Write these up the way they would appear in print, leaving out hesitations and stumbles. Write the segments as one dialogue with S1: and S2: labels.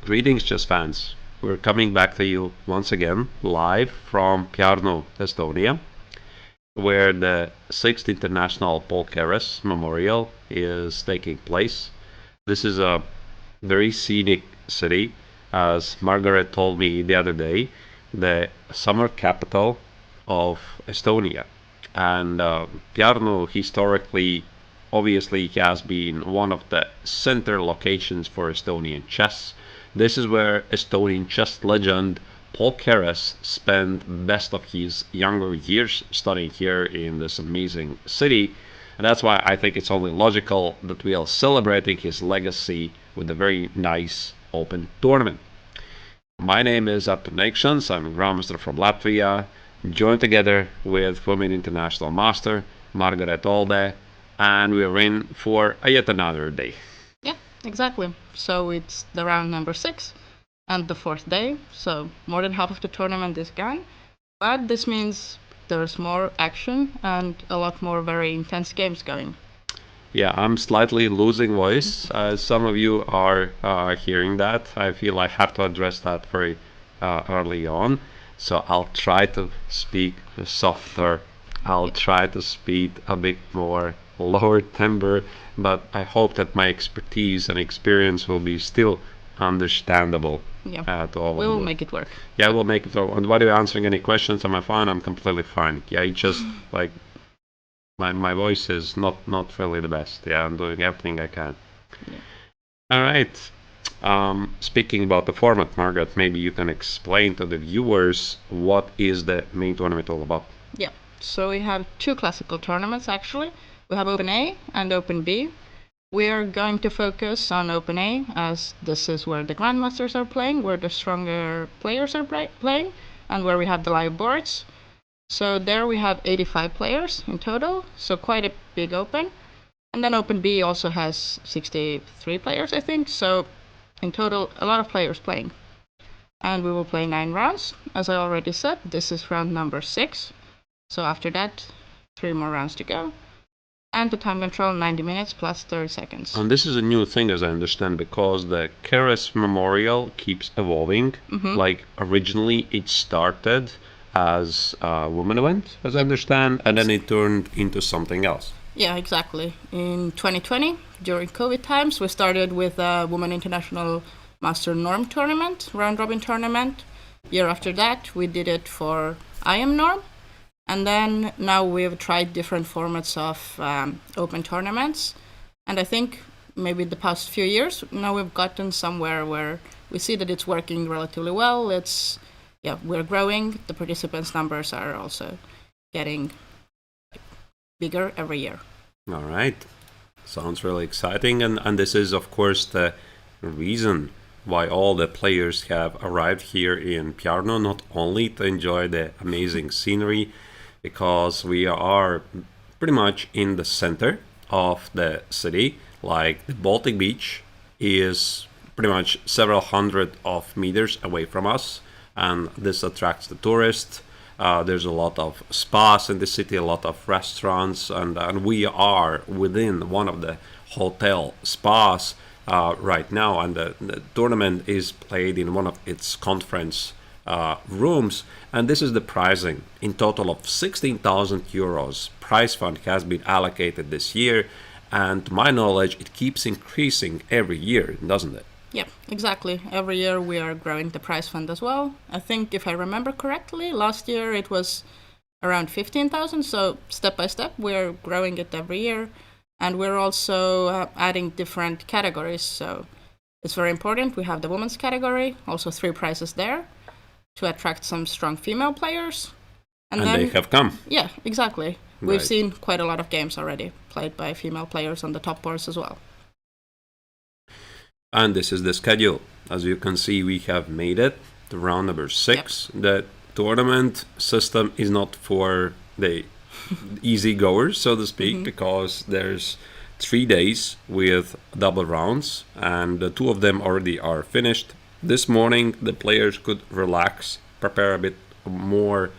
S1: Greetings, chess fans. We're coming back to you once again, live from Pärnu, Estonia, where the 6th International Paul Keres Memorial is taking place. This is a very scenic city, as Margaret told me the other day, the summer capital of Estonia. And Pärnu historically obviously has been one of the center locations for Estonian chess. This is where Estonian chess legend Paul Keres spent best of his younger years studying here in this amazing city. And that's why I think it's only logical that we are celebrating his legacy with a very nice open tournament. My name is Arturs Neiksans. I'm a Grandmaster from Latvia, joined together with Women International Master Margaret Olde, and we're in for yet another day.
S2: Yeah, exactly. So it's the round number 6 and the 4th day, so more than half of the tournament is gone. But this means there's more action and a lot more very intense games going.
S1: Yeah, I'm slightly losing voice. Some of you are hearing that. I feel I have to address that very early on. So I'll try to speak softer. I'll try to speak a bit more lower timbre, but I hope that my expertise and experience will be still understandable to all
S2: we
S1: of
S2: will
S1: you.
S2: make it work.
S1: Yeah, we'll make it work. And by the way, answering any questions, am I fine? I'm completely fine. Yeah, it just like my voice is not really the best. Yeah, I'm doing everything I can.
S2: Yeah.
S1: All right. Speaking about the format, Margaret, maybe you can explain to the viewers what is the main tournament all about.
S2: Yeah. So we have 2 classical tournaments actually. We have Open A and Open B. We are going to focus on Open A, as this is where the Grandmasters are playing, where the stronger players are playing, and where we have the live boards. So there we have 85 players in total, so quite a big Open. And then Open B also has 63 players, I think, so in total a lot of players playing. And we will play 9 rounds. As I already said, this is round number 6. So after that, 3 more rounds to go. And the time control 90 minutes plus 30 seconds.
S1: And this is a new thing, as I understand, because the Keres Memorial keeps evolving. Like originally it started as a women event, as I understand, and then it turned into something else.
S2: Yeah, exactly. In 2020, during COVID times, we started with a Women International Master Norm tournament, round robin tournament. Year after that, we did it for IM Norm. And then now we've tried different formats of open tournaments. And I think maybe the past few years, now we've gotten somewhere where we see that it's working relatively well. We're growing. The participants' numbers are also getting bigger every year.
S1: All right. Sounds really exciting. And this is, of course, the reason why all the players have arrived here in Pärnu, not only to enjoy the amazing scenery, because we are pretty much in the center of the city. Like the Baltic Beach is pretty much several hundred of meters away from us, and this attracts the tourists. There's a lot of spas in the city, a lot of restaurants, and we are within one of the hotel spas right now, and the tournament is played in one of its conference rooms, and this is the pricing. In total of 16,000 euros prize fund has been allocated this year, and to my knowledge it keeps increasing every year, doesn't it?
S2: Yeah, exactly. Every year we are growing the prize fund as well. I think if I remember correctly, last year it was around 15,000, so step by step we're growing it every year, and we're also adding different categories, so it's very important. We have the women's category, also 3 prizes there, to attract some strong female players.
S1: And then, they have come.
S2: Yeah, exactly. We've
S1: Right.
S2: seen quite a lot of games already played by female players on the top boards as well.
S1: And this is the schedule. As you can see, we have made it to round number 6. Yep. The tournament system is not for the easy goers, so to speak, because there's 3 days with double rounds, and the 2 of them already are finished. This morning, the players could relax, prepare a bit more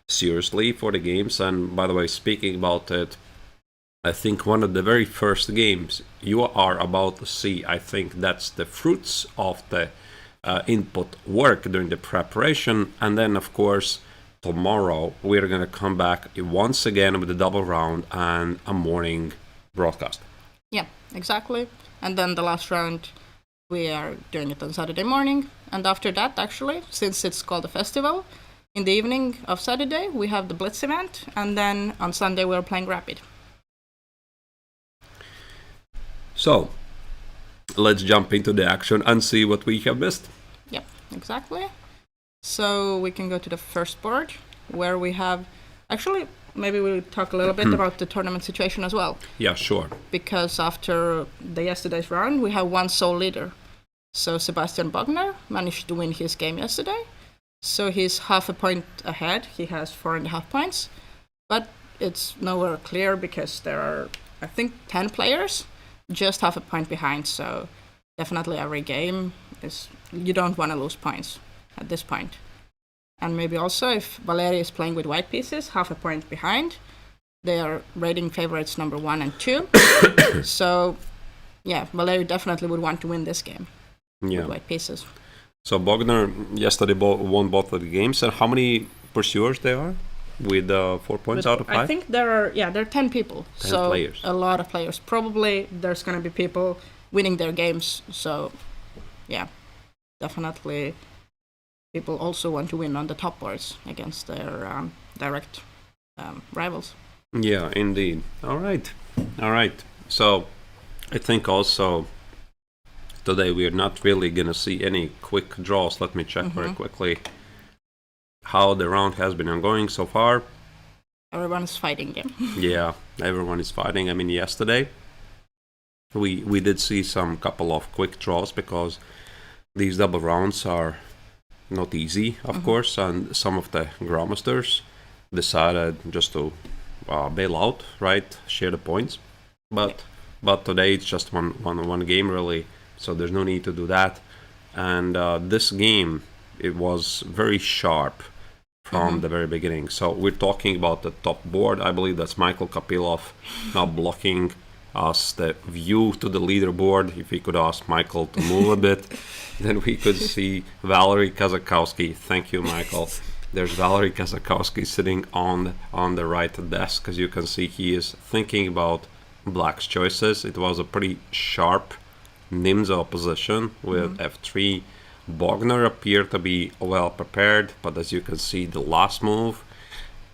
S1: seriously for the games. And by the way, speaking about it, I think one of the very first games you are about to see, I think that's the fruits of the input work during the preparation. And then, of course, tomorrow we're going to come back once again with a double round and a morning broadcast.
S2: Yeah, exactly. And then the last round, we are doing it on Saturday morning. And after that, actually, since it's called a festival, in the evening of Saturday, we have the Blitz event. And then on Sunday, we're playing Rapid.
S1: So, let's jump into the action and see what we have missed.
S2: Yep, exactly. So we can go to the first board, where we have... Actually, maybe we'll talk a little bit about the tournament situation as well.
S1: Yeah, sure.
S2: Because after the yesterday's round, we have one sole leader. So Sebastian Bogner managed to win his game yesterday. So he's half a point ahead. He has 4.5 points. But it's nowhere clear because there are, I think, 10 players just half a point behind. So definitely every game is... You don't want to lose points at this point. And maybe also if Valeri is playing with white pieces, half a point behind, they are rating favorites number 1 and 2. So, yeah, Valeri definitely would want to win this game with white pieces.
S1: So Bogner yesterday won both of the games. And how many pursuers there are with 4 points out of 5?
S2: I think there are 10 people.
S1: 10
S2: so
S1: players.
S2: A lot of players. Probably there's going to be people winning their games. So, yeah, definitely... People also want to win on the top boards against their direct rivals.
S1: Yeah, indeed. All right. So I think also today we're not really going to see any quick draws. Let me check very quickly how the round has been ongoing so far.
S2: Everyone is fighting.
S1: Yeah, everyone is fighting. I mean, yesterday we did see some couple of quick draws because these double rounds are not easy, of course, and some of the grandmasters decided just to bail out, right? Share the points, but today it's just one game really, so there's no need to do that. And this game, it was very sharp from the very beginning. So we're talking about the top board. I believe that's Michael Kapilov now blocking us the view to the leaderboard. If we could ask Michael to move a bit, then we could see Valery Kazakowski. Thank you, Michael. There's Valery Kazakowski sitting on the right desk. As you can see, he is thinking about Black's choices. It was a pretty sharp Nimzo position with f3. Bogner appeared to be well prepared, but as you can see, the last move,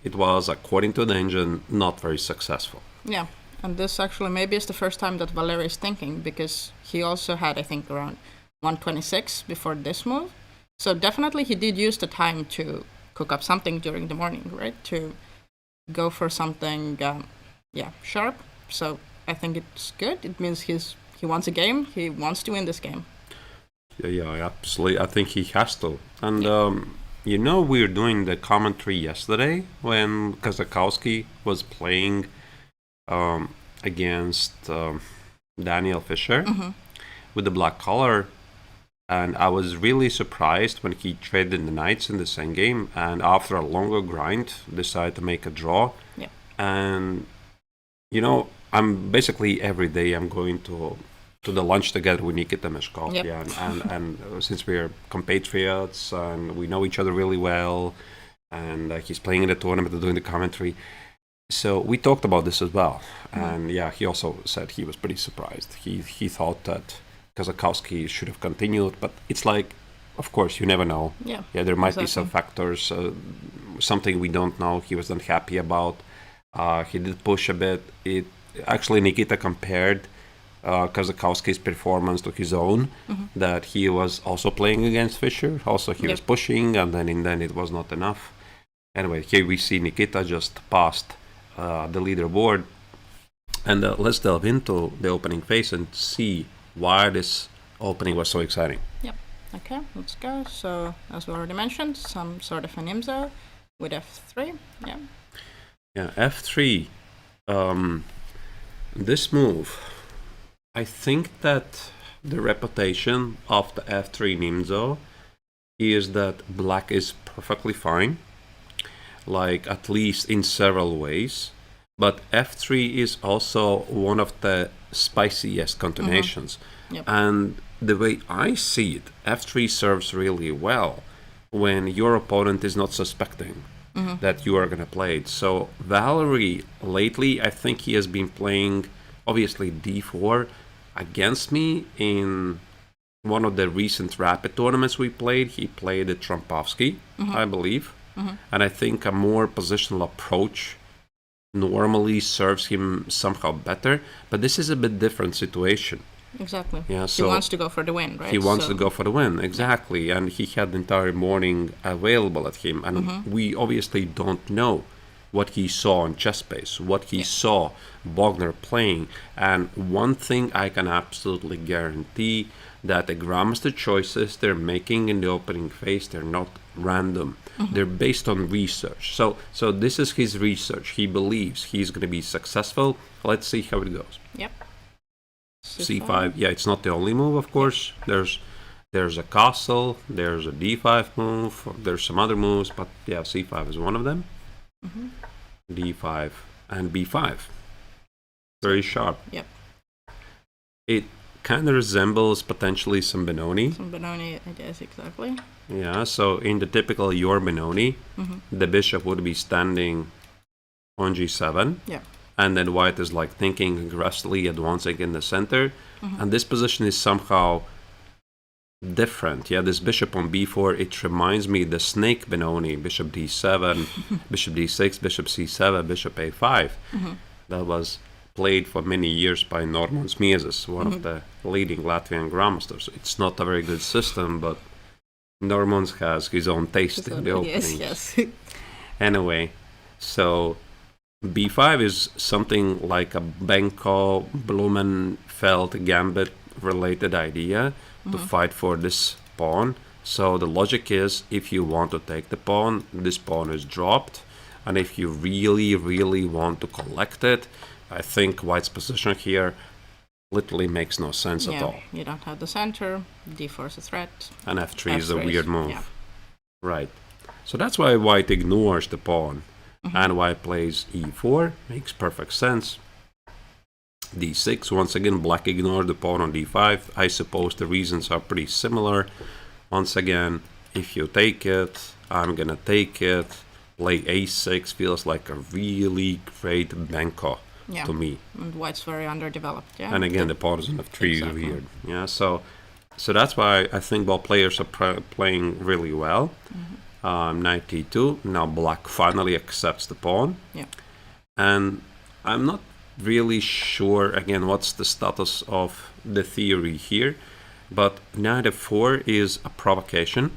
S1: it was, according to the engine, not very successful.
S2: Yeah. And this actually maybe is the first time that Valeri is thinking, because he also had, I think, around 126 before this move. So definitely he did use the time to cook up something during the morning, right? To go for something, sharp. So I think it's good. It means he wants a game. He wants to win this game.
S1: Yeah, absolutely. I think he has to. And, we were doing the commentary yesterday when Kazakowski was playing against Daniel Fischer with the black color, and I was really surprised when he traded the knights in the same game, and after a longer grind decided to make a draw. And I'm basically every day I'm going to the lunch together with Nikita Meshkov. And since we're compatriots and we know each other really well, and he's playing in the tournament and doing the commentary, so we talked about this as well. And he also said he was pretty surprised. He thought that Kazakowski should have continued, but it's like, of course, you never know. There might be some factors, something we don't know he was unhappy about. He did push a bit. Actually, Nikita compared Kazakowski's performance to his own, that he was also playing against Fischer. Also, he was pushing, and then in the end it was not enough. Anyway, here we see Nikita just passed the leaderboard. And let's delve into the opening phase and see why this opening was so exciting.
S2: Okay, let's go. So, as we already mentioned, some sort of an Nimzo with f3.
S1: F3. This move, I think that the reputation of the f3 Nimzo is that Black is perfectly fine, like at least in several ways. But f3 is also one of the spiciest continuations. And the way I see it, f3 serves really well when your opponent is not suspecting that you are going to play it. So Valerie, lately, I think he has been playing, obviously, d4 against me in one of the recent rapid tournaments we played. He played at Trompovsky, I believe. And I think a more positional approach normally serves him somehow better. But this is a bit different situation.
S2: Exactly.
S1: Yeah,
S2: he wants to go for the win, right?
S1: He wants to go for the win, exactly. And he had the entire morning available at him. And we obviously don't know what he saw on ChessBase, what he saw Bogner playing. And one thing I can absolutely guarantee, that the Grandmaster choices they're making in the opening phase, they're not random. They're based on research. So this is his research. He believes he's going to be successful. Let's see how it goes.
S2: Yep.
S1: C5. Yeah, it's not the only move, of course. There's a castle, there's a d5 move, there's some other moves, but yeah, c5 is one of them. d5 and b5. Very sharp.
S2: Yep.
S1: It kind of resembles potentially some Benoni.
S2: Some Benoni, it is, exactly.
S1: Yeah, so in the typical your Benoni, the bishop would be standing on g7.
S2: Yeah.
S1: And then white is like thinking aggressively, advancing in the center. And this position is somehow different. Yeah, this bishop on b4, it reminds me the snake Benoni, bishop d7, bishop d6, bishop c7, bishop a5. That was played for many years by Normans Miezes, one of the leading Latvian grandmasters. It's not a very good system, but Normans has his own taste in the opening.
S2: Yes.
S1: Anyway, so b5 is something like a Benko Blumenfeld gambit related idea to fight for this pawn. So the logic is, if you want to take the pawn, this pawn is dropped, and if you really want to collect it, I think white's position here literally makes no sense at all.
S2: You don't have the center, d4 is a threat,
S1: and f3 is a weird move.
S2: Yeah.
S1: Right. So that's why white ignores the pawn. And white plays e4, makes perfect sense. d6, once again, black ignored the pawn on d5. I suppose the reasons are pretty similar. Once again, if you take it, I'm gonna take it. Play a6 feels like a really great Benko to me.
S2: And white's very underdeveloped, yeah.
S1: And again, the pawn is on f3 is weird. Yeah, so that's why I think both players are playing really well. Knight e2. Now black finally accepts the pawn.
S2: Yeah.
S1: And I'm not really sure, again, what's the status of the theory here. But knight f4 is a provocation.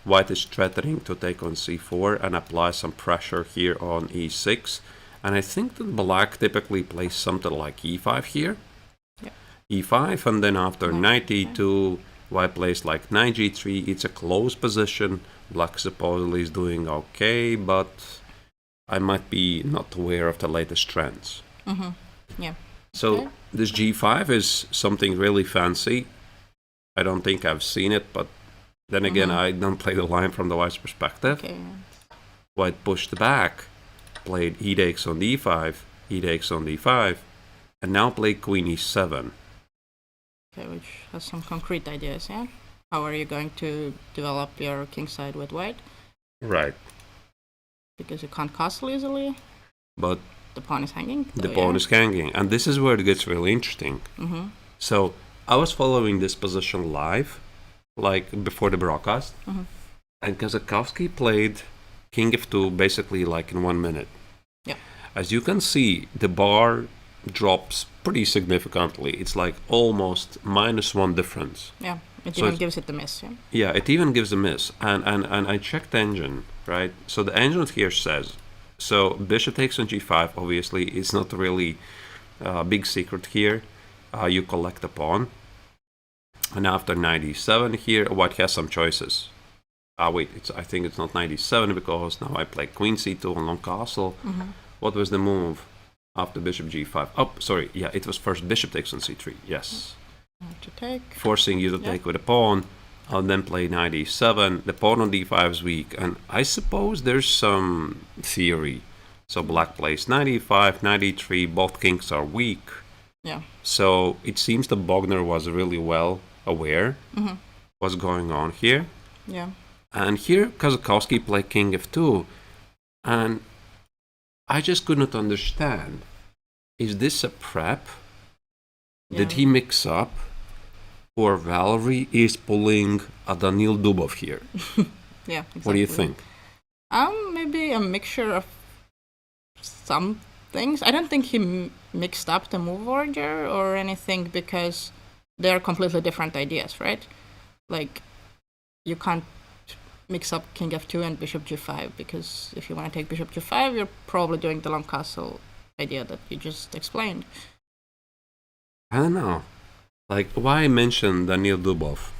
S1: White is threatening to take on c4 and apply some pressure here on e6. And I think that black typically plays something like e5 here.
S2: Yeah.
S1: e5, and then after knight e2, white plays like knight g3. It's a close position. Black supposedly is doing okay, but I might be not aware of the latest trends.
S2: Yeah.
S1: So this g5 is something really fancy. I don't think I've seen it, but then again, I don't play the line from the white's perspective.
S2: Okay.
S1: White pushed back, played e takes on d5, e takes on d5, and now played queen e7.
S2: Okay, which has some concrete ideas, yeah? How are you going to develop your kingside with white?
S1: Right.
S2: Because you can't castle easily.
S1: But
S2: the pawn is hanging.
S1: The pawn is hanging. And this is where it gets really interesting. So I was following this position live, like before the broadcast. And Kazakowski played king f2 basically like in 1 minute.
S2: Yeah.
S1: As you can see, the bar drops pretty significantly. It's like almost -1 difference.
S2: Yeah. It even gives it the miss, yeah?
S1: Yeah, it even gives a miss. And I checked the engine, right? So the engine here says, so bishop takes on g5, obviously, it's not really a big secret here. You collect the pawn. And after knight e7 here, white has some choices. Wait, I think it's not knight e7 because now I play queen c2 on long castle. What was the move after bishop g5? Oh, sorry, yeah, it was first bishop takes on c3, yes.
S2: To take.
S1: Forcing you to take with a pawn. I'll then play knight e7. The pawn on d5 is weak, and I suppose there's some theory. So black plays knight e5, knight e3, both kings are weak.
S2: Yeah.
S1: So it seems that Bogner was really well aware what's going on here.
S2: Yeah.
S1: And here Kazakowski played king f2, and I just could not understand. Is this a prep? Did he mix up? Or Valerie is pulling a Danil Dubov here?
S2: Yeah, exactly.
S1: What do you think?
S2: Maybe a mixture of some things. I don't think he mixed up the move order or anything, because they're completely different ideas, right? Like, you can't mix up king f2 and bishop g5, because if you want to take bishop g5, you're probably doing the long castle idea that you just explained.
S1: I don't know. Like, why I mentioned Danil Dubov?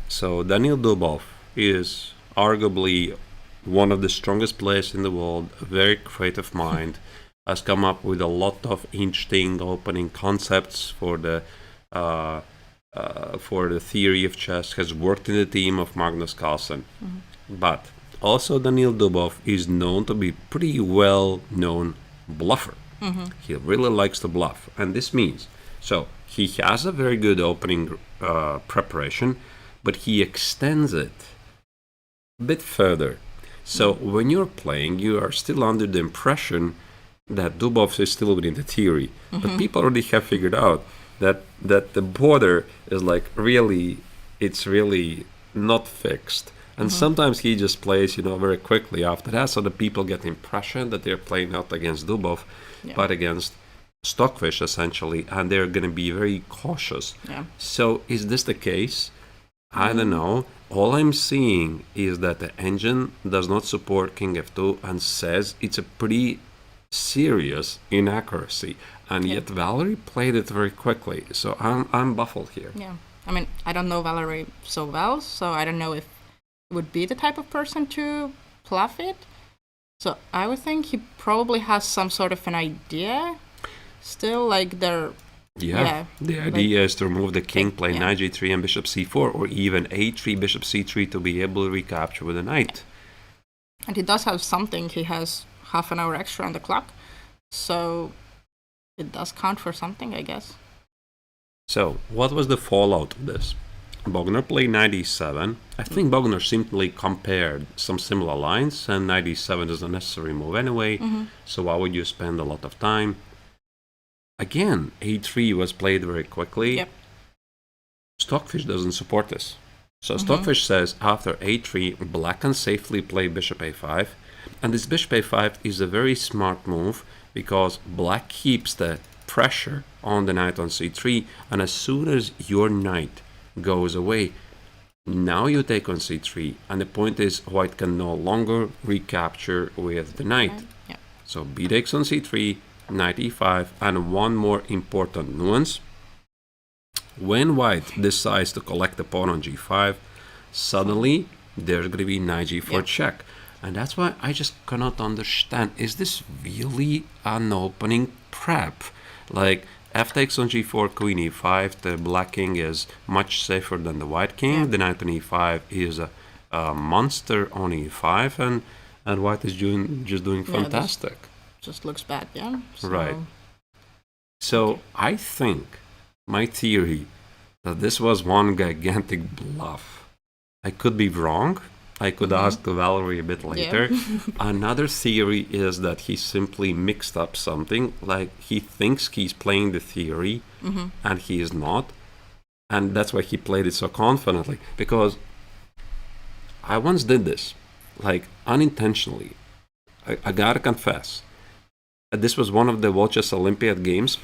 S1: So Danil Dubov is arguably one of the strongest players in the world, a very creative mind, has come up with a lot of interesting opening concepts for the theory of chess, has worked in the team of Magnus Carlsen. But also Danil Dubov is known to be pretty well-known bluffer. He really likes to bluff, and this means, so he has a very good opening preparation, but he extends it a bit further. So when you're playing, you are still under the impression that Dubov is still within the theory, but people already have figured out that the border is like it's really not fixed. And sometimes he just plays, very quickly after that, so the people get the impression that they're playing not against Dubov, but against Stockfish, essentially, and they're going to be very cautious.
S2: Yeah.
S1: So is this the case? I don't know. All I'm seeing is that the engine does not support king f2 and says it's a pretty serious inaccuracy. And yet Valerie played it very quickly. So I'm baffled here.
S2: Yeah. I mean, I don't know Valerie so well, so I don't know if he would be the type of person to bluff it. So I would think he probably has some sort of an idea still, like they're...
S1: Yeah, the idea is to remove the king, play knight g3 and bishop c4, or even a3, bishop c3 to be able to recapture with a knight.
S2: And he does have something. He has half an hour extra on the clock, so it does count for something, I guess.
S1: So, what was the fallout of this? Bogner played knight e7. I think Bogner simply compared some similar lines, and knight e7 is a necessary move anyway, so why would you spend a lot of time? Again, a3 was played very quickly.
S2: Yep.
S1: Stockfish doesn't support this. So Stockfish says after a3, black can safely play bishop a5. And this bishop a5 is a very smart move because black keeps the pressure on the knight on c3. And as soon as your knight goes away, now you take on c3. And the point is white can no longer recapture with the knight.
S2: Right. Yep.
S1: So b takes on c3. Knight e5, and one more important nuance. When white decides to collect the pawn on g5, suddenly there's going to be knight g4 check. And that's why I just cannot understand, is this really an opening prep? Like, f takes on g4, queen e5, the black king is much safer than the white king. The knight on e5 is a monster on e5, and white is just doing fantastic.
S2: Just looks bad, yeah? So,
S1: right. So I think my theory that this was one gigantic bluff. I could be wrong. I could ask Valerie a bit later. Another theory is that he simply mixed up something. Like, he thinks he's playing the theory and he is not. And that's why he played it so confidently. Because I once did this, like, unintentionally. I gotta confess. This was one of the World Chess Olympiad Games.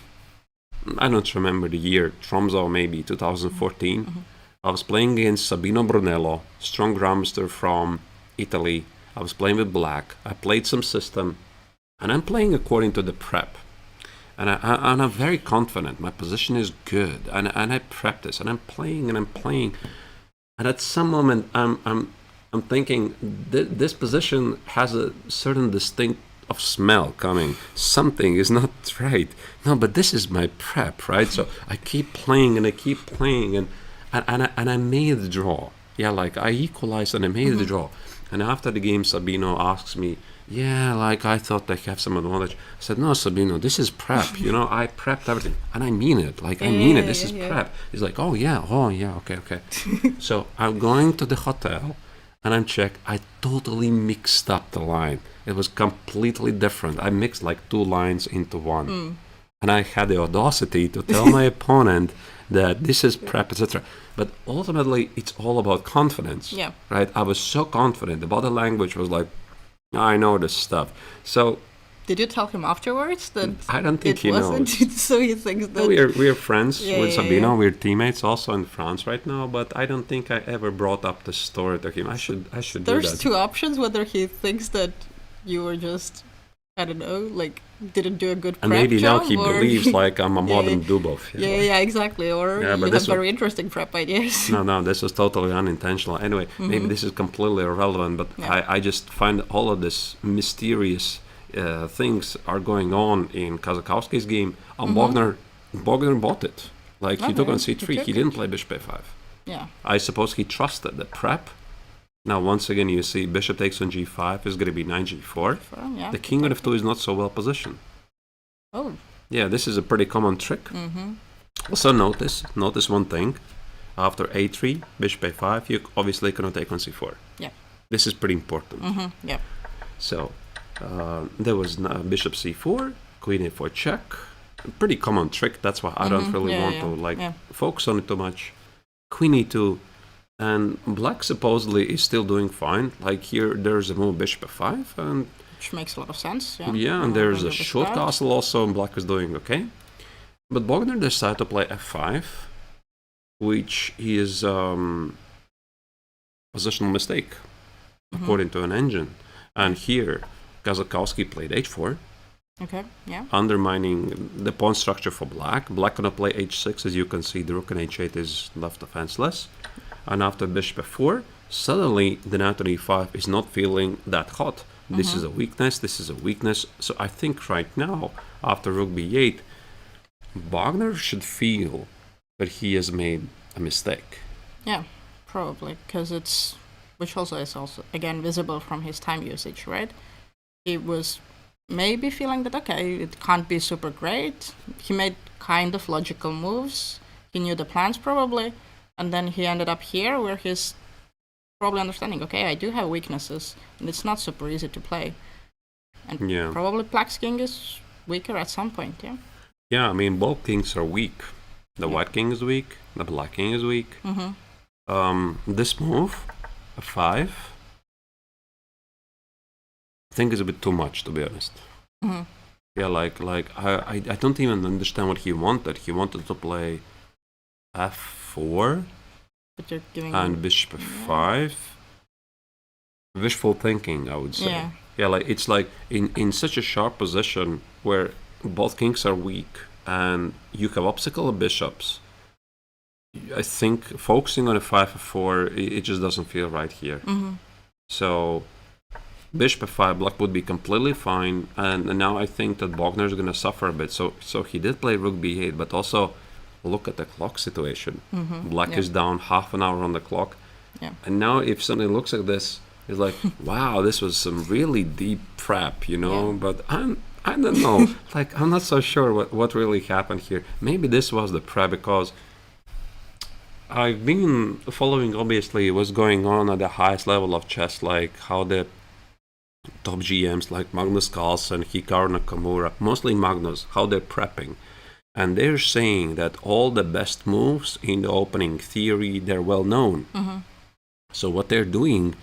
S1: I don't remember the year, Tromsø maybe, 2014. I was playing against Sabino Brunello, strong grandmaster from Italy. I was playing with black. I played some system, and I'm playing according to the prep. And I'm very confident. My position is good, and I practice, and I'm playing. And at some moment, I'm thinking this position has a certain distinct of smell coming. Something is not right. No, but this is my prep, right? So I keep playing and I made the draw. Yeah, like I equalized and I made the draw. And after the game, Sabino asks me, yeah, like I thought they have some advantage. I said, no, Sabino, this is prep. I prepped everything. And I mean it. Like, I mean it. This is prep. He's like, oh, yeah, okay. So I'm going to the hotel and I'm checked. I totally mixed up the line. It was completely different. I mixed like two lines into one. And I had the audacity to tell my opponent that this is prep, etc. But ultimately, it's all about confidence.
S2: Yeah.
S1: Right? I was so confident. The body language was like, I know this stuff. So
S2: did you tell him afterwards that
S1: I don't think he
S2: wasn't?
S1: knows.
S2: So he thinks that
S1: We're friends with Sabino.
S2: Yeah.
S1: We're teammates also in France right now. But I don't think I ever brought up the story to him. I should do that.
S2: There's two options: whether he thinks that you were just, I don't know, like didn't do a good prep
S1: and maybe
S2: job,
S1: now he believes like I'm a modern Dubov.
S2: Yeah, exactly. Or
S1: Yeah, but
S2: you
S1: this
S2: have very interesting prep ideas.
S1: No, this was totally unintentional. Anyway, maybe this is completely irrelevant, but I just find all of this mysterious things are going on in Kazakowski's game. And Bogner bought it. Like, he took on c3. He didn't play bishop a5.
S2: Yeah.
S1: I suppose he trusted the prep. Now, once again, you see bishop takes on g5 is going to be knight g4.
S2: Yeah.
S1: The king on f2 is not so well positioned.
S2: Oh.
S1: Yeah, this is a pretty common trick. Also notice one thing. After a3, bishop a5, you obviously cannot take on c4.
S2: Yeah.
S1: This is pretty important.
S2: Yeah.
S1: So there was bishop c4, queen a4 check. A pretty common trick. That's why I don't really want to focus on it too much. Queen e2, and black supposedly is still doing fine. Like here, there's a move bishop f5, and
S2: which makes a lot of sense. Yeah.
S1: Yeah, and there's a short castle also, and black is doing okay. But Bogner decided to play f5, which is positional mistake, according to an engine. And here, Kazakowski played h4.
S2: Okay, yeah.
S1: Undermining the pawn structure for black. Black gonna play h6, as you can see, the rook on h8 is left defenseless. And after bishop f4, suddenly the knight on e5 is not feeling that hot. This is a weakness, So I think right now, after rook b8, Bogner should feel that he has made a mistake.
S2: Yeah, probably, because it's, which also is again visible from his time usage, right? He was maybe feeling that, okay, it can't be super great. He made kind of logical moves. He knew the plans probably. And then he ended up here where he's probably understanding, okay, I do have weaknesses, and it's not super easy to play. And probably black's king is weaker at some point, yeah?
S1: Yeah, I mean, both kings are weak. The white king is weak, the black king is weak. This move, f5, I think is a bit too much, to be honest. Yeah, like I don't even understand what he wanted. He wanted to play f4 and bishop f5. Wishful thinking, I would say. Yeah, like it's like in such a sharp position where both kings are weak and you have obstacle of bishops. I think focusing on a 5f4, it just doesn't feel right here. So bishop f5, black would be completely fine, and now I think that Bogner is going to suffer a bit. So he did play rook b8, but also look at the clock situation. Black is down half an hour on the clock, and now if somebody looks at this, it's like, wow, this was some really deep prep, But I don't know. Like, I'm not so sure what really happened here. Maybe this was the prep because I've been following, obviously, what's going on at the highest level of chess, like how the top GMs like Magnus Carlsen, Hikaru Nakamura, mostly Magnus, how they're prepping. And they're saying that all the best moves in the opening theory, they're well known. So what they're doing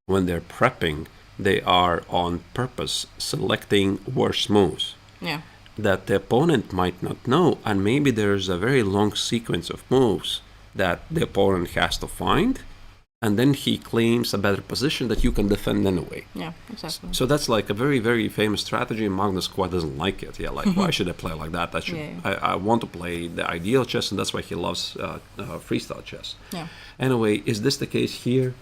S1: when they're prepping, they are on purpose selecting worse moves that the opponent might not know. And maybe there's a very long sequence of moves that the opponent has to find, and then he claims a better position that you can defend anyway.
S2: Yeah, exactly.
S1: So that's like a very, very famous strategy, and Magnus quite doesn't like it. Yeah, like, why should I play like that? I want to play the ideal chess, and that's why he loves freestyle chess.
S2: Yeah.
S1: Anyway, is this the case here?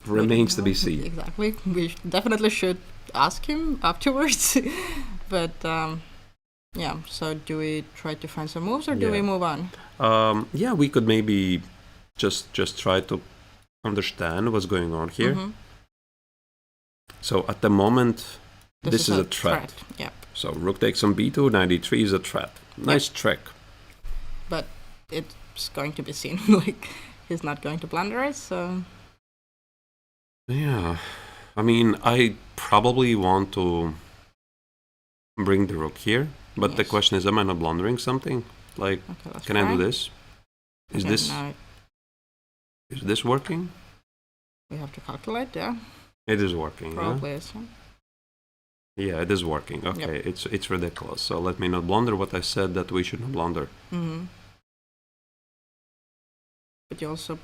S1: Remains to be seen.
S2: Exactly. We definitely should ask him afterwards. But so do we try to find some moves, or do we move on?
S1: We could maybe just try to understand what's going on here. So at the moment, this is a threat.
S2: Yep.
S1: So rook takes on b2, knight e3 is a threat. Nice trick.
S2: But it's going to be seen like he's not going to blunder it, so...
S1: Yeah. I mean, I probably want to bring the rook here, but the question is, am I not blundering something? Like, can I do this? Is this working?
S2: We have to calculate, yeah.
S1: It is working,
S2: Probably is,
S1: yeah, it is working. Okay, it's ridiculous. So let me not blunder what I said that we should not blunder.
S2: Mm-hmm. But you also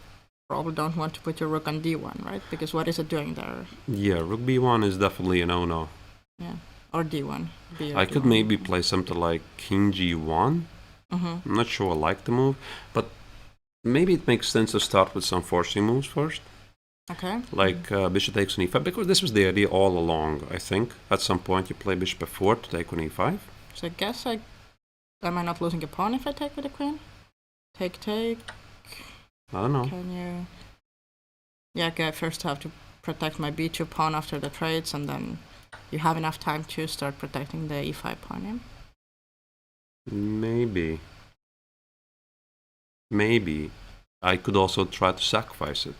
S2: probably don't want to put your rook on d1, right? Because what is it doing there?
S1: Yeah, rook b1 is definitely a no-no.
S2: Yeah, or d1.
S1: I could maybe play something like king g1. I'm not sure I like the move, but maybe it makes sense to start with some forcing moves first.
S2: Okay.
S1: Like bishop takes on e5, because this was the idea all along, I think. At some point you play bishop f4 to take on e5.
S2: So I guess am I not losing a pawn if I take with the queen? Take.
S1: I don't know.
S2: Can you... Yeah, okay, I first have to protect my b2 pawn after the trades, and then you have enough time to start protecting the e5 pawn, yeah?
S1: Maybe. I could also try to sacrifice it.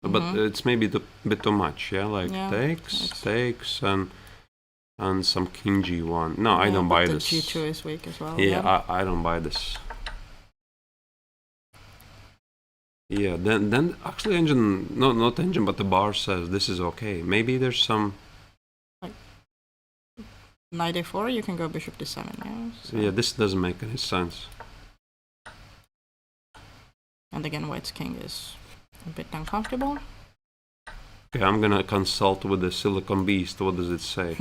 S1: But it's maybe a bit too much, yeah? Like takes, and some king g1. No, I don't buy this.
S2: g2 is weak as well.
S1: Yeah, I don't buy this. Yeah, then actually not engine, but the bar says this is okay. Maybe there's some...
S2: Like, knight a4, you can go bishop d7, yeah? So.
S1: Yeah, this doesn't make any sense.
S2: And again, white's king is a bit uncomfortable.
S1: Okay, I'm gonna consult with the Silicon Beast. What does it say?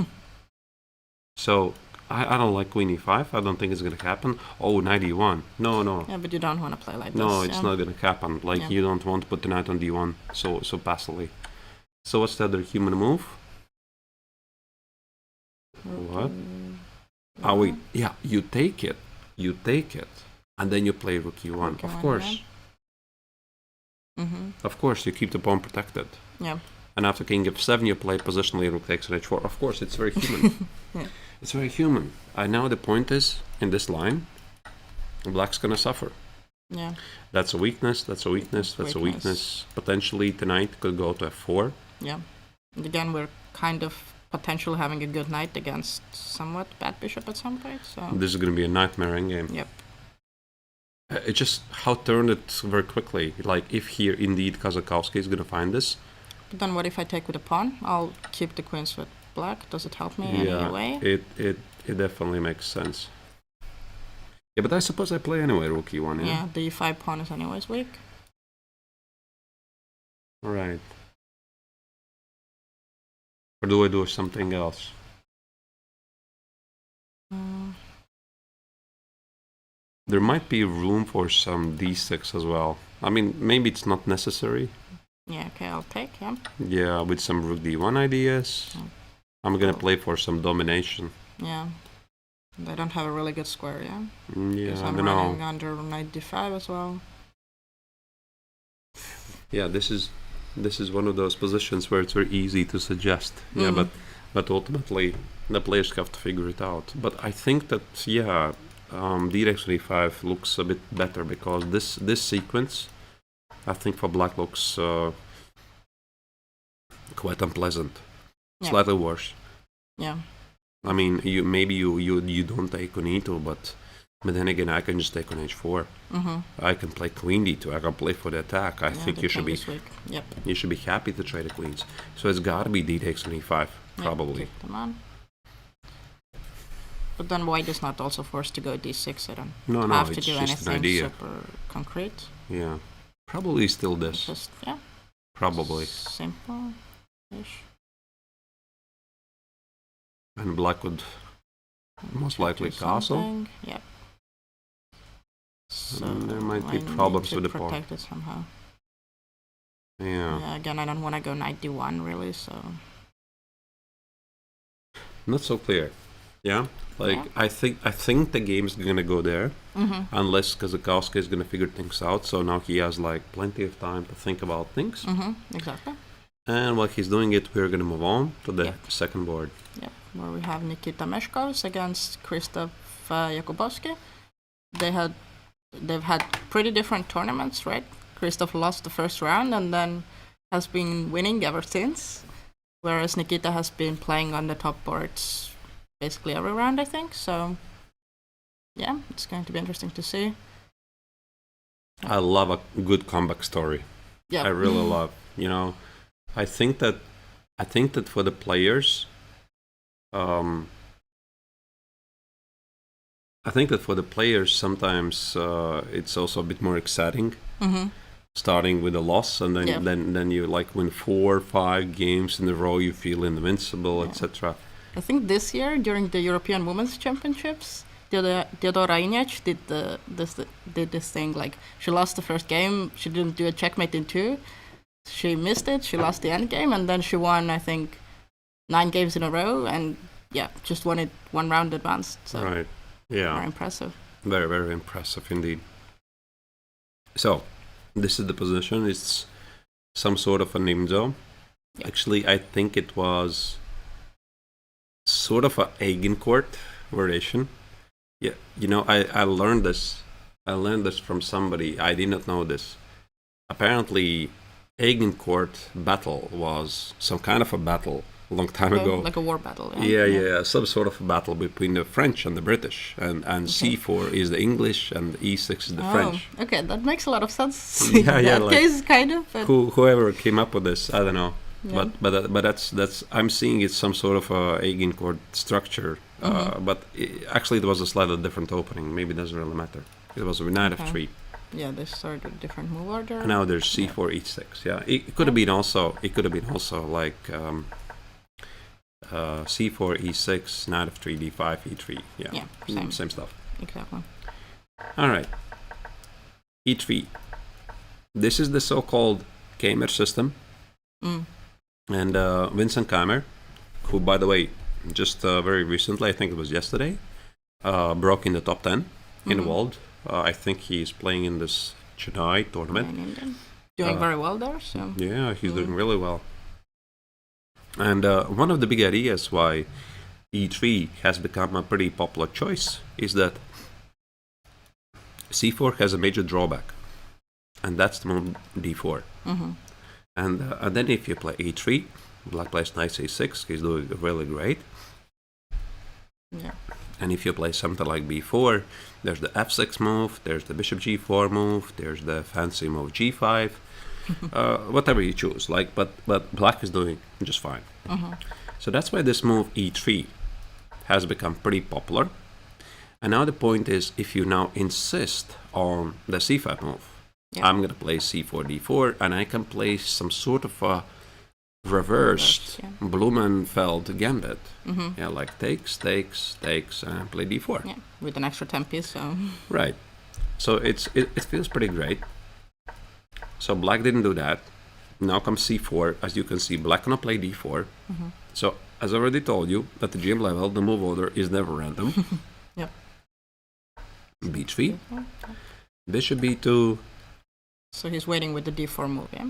S1: So, I don't like queen e5. I don't think it's gonna happen. Oh, knight e1. No.
S2: Yeah, but you don't want to play like this.
S1: No, it's not gonna happen. Like, you don't want to put the knight on d1 so passively. So what's the other human move? What? Oh, wait. Yeah, you take it. And then you play rook e1. Of course. Of course, you keep the pawn protected.
S2: Yeah.
S1: And after king f7, you play positionally rook takes on h4. Of course, it's very human. It's very human. Now the point is, in this line, black's gonna suffer.
S2: Yeah.
S1: That's a weakness. Potentially tonight could go to f4.
S2: Yeah. And again, we're kind of potentially having a good knight against somewhat bad bishop at some point. So
S1: this is gonna be a nightmare endgame.
S2: Yep.
S1: It's just how turned it very quickly. Like, if here indeed Kazakowski is gonna find this.
S2: But then what if I take with a pawn? I'll keep the queens with black. Does it help me in any way?
S1: It definitely makes sense. Yeah, but I suppose I play anyway rook e1,
S2: yeah? The e5 pawn is anyways weak.
S1: Right. Or do I do something else? There might be room for some d6 as well. I mean, maybe it's not necessary.
S2: Yeah, okay, I'll take, yeah.
S1: Yeah, with some rook d1 ideas. I'm gonna play for some domination.
S2: Yeah. They don't have a really good square, yeah?
S1: Yeah, I
S2: I'm
S1: don't
S2: running
S1: know.
S2: under knight d5 as well.
S1: Yeah, this is one of those positions where it's very easy to suggest. Yeah, but ultimately the players have to figure it out. But I think that d takes on e5 looks a bit better, because this sequence, I think, for black looks quite unpleasant. Slightly worse.
S2: Yeah.
S1: I mean, you don't take on e2, but then again, I can just take on h4. I can play queen d2. I can play for the attack. I think you should be you should be happy to trade the queens. So it's got to be d takes on e5, probably.
S2: Kick them on. But then white is not also forced to go d6. I don't have to do anything super concrete.
S1: Yeah, probably still this.
S2: Just
S1: probably
S2: simple-ish.
S1: And black would most likely castle.
S2: Yep. So
S1: there might be problems with the pawn.
S2: Protect it somehow.
S1: Yeah.
S2: Again, I don't want to go knight d1 really, so.
S1: Not so clear. Yeah. I think the game's gonna go there, unless Kazakowski is gonna figure things out. So now he has like plenty of time to think about things.
S2: Exactly.
S1: And while he's doing it, we're going to move on to the
S2: Yep.
S1: second board.
S2: Yeah, where we have Nikita Meshkovs against Krzysztof Jakubowski. They've had pretty different tournaments, right? Krzysztof lost the first round and then has been winning ever since, whereas Nikita has been playing on the top boards basically every round, I think. So, yeah, it's going to be interesting to see.
S1: I love a good comeback story.
S2: Yeah,
S1: I really love. You know, I think that for the players, sometimes it's also a bit more exciting.
S2: Mm-hmm.
S1: Starting with a loss, and then
S2: Yeah.
S1: then you like win 4 or 5 games in a row, you feel invincible,
S2: Yeah.
S1: etc.
S2: I think this year during the European Women's Championships, Teodora Iniec did this thing, like she lost the first game, she didn't do a checkmate in 2, she missed it, she lost the end game, and then she won, I think, 9 games in a row, and yeah, just won it 1 round advanced. So
S1: Right. Yeah.
S2: very impressive.
S1: Very, very impressive indeed. So, this is the position. It's some sort of a nimzo.
S2: Yeah.
S1: Actually, I think it was sort of a Eigencourt variation. Yeah, you know, I learned this. I learned this from somebody. I did not know this. Apparently, Eigencourt battle was some kind of a battle a long time ago.
S2: Like a war battle.
S1: Yeah, some sort of a battle between the French and the British, and
S2: Okay.
S1: C4 is the English and E6 is the French.
S2: Okay, that makes a lot of sense.
S1: Yeah,
S2: in
S1: yeah,
S2: that
S1: like,
S2: case, kind of. But
S1: Whoever came up with this, I don't know,
S2: Yeah.
S1: but that's I'm seeing it's some sort of a Eigencourt structure, but actually it was a slightly different opening. Maybe it doesn't really matter. It was a knight
S2: Okay.
S1: f3.
S2: yeah, they started a different move order.
S1: And now there's C4 E6. Yeah, it could have been also. It could have been also like C4 E6, knight f3, D5, E3. Yeah,
S2: Yeah,
S1: same stuff.
S2: Exactly.
S1: All right. E3. This is the so-called Kamer system.
S2: Mm.
S1: And Vincent Kamer, who, by the way, just very recently, I think it was yesterday, broke in the top 10 in the world. I think he's playing in this Chennai tournament.
S2: In Indian. Doing very well there. So
S1: Yeah, he's doing really well. And one of the big ideas why E3 has become a pretty popular choice is that C4 has a major drawback, and that's the move D4. And then if you play E3, black plays knight C6, he's doing really great.
S2: yeah,
S1: And if you play something like B4, there's the F6 move, there's the bishop G4 move, there's the fancy move G5, whatever you choose. Like, but black is doing just fine. So that's why this move E3 has become pretty popular. And now the point is, if you now insist on the C5 move,
S2: Yeah.
S1: I'm gonna play C4 D4, and I can play some sort of a reversed
S2: yeah.
S1: Blumenfeld gambit. Yeah, like takes, and play D4.
S2: yeah, with an extra 10 piece. So
S1: Right. So it feels pretty great. So black didn't do that. Now comes C4. As you can see, black gonna play D4. So as I already told you, at the GM level, the move order is never random.
S2: Yep.
S1: B3, bishop B2.
S2: So he's waiting with the D4 move. Yeah.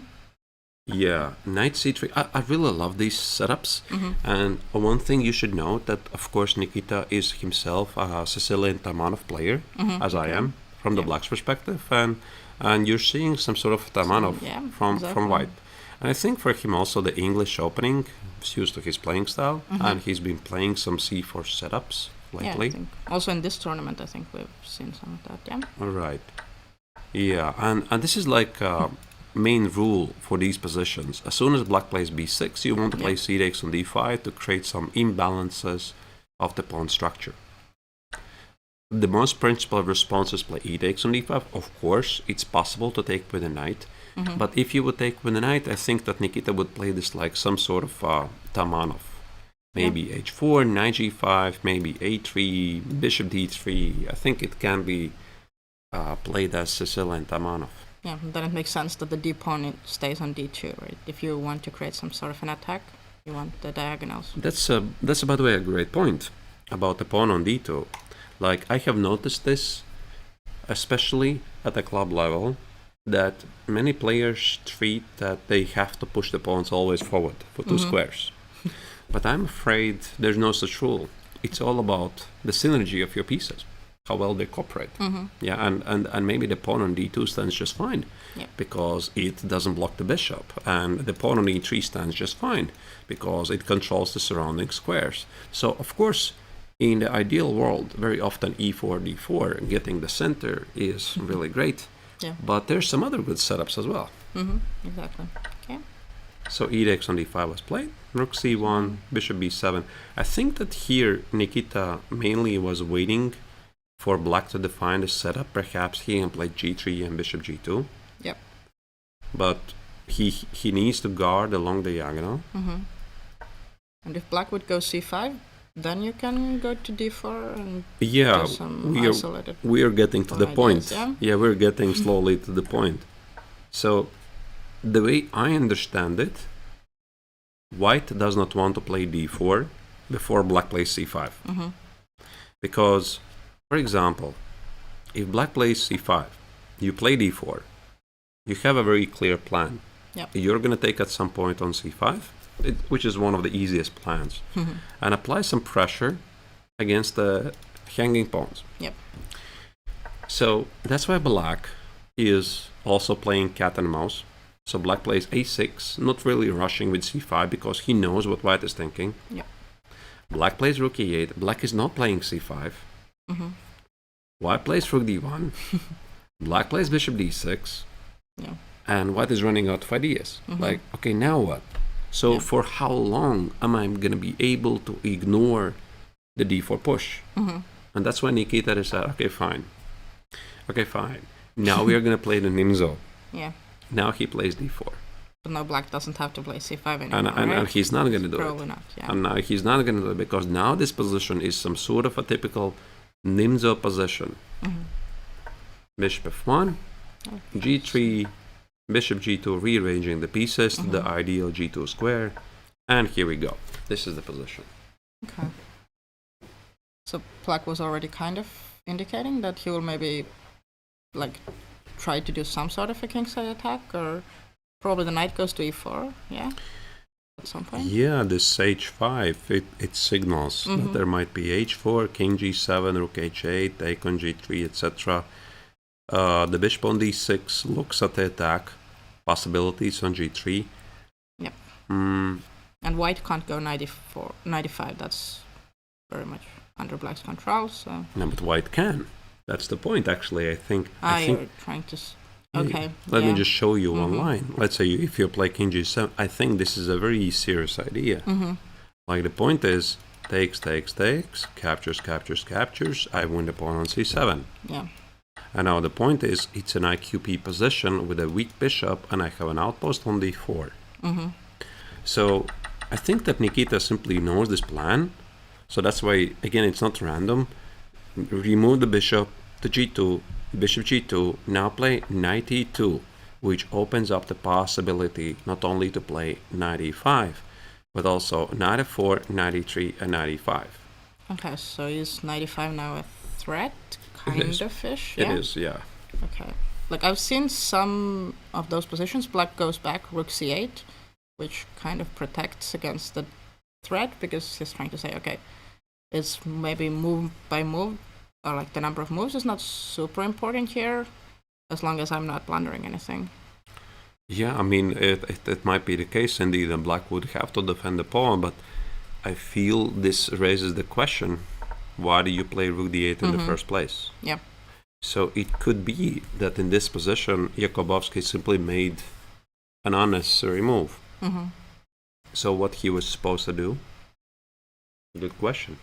S1: Yeah, knight C3. I really love these setups. And one thing you should note that, of course, Nikita is himself a Sicilian Tamanov player, as I am, from the black's perspective. And you're seeing some sort of Tamanov
S2: yeah,
S1: from
S2: exactly.
S1: white. And I think for him also the English opening is used to his playing style. And he's been playing some C4 setups
S2: Yeah,
S1: lately.
S2: I think. Also in this tournament, I think we've seen some of that. Yeah.
S1: All right. Yeah, and this is like main rule for these positions. As soon as black plays b6, you want to play c takes on d5 to create some imbalances of the pawn structure. The most principal response is play e takes on d5. Of course, it's possible to take with a knight. But if you would take with a knight, I think that Nikita would play this like some sort of Tamanov. Maybe h4, knight g5, maybe a3, bishop d3. I think it can be played as Sicilian Tamanov.
S2: Yeah, then it makes sense that the d pawn stays on d2, right? If you want to create some sort of an attack, you want the diagonals.
S1: That's by the way a great point about the pawn on d2. Like I have noticed this, especially at the club level, that many players treat that they have to push the pawns always forward for two squares. But I'm afraid there's no such rule. It's all about the synergy of your pieces, how well they cooperate. Yeah, and maybe the pawn on d2 stands just fine because it doesn't block the bishop, and the pawn on e3 stands just fine because it controls the surrounding squares. So, of course, in the ideal world, very often e4, d4, getting the center is really great.
S2: Yeah.
S1: But there's some other good setups as well.
S2: Exactly. Okay.
S1: So e takes on d5 was played. Rook c1, bishop b7. I think that here Nikita mainly was waiting for black to define the setup. Perhaps he can play g3 and bishop g2.
S2: Yep.
S1: But he needs to guard along the diagonal.
S2: And if black would go c5, then you can go to d4 and
S1: Yeah,
S2: do some isolated
S1: we are getting to the point.
S2: ideas,
S1: Yeah, we're getting slowly to the point. So the way I understand it, white does not want to play d4 before black plays c5. Because, for example, if black plays c5, you play d4, you have a very clear plan.
S2: Yep.
S1: You're going to take at some point on c5, which is one of the easiest plans, and apply some pressure against the hanging pawns.
S2: Yep.
S1: So that's why black is also playing cat and mouse. So black plays a6, not really rushing with c5 because he knows what white is thinking.
S2: Yep.
S1: Black plays rook e8. Black is not playing c5. White plays rook d1. Black plays bishop d6.
S2: Yeah.
S1: And white is running out of ideas. Like, okay, now what? So for how long am I going to be able to ignore the d4 push? And that's when Nikita said, okay, fine. Okay, fine. Now we are going to play the Nimzo.
S2: Yeah.
S1: Now he plays d4.
S2: But now black doesn't have to play c5 anymore,
S1: And he's not going to do
S2: Probably
S1: it.
S2: not, yeah.
S1: And now he's not going to do it because now this position is some sort of a typical Nimzo position. Bishop f1, g3, bishop g2, rearranging the pieces to the ideal g2 square. And here we go. This is the position.
S2: Okay. So black was already kind of indicating that he will maybe like try to do some sort of a kingside attack, or probably the knight goes to e4, yeah, at some point.
S1: Yeah, this h5, it signals that there might be h4, king g7, rook h8, take on g3, etc. The bishop on d6 looks at the attack possibilities on g3.
S2: Yep. And white can't go 95. That's very much under black's control. So.
S1: No, but white can. That's the point, actually. I think.
S2: You're trying to. Okay.
S1: Let me just show you one line. Let's say if you play king g7, I think this is a very serious idea. Like the point is, takes, captures, I win the pawn on c7.
S2: Yeah.
S1: And now the point is, it's an IQP position with a weak bishop, and I have an outpost on d4. So I think that Nikita simply knows this plan. So that's why, again, it's not random. Remove the bishop to g2, bishop g2, now play knight e2, which opens up the possibility not only to play knight e5, but also knight f4, knight e3, and knight e5.
S2: Okay, so is knight e5 now a threat? Kind of fish?
S1: It is, yeah.
S2: Okay. Like I've seen some of those positions. Black goes back, rook c8, which kind of protects against the threat because he's trying to say, okay, it's maybe move by move, or like the number of moves is not super important here, as long as I'm not blundering anything.
S1: Yeah, I mean, it might be the case indeed, and black would have to defend the pawn, but I feel this raises the question, why do you play rook d8 in the first place?
S2: Yep.
S1: So it could be that in this position, Jakubowski simply made an unnecessary move. So what he was supposed to do? Good question.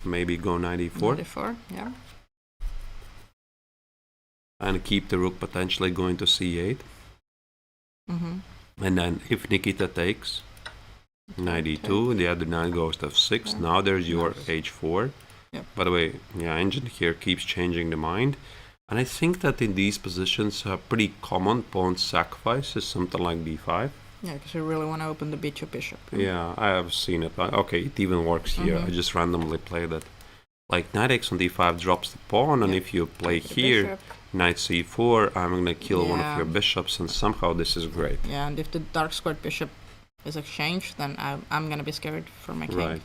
S1: Maybe go knight e4.
S2: Knight e4, yeah.
S1: And keep the rook potentially going to c8. And then if Nikita takes, knight e2, the other knight goes to f6. Yeah. Now there's your h4.
S2: Yep.
S1: By the way, yeah, engine here keeps changing the mind. And I think that in these positions, a pretty common pawn sacrifice is something like d5.
S2: Yeah, because you really want to open the b2 bishop.
S1: Yeah, I have seen it. Okay, it even works here. I just randomly played it. like knight x on d5 drops the pawn, and if you play
S2: The
S1: here,
S2: bishop.
S1: knight c4, I'm gonna kill one of
S2: Yeah.
S1: your bishops, and somehow this is great.
S2: Yeah, and if the dark squared bishop is exchanged, then I'm gonna be scared for my king.
S1: Right.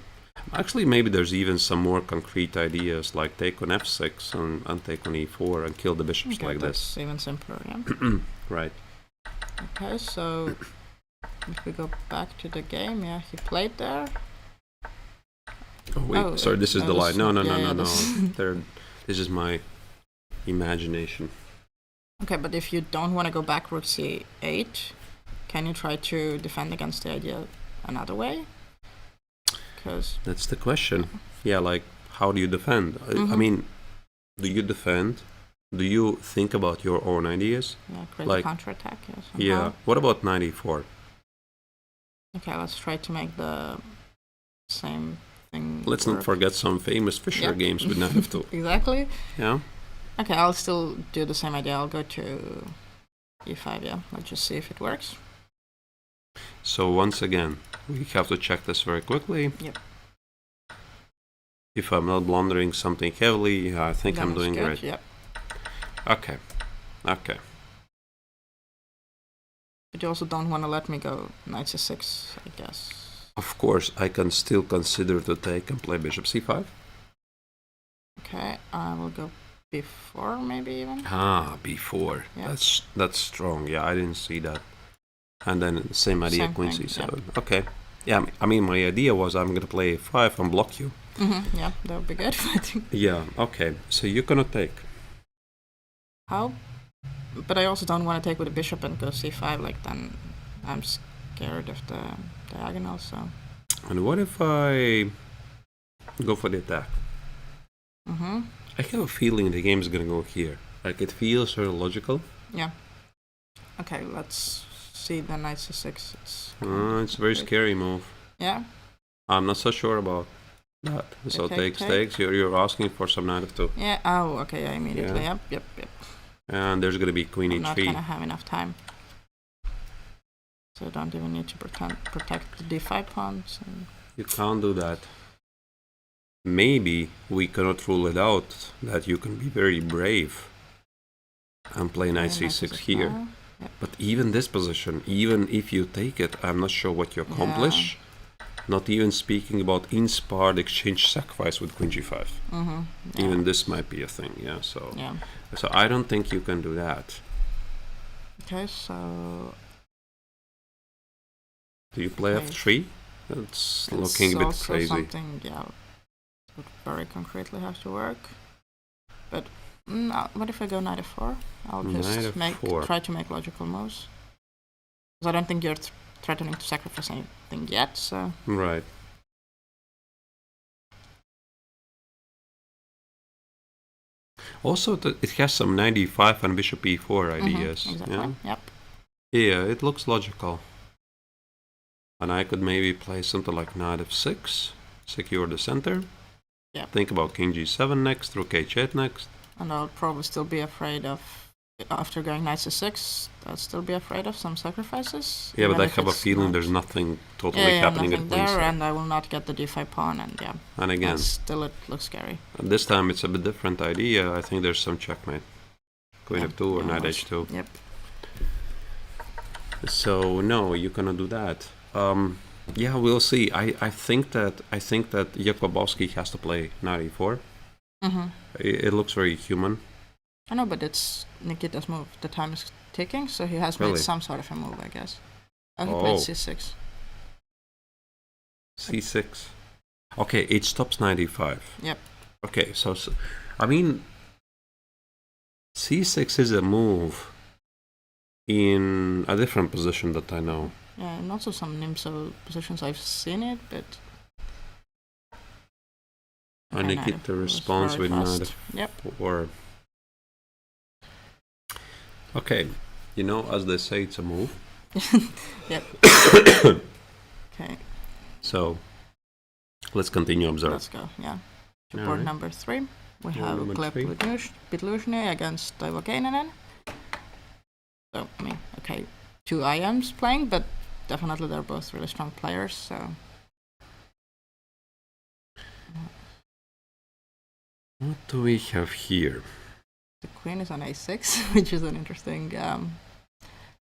S1: Actually, maybe there's even some more concrete ideas, like take on f6 and take on e4 and kill the bishops
S2: Okay,
S1: like
S2: that's
S1: this.
S2: even simpler, yeah.
S1: Right.
S2: Okay, so if we go back to the game, yeah, he played there.
S1: Oh wait, sorry, this is the line. No.
S2: This
S1: This is my imagination.
S2: Okay, but if you don't want to go back rook c8, can you try to defend against the idea another way? Because
S1: That's the question. Yeah, like how do you defend? I mean, do you defend? Do you think about your own ideas?
S2: yeah, create
S1: Like-
S2: a counterattack. Yeah.
S1: Yeah.
S2: Somehow.
S1: What about 94?
S2: Okay, let's try to make the same thing.
S1: Let's not
S2: work.
S1: forget some famous Fischer
S2: Yep.
S1: games with knight f2.
S2: Exactly.
S1: Yeah.
S2: Okay, I'll still do the same idea. I'll go to e5. Yeah, let's just see if it works.
S1: So once again, we have to check this very quickly.
S2: Yep.
S1: If I'm not blundering something heavily, I think
S2: Then
S1: I'm
S2: it's
S1: doing
S2: good,
S1: great.
S2: Yep.
S1: Okay. Okay.
S2: But you also don't want to let me go knight c6, I guess.
S1: Of course, I can still consider to take and play bishop c5.
S2: Okay, I will go b4 maybe even.
S1: Ah, b4.
S2: Yeah.
S1: That's strong. Yeah, I didn't see that. And then same idea,
S2: Same
S1: queen
S2: thing,
S1: c7. Okay. Yeah, I mean, my idea was I'm gonna play a5 and block you.
S2: Yeah, that would be good. I think.
S1: Yeah. Okay. So you're gonna take.
S2: How? But I also don't want to take with a bishop and go c5. Like then, I'm scared of the diagonal. So.
S1: And what if I go for the attack? I have a feeling the game's gonna go here. Like it feels very logical.
S2: Yeah. Okay, let's see the knight c6.
S1: It's a very scary move.
S2: Yeah.
S1: I'm not so sure about that. So
S2: take.
S1: takes. You're asking for some knight f2.
S2: Yeah. Oh, okay. Yeah, immediately.
S1: Yeah.
S2: Yep.
S1: And there's gonna be queen
S2: I'm not
S1: e3.
S2: gonna have enough time. So I don't even need to protect the d5 pawns.
S1: You can't do that. Maybe we cannot rule it out that you can be very brave and play knight c6 here.
S2: now. Yep.
S1: But even this position, even if you take it, I'm not sure what you accomplish. Not even speaking about inspired exchange sacrifice with queen g5.
S2: Yeah.
S1: Even this might be a thing, yeah. So I don't think you can do that.
S2: Okay, so
S1: Do you play
S2: Okay.
S1: f3? That's looking a bit
S2: also
S1: crazy.
S2: something, would very concretely have to work. But what if I go knight f4? I'll just
S1: Knight f4.
S2: try to make logical moves. Because I don't think you're threatening to sacrifice anything yet, so...
S1: Right. Also, it has some 95 and bishop e4 ideas.
S2: Exactly,
S1: Yeah?
S2: yep.
S1: Yeah, it looks logical. And I could maybe play something like knight f6, secure the center.
S2: Yep.
S1: Think about king g7 next, rook h8 next.
S2: And I'll probably still be afraid of, after going knight c6, I'll still be afraid of some sacrifices.
S1: Yeah, but
S2: even
S1: I
S2: if
S1: have a
S2: it's
S1: feeling
S2: not-
S1: there's nothing totally
S2: yeah,
S1: happening
S2: nothing
S1: at
S2: there,
S1: queenside.
S2: and I will not get the d5 pawn, and
S1: And again,
S2: still it looks scary.
S1: this time it's a bit different idea. I think there's some checkmate. Queen
S2: Yeah,
S1: f2 or
S2: yeah,
S1: knight
S2: almost.
S1: h2.
S2: Yep.
S1: So no, you cannot do that. Yeah, we'll see. I think that Jakubowski has to play knight e4. It looks very human.
S2: I know, but it's Nikita's move. The time is ticking, so he has
S1: Really?
S2: made some sort of a move, I guess. Oh, he
S1: Oh.
S2: played c6.
S1: c6. Okay, it stops 95.
S2: Yep.
S1: Okay, so I mean, c6 is a move in a different position that I know.
S2: Yeah, and also some Nimso positions I've seen it, but...
S1: And
S2: Okay,
S1: Nikita
S2: was
S1: responds
S2: very
S1: with
S2: fast.
S1: knight
S2: Yep.
S1: f4. Okay, you know, as they say, it's a move.
S2: Yep. Okay,
S1: So let's continue observe.
S2: let's go, yeah. To
S1: All
S2: board
S1: right.
S2: number 3. We
S1: Board
S2: have
S1: number
S2: Gleb
S1: 3.
S2: Bitlushny against Toivo Keinonen. So, I mean, okay, 2 IMs playing, but definitely they're both really strong players, so...
S1: What do we have here?
S2: The queen is on a6, which is an interesting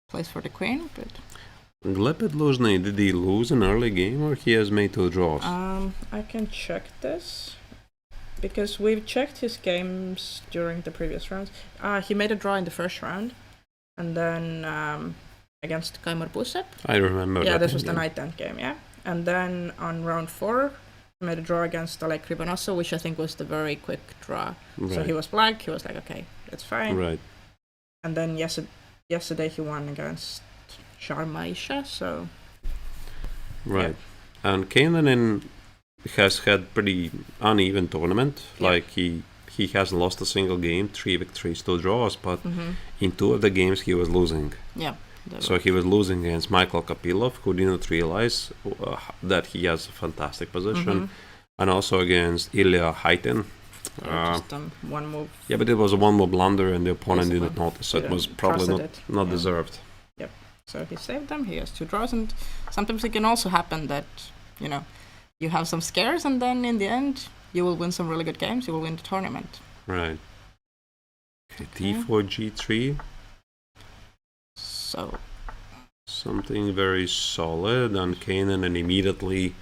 S2: place for the queen. But
S1: Gleb Pedluzhny, did he lose an early game or he has made 2 draws?
S2: I can check this because we've checked his games during the previous rounds. He made a draw in the first round, and then against Kaimar Pusep.
S1: I remember that.
S2: Yeah, this was the night end game, yeah. And then on round 4, he made a draw against Oleg Kribonosso, which I think was the very quick draw.
S1: Right.
S2: So he was blank, he was like, okay, that's fine.
S1: Right.
S2: And then yesterday he won against Sharmaisha, so...
S1: Right. Yeah. And Keinanen has had pretty uneven tournament. Yeah. Like he hasn't lost a single game, 3 victories, 2 draws, but in 2 of the games he was losing.
S2: Yeah.
S1: So he was losing against Michael Kapilov, who didn't realize that he has a fantastic position, and also against Ilya Haitin.
S2: Just one move.
S1: Yeah, but it was a 1-move blunder, and the opponent didn't notice. So it was probably not deserved.
S2: Yep. So he saved them. He has 2 draws, and sometimes it can also happen that you have some scares, and then in the end you will win some really good games. You will win the tournament.
S1: Right. Okay, D4 G3.
S2: So
S1: something very solid, and Keinanen immediately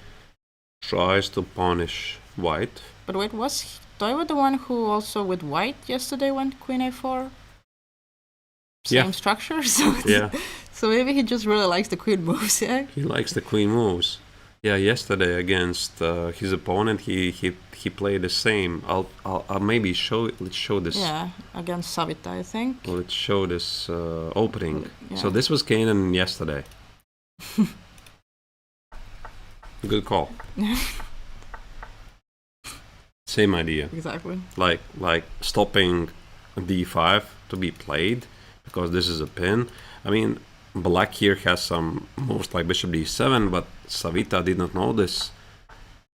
S1: tries to punish white. But
S2: wait, was Toivo the one who also with white yesterday went Queen A4? Same structure? So
S1: yeah.
S2: So maybe he just really likes the queen moves, yeah?
S1: He likes the queen moves. Yeah, yesterday against his opponent, he played the same. I'll maybe let's show this.
S2: Yeah, against Savita, I think.
S1: Let's show this opening.
S2: Yeah.
S1: So this was Keinanen yesterday. Good call. Same idea.
S2: Exactly.
S1: Like stopping d5 to be played because this is a pin. I mean, black here has some moves like bishop d7, but Savita did not know this.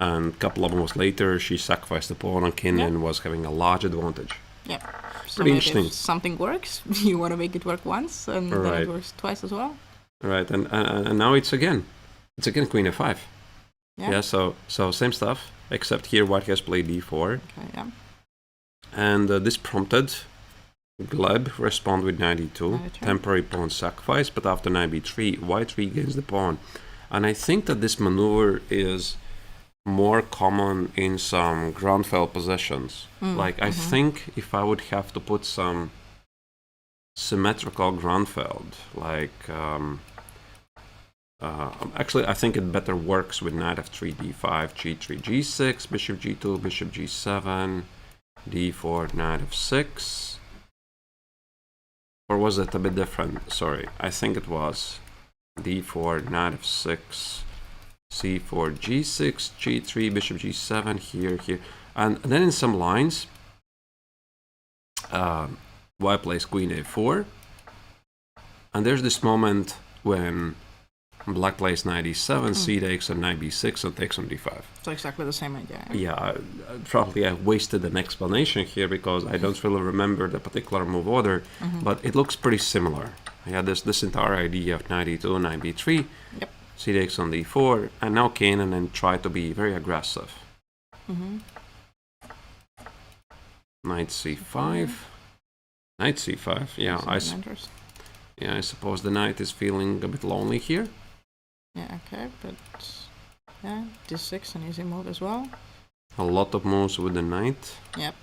S1: And a couple of moves later, she sacrificed the pawn, and Keinanen was having a large advantage.
S2: Yeah.
S1: So pretty interesting.
S2: If something works, you want to make it work once, and then it works twice as well.
S1: Right, and now it's again queen f5. Yeah. So same stuff, except here white has played d4.
S2: Okay. Yeah.
S1: And this prompted Gleb respond with knight e2, temporary pawn sacrifice, but after knight b3, white regains the pawn. And I think that this maneuver is more common in some Grunfeld positions. I think if I would have to put some symmetrical Grunfeld, actually I think it better works with knight f3, d5, g3, g6, bishop g2, bishop g7, d4, knight f6. Or was it a bit different? Sorry, I think it was d4, knight f6, c4, g6, g3, bishop g7, here. And then in some lines, white plays queen a4. And there's this moment when black plays knight e7, c takes on knight b6, and takes on d5.
S2: So exactly the same idea.
S1: Yeah, probably I wasted an explanation here because I don't really remember the particular move order, but it looks pretty similar. Yeah, this entire idea of knight e2, knight b3, c takes on d4, and now Keinanen tried to be very aggressive. Knight c5, knight c5. Yeah, I suppose the knight is feeling a bit lonely here.
S2: Yeah, okay, but yeah, d6 an easy move as well.
S1: A lot of moves with the knight.
S2: Yep.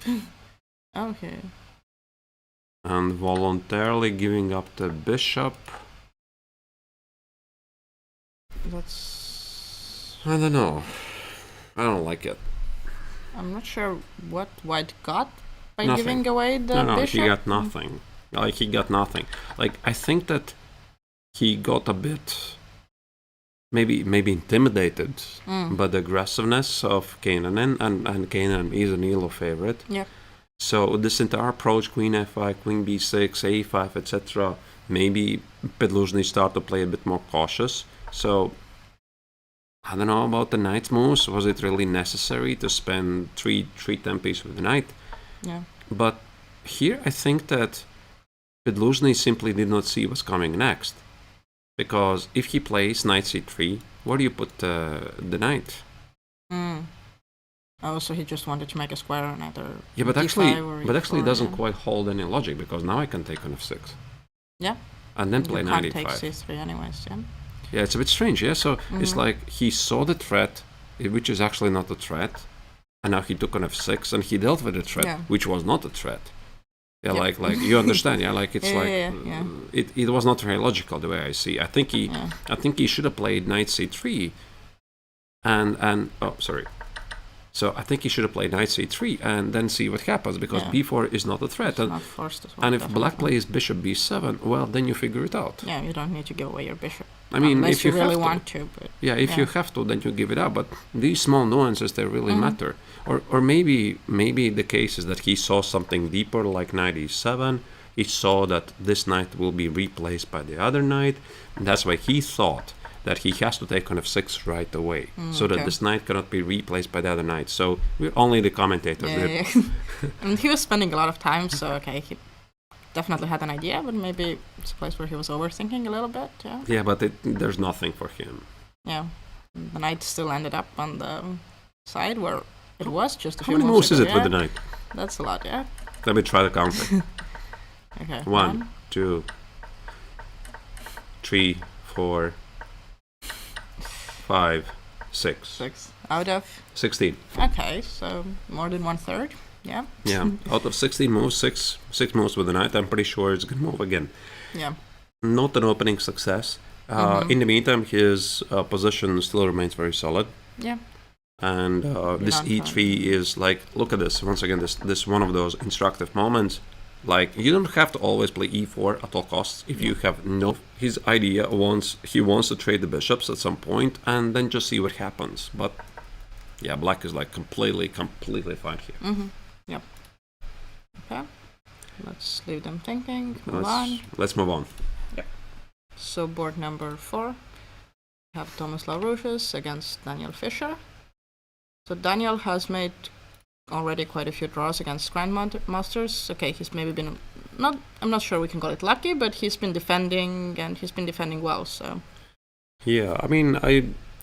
S2: Okay.
S1: And voluntarily giving up the bishop. I don't know. I don't like it.
S2: I'm not sure what white got by
S1: nothing.
S2: Giving away the bishop.
S1: No, he got nothing. He got nothing. I think that he got a bit maybe intimidated by the aggressiveness of Keinanen, and Keinanen is an ELO favorite.
S2: Yeah.
S1: So this entire approach, queen f5, queen b6, a5, etc., maybe Pedluzhny start to play a bit more cautious. So I don't know about the knight's moves. Was it really necessary to spend three tempes with the knight?
S2: Yeah.
S1: But here I think that Pedluzhny simply did not see what's coming next. Because if he plays knight c3, where do you put the knight?
S2: Oh, so he just wanted to make a square on either
S1: Yeah, but
S2: d5 or
S1: actually it
S2: e4,
S1: doesn't
S2: yeah.
S1: quite hold any logic, because now I can take on f6
S2: Yeah.
S1: and then
S2: You
S1: play
S2: can't
S1: knight
S2: take
S1: e5.
S2: c3 anyways, yeah.
S1: Yeah, it's a bit strange, yeah? So it's like he saw the threat, which is actually not a threat, and now he took on f6, and he dealt with the threat,
S2: Yeah.
S1: which was not a threat. Yeah,
S2: Yep.
S1: like you understand, yeah? Like it's
S2: Yeah.
S1: it was not very logical the way I see. I think he should have played knight c3, and oh, sorry. So I think he should have played knight c3 and then see what happens, because
S2: Yeah.
S1: b4 is not a threat.
S2: It's
S1: And,
S2: not forced as well.
S1: and if
S2: definitely.
S1: black plays bishop b7, well, then you figure it out.
S2: Yeah, you don't need to give away your bishop.
S1: I mean,
S2: Unless
S1: if you
S2: really
S1: have to.
S2: want to, but
S1: Yeah, if you have to, then you give it up. But these small nuances, they really matter. Or maybe the case is that he saw something deeper, like knight e7. He saw that this knight will be replaced by the other knight. And that's why he thought that he has to take on f6 right away, so that
S2: okay.
S1: this knight cannot be replaced by the other knight. So we're only the commentators.
S2: yeah. And he was spending a lot of time, so okay, he definitely had an idea, but maybe it's a place where he was overthinking a little bit, yeah.
S1: Yeah, but there's nothing for him.
S2: Yeah. The knight still ended up on the side where it was just a
S1: How
S2: few
S1: many
S2: moves
S1: moves is
S2: ago,
S1: it with the
S2: yeah.
S1: knight?
S2: That's a lot, yeah.
S1: Let me try the counter.
S2: Okay.
S1: 1, 2, 3, 4, 5, 6.
S2: 6 out of
S1: 16.
S2: okay, so more than 1/3, yeah.
S1: Yeah, out of 16 moves, six moves with the knight. I'm pretty sure it's a good move again.
S2: Yeah.
S1: Not an opening success. In the meantime, his position still remains very solid.
S2: Yeah.
S1: And this e3 is like, look at this. Once again, this one of those instructive moments. Like, you don't have to always play e4 at all costs. If you have his idea he wants to trade the bishops at some point, and then just see what happens. But yeah, black is like completely fine here.
S2: Yep. Okay. Let's leave them thinking. Move on.
S1: Let's move on.
S2: So board number 4, we have Tomislav Rusius against Daniel Fischer. So Daniel has made already quite a few draws against grandmasters. Okay, he's maybe been I'm not sure we can call it lucky, but he's been defending, and he's been defending well, so.
S1: Yeah, I mean,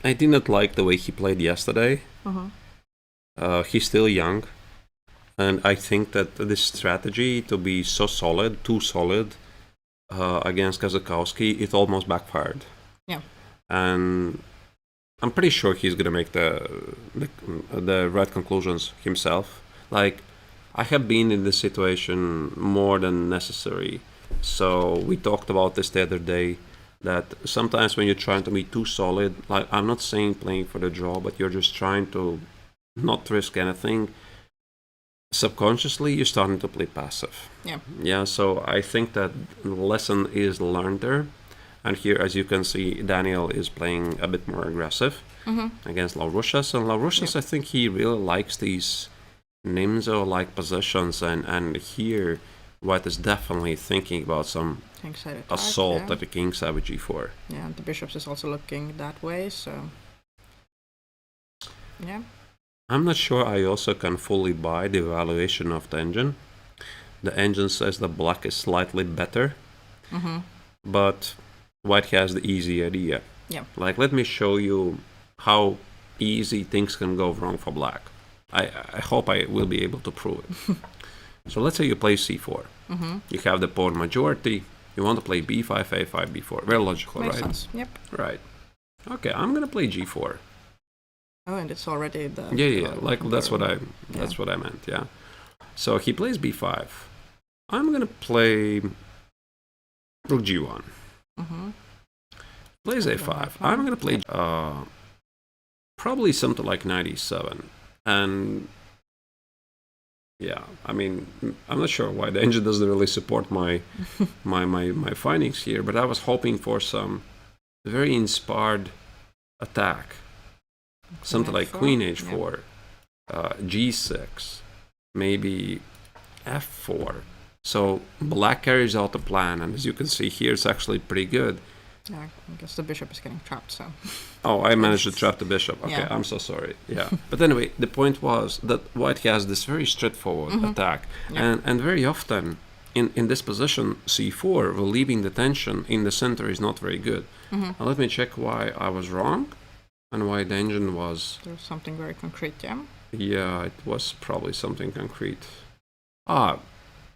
S1: I did not like the way he played yesterday. He's still young, and I think that this strategy to be so solid, too solid, against Kazakowski, it almost backfired.
S2: Yeah.
S1: And I'm pretty sure he's gonna make the right conclusions himself. Like, I have been in this situation more than necessary. So we talked about this the other day, that sometimes when you're trying to be too solid, like, I'm not saying playing for the draw, but you're just trying to not risk anything, subconsciously you're starting to play passive. Yeah, so I think that the lesson is learned there. And here, as you can see, Daniel is playing a bit more aggressive against Laurushius. And Laurushius, I think he really likes these Nimzo-like positions. And here, White is definitely thinking about some assault at the kingside with g4.
S2: Yeah, and the bishops is also looking that way, so. Yeah.
S1: I'm not sure I also can fully buy the evaluation of the engine. The engine says that black is slightly better, but White has the easy idea.
S2: Yeah.
S1: Like, let me show you how easy things can go wrong for black. I hope I will be able to prove it. So let's say you play c4. You have the pawn majority. You want to play b5, a5, b4. Very logical,
S2: Makes
S1: right?
S2: sense. Yep.
S1: Right. Okay, I'm gonna play g4.
S2: Oh, and it's already the.
S1: Yeah. Like, that's what I meant. Yeah. So he plays b5. I'm gonna play rook g1. Plays a5. I'm gonna play probably something like knight e7. And yeah, I mean, I'm not sure why the engine doesn't really support my my findings here, but I was hoping for some very inspired attack. Something like queen h4, g6, maybe f4. So black carries out the plan, and as you can see here, it's actually pretty good.
S2: Yeah, I guess the bishop is getting trapped, so.
S1: Oh, I managed to trap the bishop. Okay,
S2: Yeah.
S1: I'm so sorry. Yeah. But anyway, the point was that White has this very straightforward attack.
S2: Yeah.
S1: And very often, in this position, c4, relieving the tension in the center is not very good. Now let me check why I was wrong, and why the engine was...
S2: There's something very concrete, yeah.
S1: Yeah, it was probably something concrete. Ah,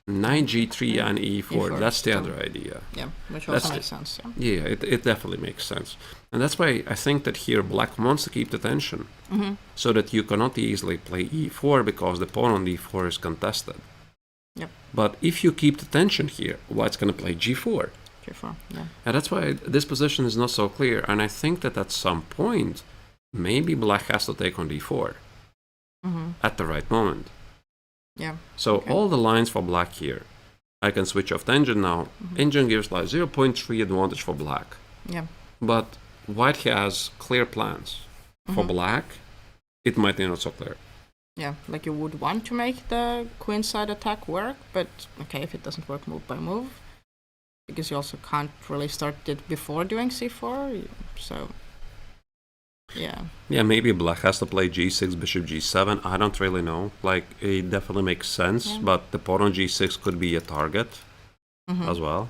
S1: knight g3 and e4.
S2: E4,
S1: That's the
S2: so-
S1: other idea.
S2: Yeah, which
S1: That's
S2: also
S1: the-
S2: makes sense. Yeah.
S1: Yeah, it definitely makes sense. And that's why I think that here black wants to keep the tension so that you cannot easily play e4 because the pawn on d4 is contested.
S2: Yep.
S1: But if you keep the tension here, white's going to play g4.
S2: G4. Yeah.
S1: And that's why this position is not so clear. And I think that at some point, maybe black has to take on d4 at the right moment.
S2: Yeah.
S1: So
S2: Okay.
S1: all the lines for black here, I can switch off the engine now. Engine gives like 0.3 advantage for black.
S2: Yeah.
S1: But white has clear plans. For black, it might be not so clear.
S2: Yeah, like you would want to make the queenside attack work, but okay, if it doesn't work move by move, because you also can't really start it before doing c4, so yeah.
S1: Yeah, maybe black has to play g6, bishop g7. I don't really know. Like, it definitely makes sense,
S2: Yeah.
S1: but the pawn on g6 could be a target as well.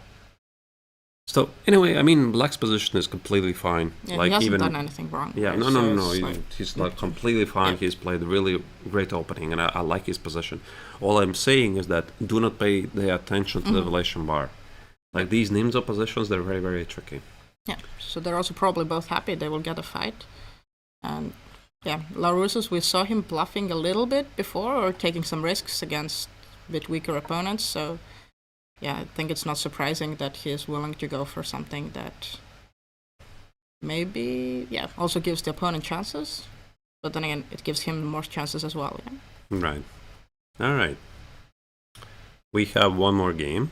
S1: So, anyway, I mean, black's position is completely fine.
S2: Yeah,
S1: like,
S2: he hasn't
S1: even
S2: done anything wrong.
S1: Yeah,
S2: right?
S1: no.
S2: So it's
S1: He's like completely fine.
S2: Yeah.
S1: He's played a really great opening, and I like his position. All I'm saying is that do not pay the attention to the relation bar. Like these Nimzo positions, they're very, very tricky.
S2: Yeah, so they're also probably both happy they will get a fight. And yeah, Larousse, we saw him bluffing a little bit before or taking some risks against a bit weaker opponents. So yeah, I think it's not surprising that he is willing to go for something that maybe, yeah, also gives the opponent chances. But then again, it gives him more chances as well. Yeah.
S1: Right. All right. We have one more game.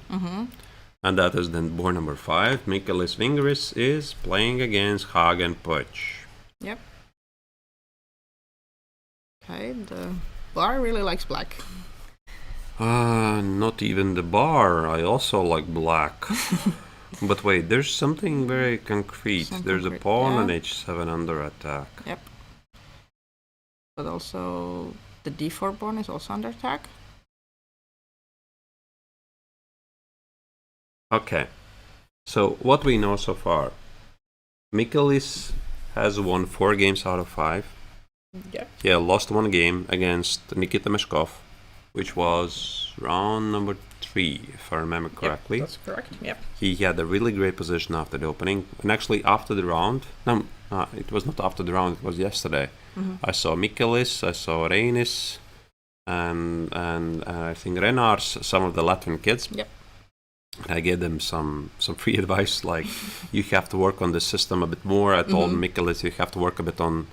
S1: And that is then board number 5. Mikalis Vingris is playing against Hagen Puch.
S2: Yep. Okay, the bar really likes black.
S1: Not even the bar. I also like black. But wait, there's something very concrete.
S2: Some
S1: There's
S2: concrete,
S1: a pawn
S2: yeah.
S1: on h7 under attack.
S2: Yep. But also the d4 pawn is also under attack.
S1: Okay. So what we know so far, Mikalis has won 4 games out of 5.
S2: Yep.
S1: He lost 1 game against Nikita Meshkov, which was round number 3, if I remember correctly.
S2: That's correct. Yep.
S1: He had a really great position after the opening, and actually after the round. No, it was not after the round. It was yesterday. I saw Mikalis, I saw Reinis, and I think Renars, some of the Latvian kids.
S2: Yep.
S1: I gave them some free advice, like you have to work on the system a bit more. I told Mikalis you have to work a bit on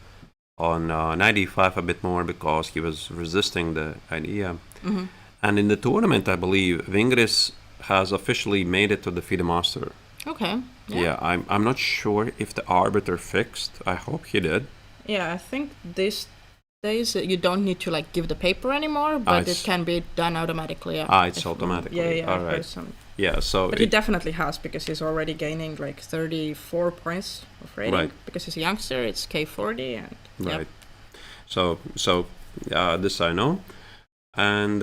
S1: 95 a bit more because he was resisting the idea. And in the tournament, I believe Vingris has officially made it to the FIDE Master.
S2: Okay.
S1: Yeah, I'm not sure if the arbiter fixed. I hope he did.
S2: Yeah, I think these days you don't need to like give the paper anymore, but it
S1: it's-
S2: can be done automatically. Yeah.
S1: It's automatically.
S2: Yeah,
S1: All
S2: I've heard
S1: right.
S2: some.
S1: Yeah, so
S2: But he definitely has because he's already gaining like 34 points of rating.
S1: Right.
S2: Because he's a youngster, it's K40 and
S1: right.
S2: Yep.
S1: So this I know. And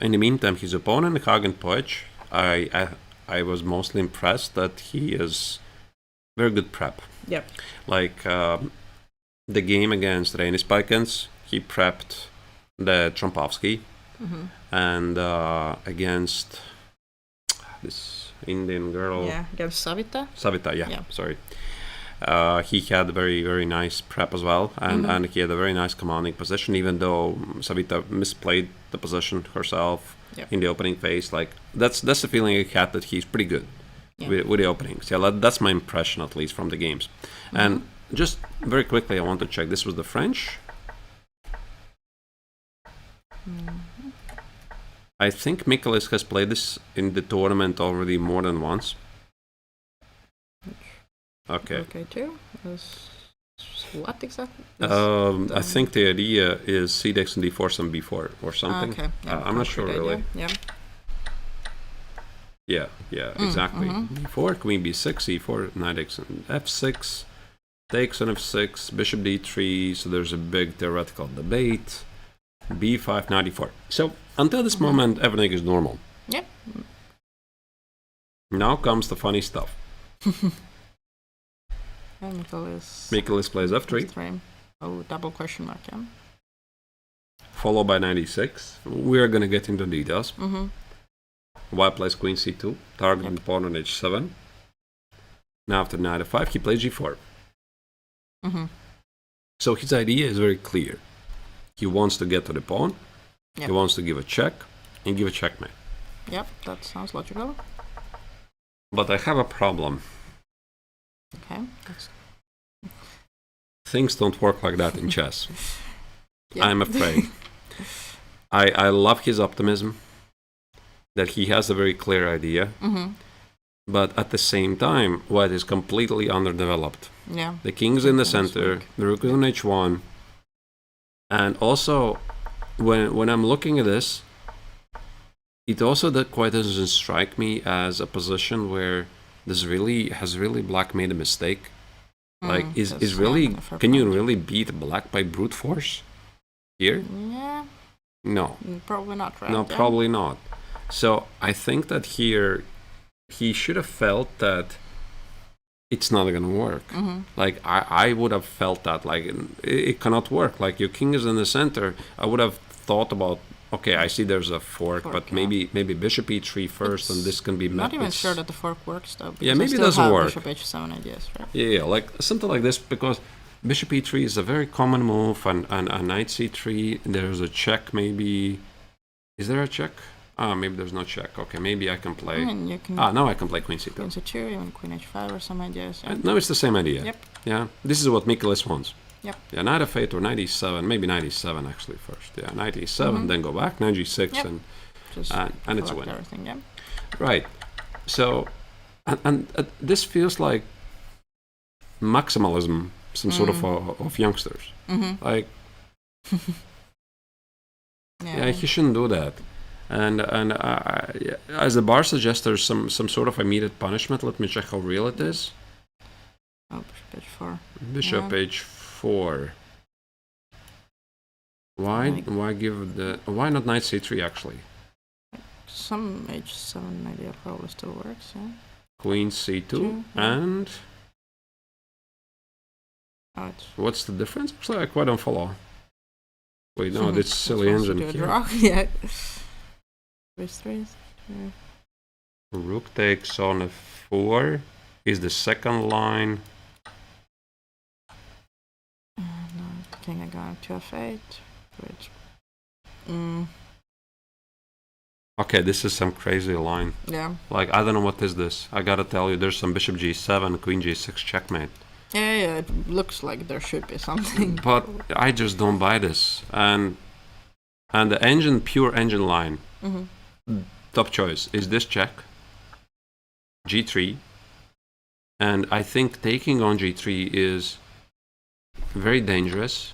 S1: in the meantime, his opponent Hagen Puch, I was mostly impressed that he is very good prep.
S2: Yep.
S1: Like the game against Reinis Paikens, he prepped the Trompovsky, and against this Indian girl,
S2: Yeah, against Savita.
S1: Savita,
S2: Yeah.
S1: sorry. He had a very, very nice prep as well, and he had a very nice commanding position, even though Savita misplayed the position herself
S2: Yep.
S1: in the opening phase. Like that's the feeling I had, that he's pretty good with the openings. Yeah, that's my impression, at least from the games. And just very quickly, I want to check. This was the French. I think Mikalis has played this in the tournament already more than once. Okay.
S2: Okay, too. What exactly?
S1: I think the idea is c-dex and d4 some b4 or something.
S2: Okay. Yeah,
S1: I'm not sure
S2: concrete
S1: really.
S2: idea. Yeah.
S1: Yeah, exactly. b4, queen b6, e4, knight x and f6, takes on f6, bishop d3. So there's a big theoretical debate. b5, knight d4. So until this moment, everything is normal.
S2: Yep.
S1: Now comes the funny stuff.
S2: And Mikalis
S1: Mikalis plays f3.
S2: F3. Oh, double question mark, yeah.
S1: Followed by 96. We're going to get into details.
S2: Mm-hmm.
S1: White plays queen c2, targeting the pawn on h7. Now after knight f5, he plays g4.
S2: Mm-hmm.
S1: So his idea is very clear. He wants to get to the pawn.
S2: Yep.
S1: He wants to give a check and give a checkmate.
S2: Yep, that sounds logical.
S1: But I have a problem.
S2: Okay.
S1: Things don't work like that in chess.
S2: Yep.
S1: I'm afraid. I love his optimism, that he has a very clear idea.
S2: Mm-hmm.
S1: But at the same time, white is completely underdeveloped.
S2: Yeah.
S1: The king's in the center, the rook is on h1. And also, when I'm looking at this, it also quite doesn't strike me as a position where this has really black made a mistake. Like, is really, can you really beat black by brute force here?
S2: Yeah.
S1: No.
S2: Probably not, right?
S1: No,
S2: Yeah.
S1: probably not. So I think that here he should have felt that it's not going to work.
S2: Mm-hmm.
S1: Like, I would have felt that, like, it cannot work. Like, your king is in the center. I would have thought about, okay, I see there's a fork, but
S2: yeah.
S1: maybe bishop e3 first, and this can be met.
S2: Not even sure that the fork works, though.
S1: Yeah,
S2: because
S1: maybe
S2: I
S1: it
S2: still
S1: doesn't
S2: have
S1: work.
S2: Bishop h7 ideas, right?
S1: Yeah, like something like this, because bishop e3 is a very common move, and knight c3, there's a check maybe. Is there a check? Ah, maybe there's no check. Okay, maybe I can play.
S2: I mean, you can
S1: Now I can play queen c2.
S2: queen c2, even queen h5 or some ideas. Yeah.
S1: No, it's the same idea.
S2: Yep.
S1: Yeah, this is what Mikolas wants.
S2: Yep.
S1: Yeah, knight f8 or knight e7, maybe knight e7 actually first. Yeah, knight e7, then go back, knight g6,
S2: Yep.
S1: and
S2: Just
S1: it's a
S2: collect
S1: win.
S2: everything, yeah.
S1: Right. So, and this feels like maximalism, some sort of youngsters.
S2: Mm-hmm.
S1: Like, yeah, he shouldn't do that. And as the bar suggests, there's some sort of immediate punishment. Let me check how real it is.
S2: Oh, bishop h4.
S1: Bishop
S2: Yeah.
S1: h4. Why not knight c3 actually?
S2: Some h7 idea probably still works, yeah.
S1: Queen c2
S2: yeah.
S1: and
S2: Oh, it's
S1: what's the difference? Actually, I quite don't follow. Wait, no, this silly
S2: supposed to
S1: engine
S2: do it
S1: here.
S2: wrong, yeah. h3.
S1: Rook takes on f4 is the second line.
S2: No, king again to f8, which.
S1: Okay, this is some crazy line.
S2: Yeah.
S1: Like, I don't know what is this. I gotta tell you, there's some bishop g7, queen g6 checkmate.
S2: Yeah, it looks like there should be something.
S1: But I just don't buy this. And the pure engine line, top choice is this check, g3. And I think taking on g3 is very dangerous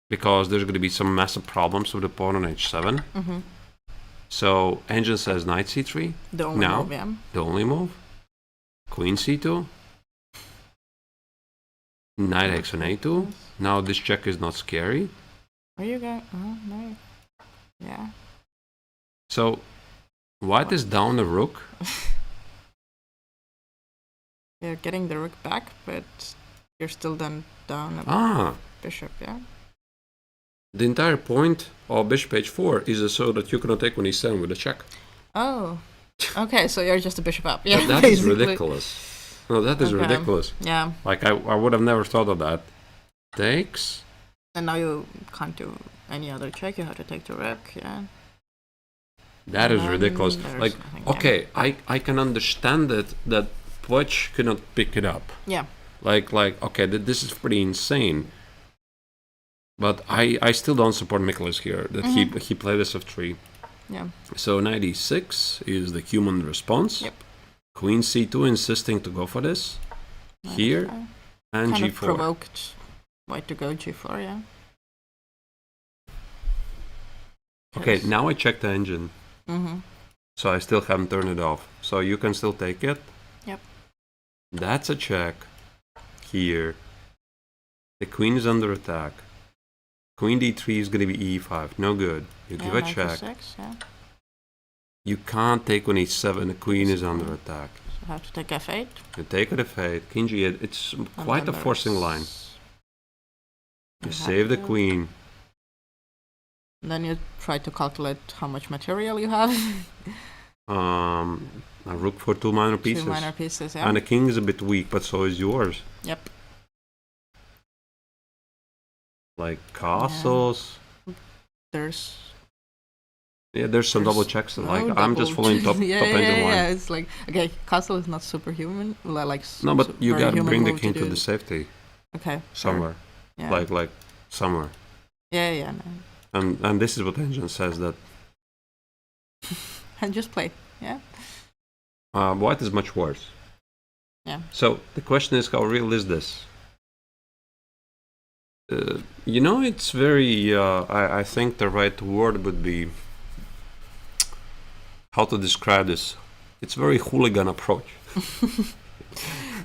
S1: because there's going to be some massive problems with the pawn on h7. So engine says knight c3.
S2: The only move, yeah.
S1: The only move. Queen c2. Knight x on a2. Now this check is not scary.
S2: Are you going? Oh, no. Yeah.
S1: So white is down the rook.
S2: You're getting the rook back, but you're still then down a bishop, yeah?
S1: The entire point of bishop h4 is so that you cannot take on e7 with a check.
S2: Oh. Okay, so you're just a bishop up. Yeah,
S1: that is ridiculous. No, that is ridiculous.
S2: Yeah.
S1: Like, I would have never thought of that. Takes.
S2: And now you can't do any other check, you have to take the rook, yeah.
S1: That is ridiculous. Like, okay, I can understand it that Poch cannot pick it up.
S2: Yeah.
S1: Like, okay, this is pretty insane. But I still don't support Mikolas here, that he played this f3.
S2: Yeah.
S1: So knight e6 is the human response.
S2: Yep.
S1: Queen c2 insisting to go for this. Here. And
S2: kind
S1: g4.
S2: Of provoked white to go g4, yeah.
S1: Okay, now I check the engine. So I still haven't turned it off. So you can still take it.
S2: Yep.
S1: That's a check. Here. The queen is under attack. Queen d3 is going to be e5. No good. You give a check.
S2: E6, yeah.
S1: You can't take on e7. The queen is under attack.
S2: So you have to take f8.
S1: You take it f8. King g8. It's quite a forcing line. You save the queen.
S2: And then you try to calculate how much material you have.
S1: A rook for 2 minor pieces.
S2: 2 minor pieces, yeah.
S1: And the king is a bit weak, but so is yours.
S2: Yep.
S1: Like castles.
S2: There's
S1: some double checks. Like I'm just following top engine line.
S2: Yeah, it's like, okay, castle is not superhuman. Like
S1: no, but you gotta bring the king to the safety.
S2: Okay.
S1: Somewhere.
S2: Yeah.
S1: Like somewhere.
S2: Yeah. No.
S1: And this is what engine says that.
S2: And just play. Yeah.
S1: White is much worse.
S2: Yeah.
S1: So the question is, how real is this? It's very. I think the right word would be. How to describe this? It's very hooligan approach.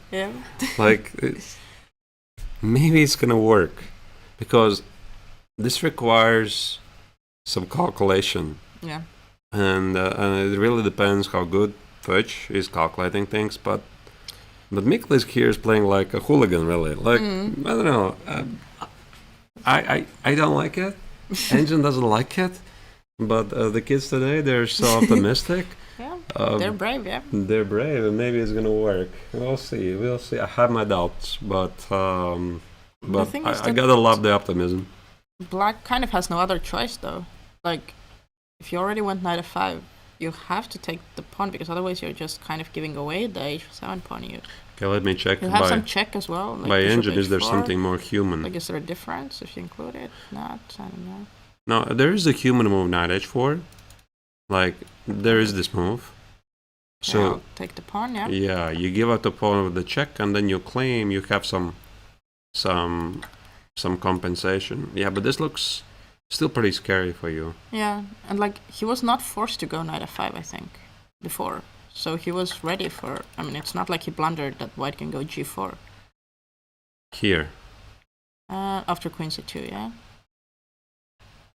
S2: Yeah.
S1: Like, maybe it's gonna work, because this requires some calculation.
S2: Yeah.
S1: And it really depends how good Fudge is calculating things, but Miklis here is playing like a hooligan, really. Like, I don't know. I don't like it. Engine doesn't like it. But the kids today, they're so optimistic.
S2: Yeah, they're brave, yeah.
S1: They're brave, and maybe it's going to work. We'll see. I have my doubts, but I gotta love the optimism.
S2: Black kind of has no other choice, though. Like, if you already went knight f5, you have to take the pawn, because otherwise you're just kind of giving away the h7 pawn.
S1: Okay, let me check.
S2: You have some check as well. Like
S1: by engine, is there something more human?
S2: Like, is there a difference if you include it? Not, I don't know.
S1: No, there is a human move, knight h4. Like, there is this move. So
S2: I'll take the pawn, yeah.
S1: Yeah, you give out the pawn with the check, and then you claim you have some compensation. Yeah, but this looks still pretty scary for you.
S2: Yeah, and like, he was not forced to go knight f5, I think, before. So he was ready for. I mean, it's not like he blundered that white can go g4.
S1: Here.
S2: After queen c2, yeah.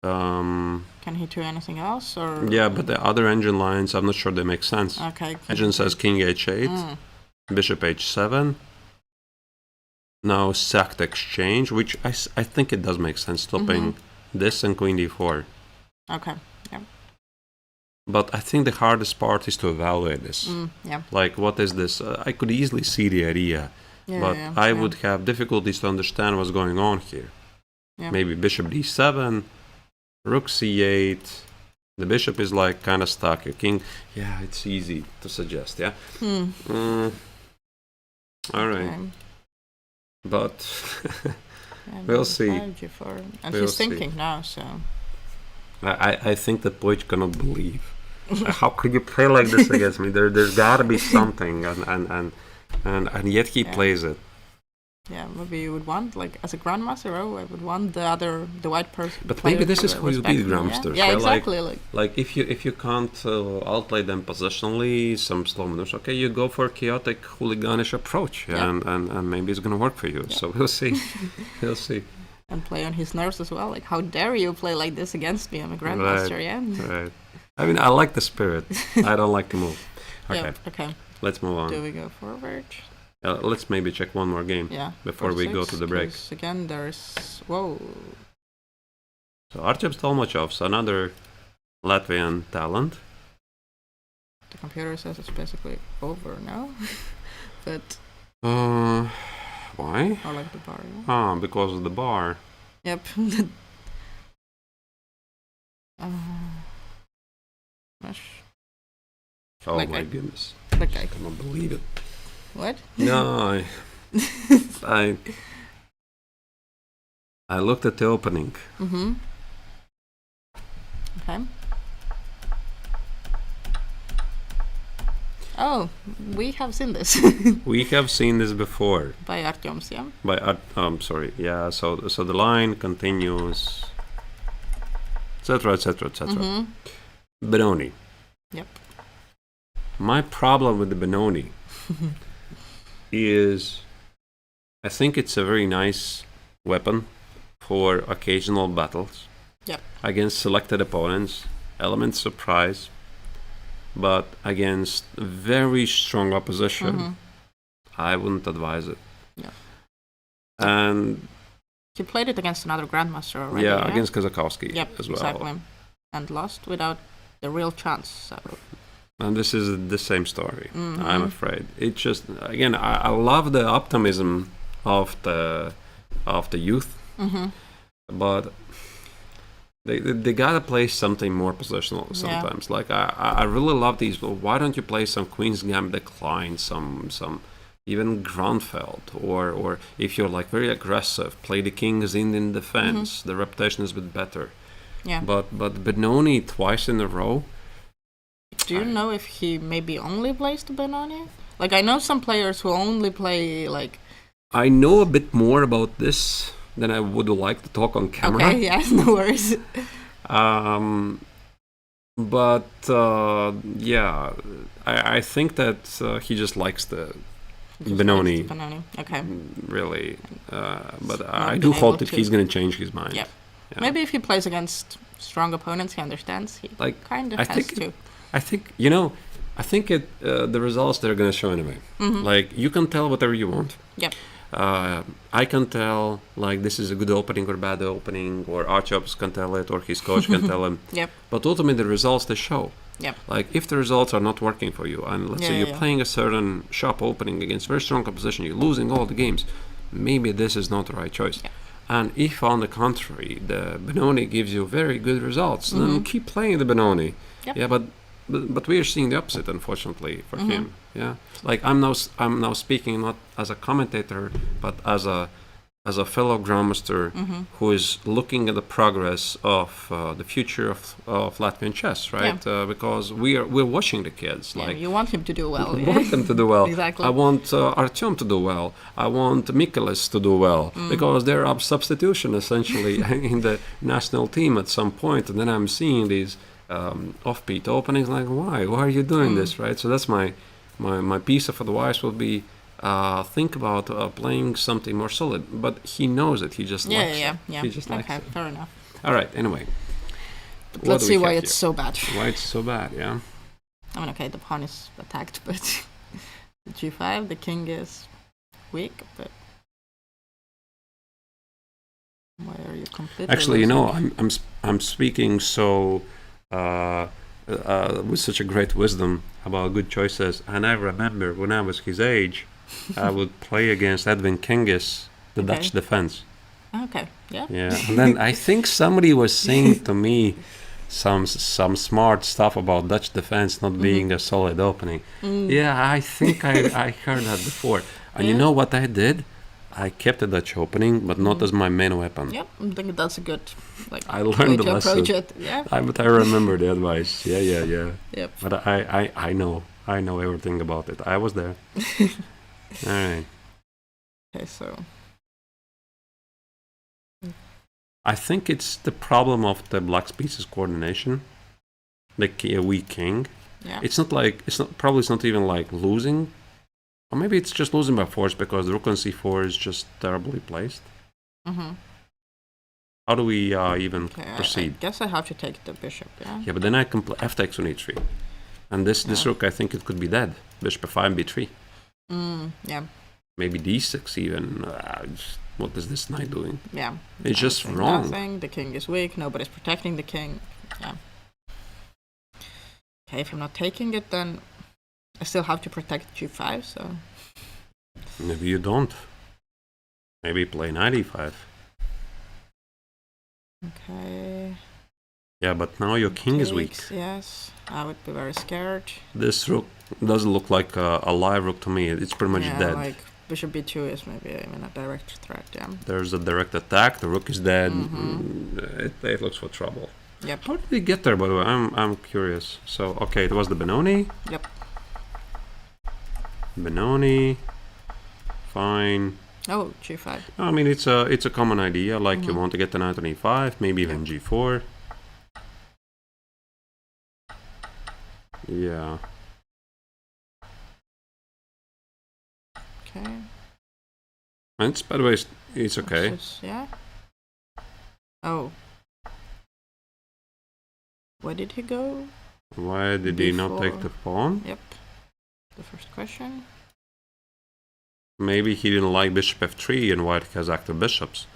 S2: Can he do anything else, or? Yeah,
S1: but the other engine lines, I'm not sure they make sense.
S2: Okay.
S1: Engine says king h8, bishop h7. Now sacked exchange, which I think it does make sense, stopping this and queen d4.
S2: Okay. Yeah.
S1: But I think the hardest part is to evaluate this.
S2: Yeah.
S1: Like, what is this? I could easily see the idea, but I would have difficulties to understand what's going on here. Yeah. Maybe bishop d7. Rook c8, the bishop is like kind of stuck. Your king, yeah, it's easy to suggest, yeah. All right, okay. But we'll see.
S2: G4. And he's thinking now, so.
S1: I think that Poich cannot believe. How could you play like this against me? There's got to be something, and yet he plays it.
S2: Yeah, maybe you would want, like, as a grandmaster, I would want the white person.
S1: But maybe this is how you beat grandmasters.
S2: Yeah, exactly.
S1: Like if you can't outplay them positionally, some slow moves. Okay, you go for a chaotic, hooliganish approach, and maybe it's gonna work for you. Yeah. So we'll see. We'll see.
S2: And play on his nerves as well. Like, how dare you play like this against me? I'm a grandmaster.
S1: Right. I mean, I like the spirit. I don't like the move. Okay.
S2: Yeah, okay.
S1: Let's move on.
S2: Do we go forward?
S1: Let's maybe check one more game before we go to the break.
S2: Again, there's... Whoa.
S1: So Arturs Tolmachov's another Latvian talent.
S2: The computer says it's basically over now. But...
S1: Why?
S2: I like the bar, yeah.
S1: Because of the bar.
S2: Yep.
S1: Oh my goodness.
S2: I
S1: cannot believe it.
S2: What?
S1: No, I looked at the opening.
S2: Okay. Oh, we have seen this.
S1: We have seen this before.
S2: By Artyom's, yeah?
S1: Sorry. Yeah, so the line continues, etc., etc., etc. Benoni.
S2: Yep.
S1: My problem with the Benoni is, I think it's a very nice weapon for occasional battles.
S2: Yep.
S1: Against selected opponents, element surprise, but against very strong opposition, I wouldn't advise it.
S2: Yeah.
S1: And
S2: He played it against another grandmaster already.
S1: Yeah, against Kazakowski as well.
S2: Exactly. And lost without the real chance. So.
S1: And this is the same story, I'm afraid. It just, again, I love the optimism of the youth, but they gotta play something more positional sometimes. Like I really love these. Well, why don't you play some Queen's Gambit Decline, some even Grunfeld, or if you're like very aggressive, play the King's Indian defense. The reputation is a bit better.
S2: Yeah.
S1: But Benoni twice in a row.
S2: Do you know if he maybe only plays the Benoni? Like, I know some players who only play, like...
S1: I know a bit more about this than I would like to talk on camera.
S2: Okay, yeah, no worries.
S1: Yeah, I think that he just likes the Benoni.
S2: Benoni. Okay.
S1: Really. But I do hope that he's going to change his mind.
S2: Yeah. Maybe if he plays against strong opponents, he understands. He kind of has to.
S1: I think the results they're going to show anyway. Like, you can tell whatever you want.
S2: Yep.
S1: I can tell, like, this is a good opening or bad opening, or Arturs can tell it, or his coach can tell him.
S2: Yep.
S1: But ultimately, the results they show.
S2: Yep.
S1: Like, if the results are not working for you, and let's say you're playing a certain sharp opening against very strong opposition, you're losing all the games, maybe this is not the right choice.
S2: Yep.
S1: And if, on the contrary, the Benoni gives you very good results, then keep playing the Benoni.
S2: Yep.
S1: Yeah, but we are seeing the opposite, unfortunately, for him. Yeah, like I'm now speaking not as a commentator, but as a fellow grandmaster who is looking at the progress of the future of Latvian chess, right? Yeah. Because we're watching the kids. Like,
S2: you want him to do well.
S1: I want them to do well.
S2: Exactly.
S1: I want Artyom to do well. I want Mikolas to do well because they're up substitution essentially in the national team at some point, and then I'm seeing these offbeat openings. Like, why are you doing this, right? So that's my piece of advice will be. Think about playing something more solid, but he knows it. He just likes it. He just likes it.
S2: Fair enough.
S1: All right. Anyway,
S2: let's see why it's so bad.
S1: Why it's so bad? Yeah.
S2: I mean, okay, the pawn is attacked, but the g5, the king is weak. But why are you completely?
S1: Actually, I'm speaking so with such a great wisdom about good choices, and I remember when I was his age. I would play against Edwin Cengiz, the Dutch defense.
S2: Okay, yeah.
S1: Yeah, and then I think somebody was saying to me some smart stuff about Dutch defense not being a solid opening. Yeah, I think I heard that before. And you know what I did? I kept a Dutch opening, but not as my main weapon.
S2: Yep, I think that's a good
S1: I learned the lesson.
S2: Approach it. Yeah.
S1: But I remember the advice. Yeah.
S2: Yep.
S1: But I know everything about it. I was there. All right.
S2: Okay, so
S1: I think it's the problem of the black pieces coordination. The weak king.
S2: Yeah.
S1: It's not even like losing, or maybe it's just losing by force because the rook on c4 is just terribly placed. How do we even proceed?
S2: I guess I have to take the bishop. Yeah.
S1: Yeah, but then I can play f takes on e3, and this rook I think it could be dead. Bishop f5 and b3.
S2: Yeah.
S1: Maybe d6 even. What is this knight doing?
S2: Yeah.
S1: It's just wrong.
S2: Nothing. The king is weak. Nobody's protecting the king. Yeah. Okay, if I'm not taking it, then I still have to protect g5, so...
S1: Maybe you don't. Maybe play knight e5.
S2: Okay.
S1: Yeah, but now your king is weak.
S2: Yes, I would be very scared.
S1: This rook doesn't look like a live rook to me. It's pretty much dead.
S2: Like bishop b2 is maybe even a direct threat, yeah.
S1: There's a direct attack, the rook is dead. It looks for trouble.
S2: Yep.
S1: How did he get there, by the way? I'm curious. So, okay, it was the Benoni.
S2: Yep.
S1: Benoni. Fine.
S2: Oh, g5.
S1: I mean, it's a common idea. Like you want to get the knight on e5, maybe even g4. Yeah.
S2: Okay.
S1: And by the way, it's okay.
S2: Yeah. Oh. Where did he go?
S1: Why did he not take the pawn?
S2: Yep. The first question.
S1: Maybe he didn't like bishop f3 and white has active bishops.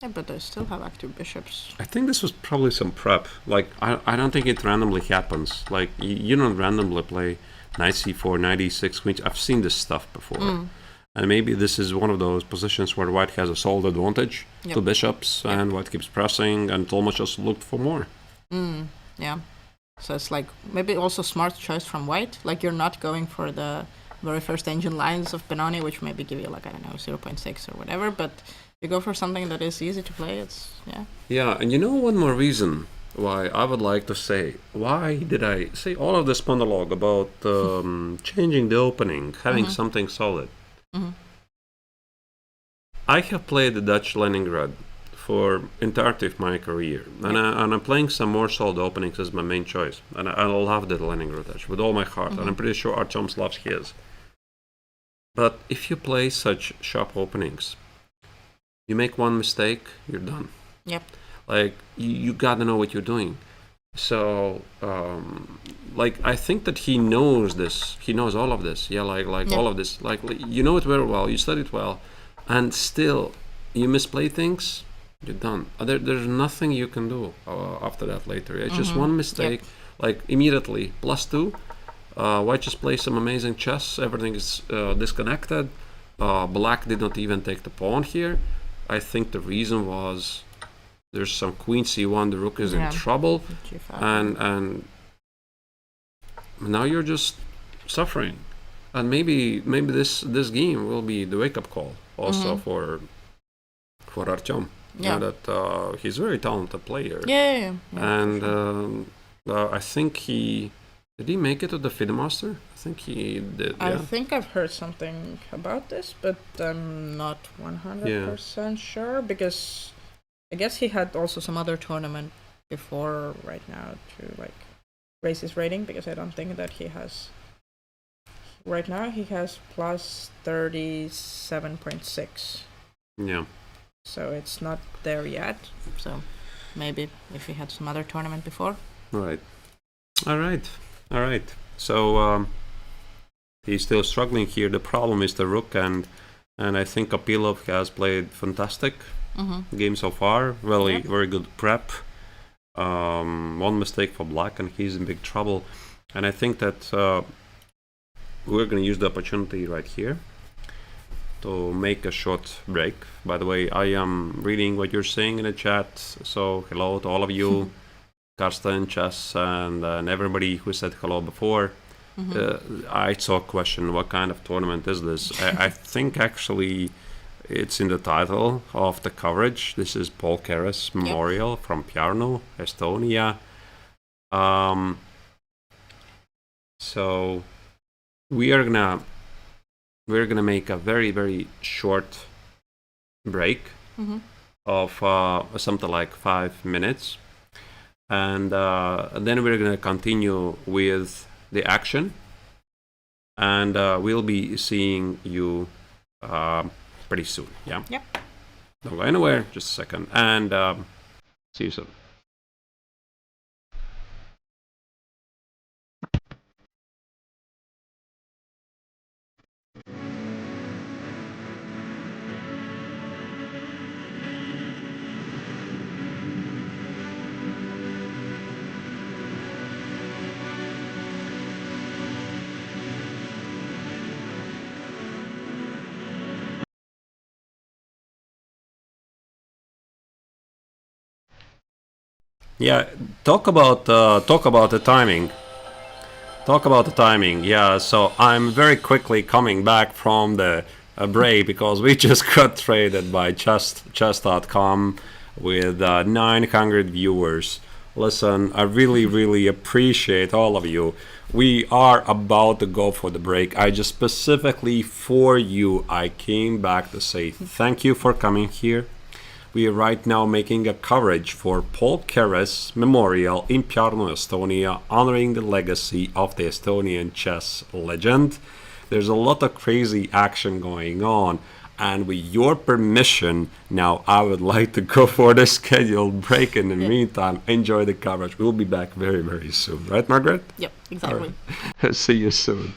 S2: Yeah, but they still have active bishops.
S1: I think this was probably some prep. Like, I don't think it randomly happens. Like, you don't randomly play knight c4, knight e6, queen. I've seen this stuff before. And maybe this is one of those positions where white has a solid advantage, two bishops, and white keeps pressing, and almost just looked for more.
S2: Yeah. So it's like maybe also smart choice from white. Like you're not going for the very first engine lines of Benoni, which maybe give you like, I don't know, 0.6 or whatever, but you go for something that is easy to play. It's, yeah.
S1: Yeah, and you know one more reason why I would like to say, why did I say all of this monologue about changing the opening, having something solid? I have played the Dutch Leningrad for entirety of my career, and I'm playing some more solid openings as my main choice, and I love the Leningrad Dutch with all my heart, and I'm pretty sure Arturs loves his. But if you play such sharp openings, you make one mistake, you're done.
S2: Yep.
S1: Like, you gotta know what you're doing. So, like, I think that he knows this. He knows all of this. Yeah, like all of this. Like, you know it very well. You study it well. And still, you misplay things, you're done. There's nothing you can do after that later. It's just one mistake. Like, immediately, +2. White just plays some amazing chess. Everything is disconnected. Black did not even take the pawn here. I think the reason was there's some queen c1, the rook is in trouble, and now you're just suffering. And maybe this game will be the wake-up call also for Artyom.
S2: Yeah.
S1: That he's a very talented player.
S2: Yeah.
S1: And I think did he make it to the FIDE Master? I think he did.
S2: I think I've heard something about this, but I'm not 100% sure, because I guess he had also some other tournament before right now to like raise his rating, because I don't think that he has. Right now he has +37.6.
S1: Yeah.
S2: So it's not there yet. So maybe if he had some other tournament before.
S1: Right. All right. So he's still struggling here. The problem is the rook, and I think Kapilov has played fantastic game so far. Very good prep. One mistake for black, and he's in big trouble. And I think that we're going to use the opportunity right here to make a short break. By the way, I am reading what you're saying in the chat. So hello to all of you, Karsten, Chess, and everybody who said hello before. I saw a question, what kind of tournament is this? I think actually it's in the title of the coverage. This is Paul Keres Memorial from Pärnu, Estonia. So we're gonna make a very, very short break of something like 5 minutes, and then we're gonna continue with the action, and we'll be seeing you pretty soon. Yeah.
S2: Yep.
S1: Don't go anywhere. Just a second, and see you soon. Yeah, talk about the timing. Talk about the timing. Yeah, so I'm very quickly coming back from the break because we just got traded by chess.com with 900 viewers. Listen, I really, really appreciate all of you. We are about to go for the break. I just specifically for you, I came back to say thank you for coming here. We are right now making a coverage for Paul Keres Memorial in Pärnu, Estonia, honoring the legacy of the Estonian chess legend. There's a lot of crazy action going on, and with your permission, now I would like to go for the scheduled break. In the meantime, enjoy the coverage. We'll be back very, very soon. Right, Margaret?
S2: Yep, exactly.
S1: Right. See you soon.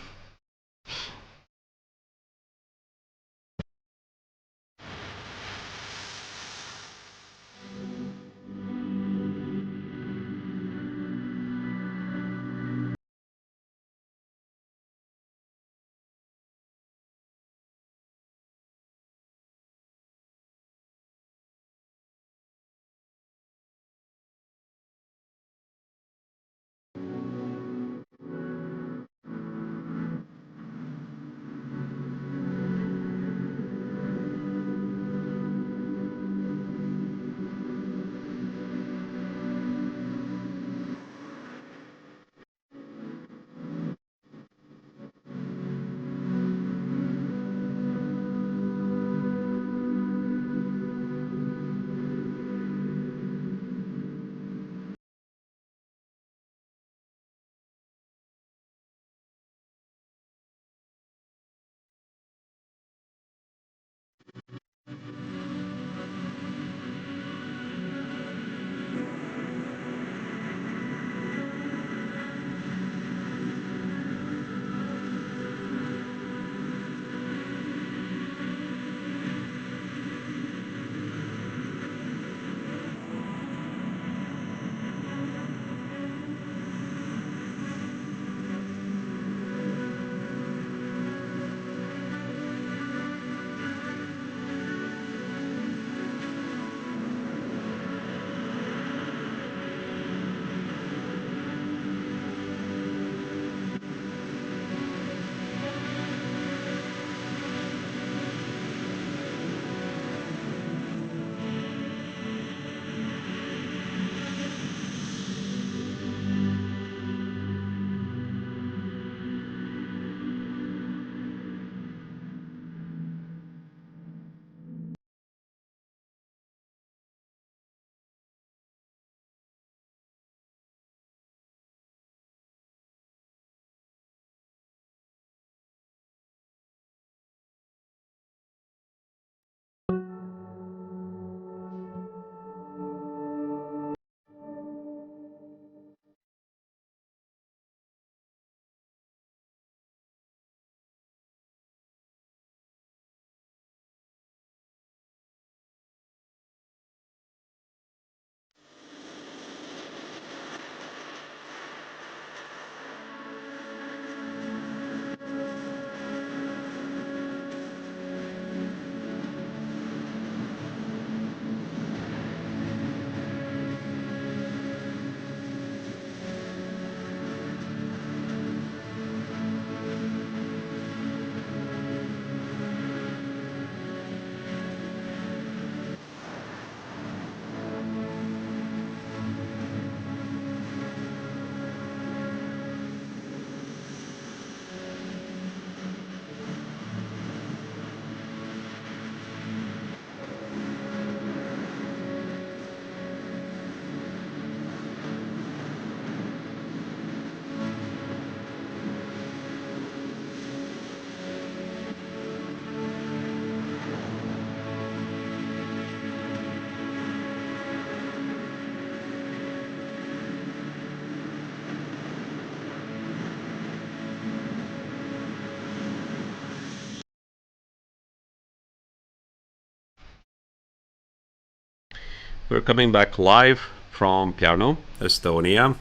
S1: We're coming back live from Pärnu, Estonia.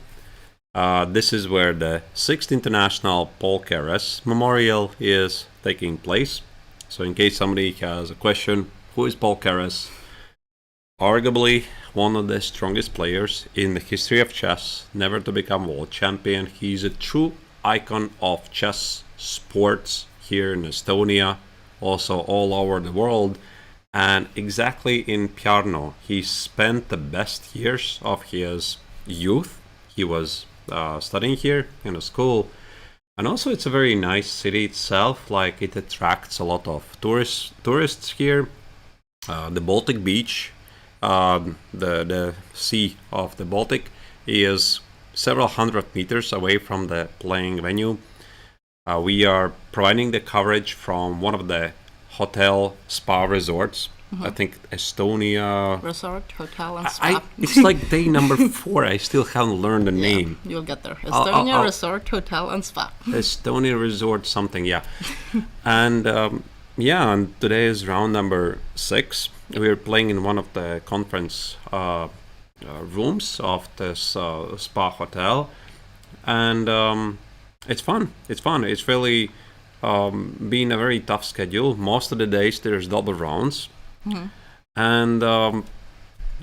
S1: This is where the 6th International Paul Keres Memorial is taking place. So in case somebody has a question, who is Paul Keres? Arguably one of the strongest players in the history of chess, never to become world champion. He's a true icon of chess sports here in Estonia, also all over the world. And exactly in Pärnu, he spent the best years of his youth. He was studying here in a school. And also it's a very nice city itself, like it attracts a lot of tourists here. The Baltic Beach, the sea of the Baltic, is several hundred meters away from the playing venue. We are providing the coverage from one of the hotel spa resorts. I think Estonia
S2: Resort Hotel and Spa.
S1: It's like day number 4. I still haven't learned the name.
S2: You'll get there. Estonia Resort Hotel and Spa.
S1: Estonia Resort something, yeah. And and today is round number 6. We're playing in one of the conference rooms of this spa hotel, and it's fun. It's really been a very tough schedule. Most of the days there's double rounds, and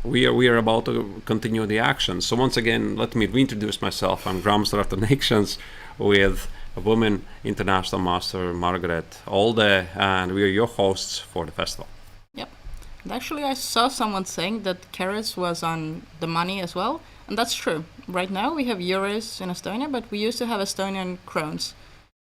S1: we are about to continue the action. So once again, let me reintroduce myself. I'm Grandmaster of the Neiksans with a woman international master, Margaret Olde, and we are your hosts for the festival.
S2: Yep. And actually, I saw someone saying that Keres was on the money as well, and that's true. Right now we have euros in Estonia, but we used to have Estonian krones,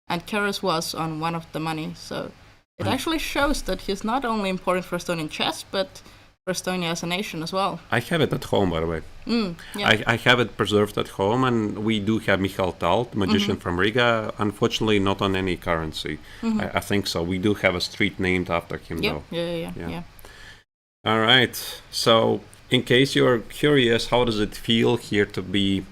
S2: and Keres was on one of the money. So it actually shows that he's not only important for Estonian chess, but for Estonia as a nation as well.
S1: I have it at home, by the way.
S2: Yeah.
S1: I have it preserved at home, and we do have Michal Tal, the magician from Riga. Unfortunately, not on any currency. I think so. We do have a street named after him, though.
S2: Yeah.
S1: All right. So, in case you're curious, how does it feel here to be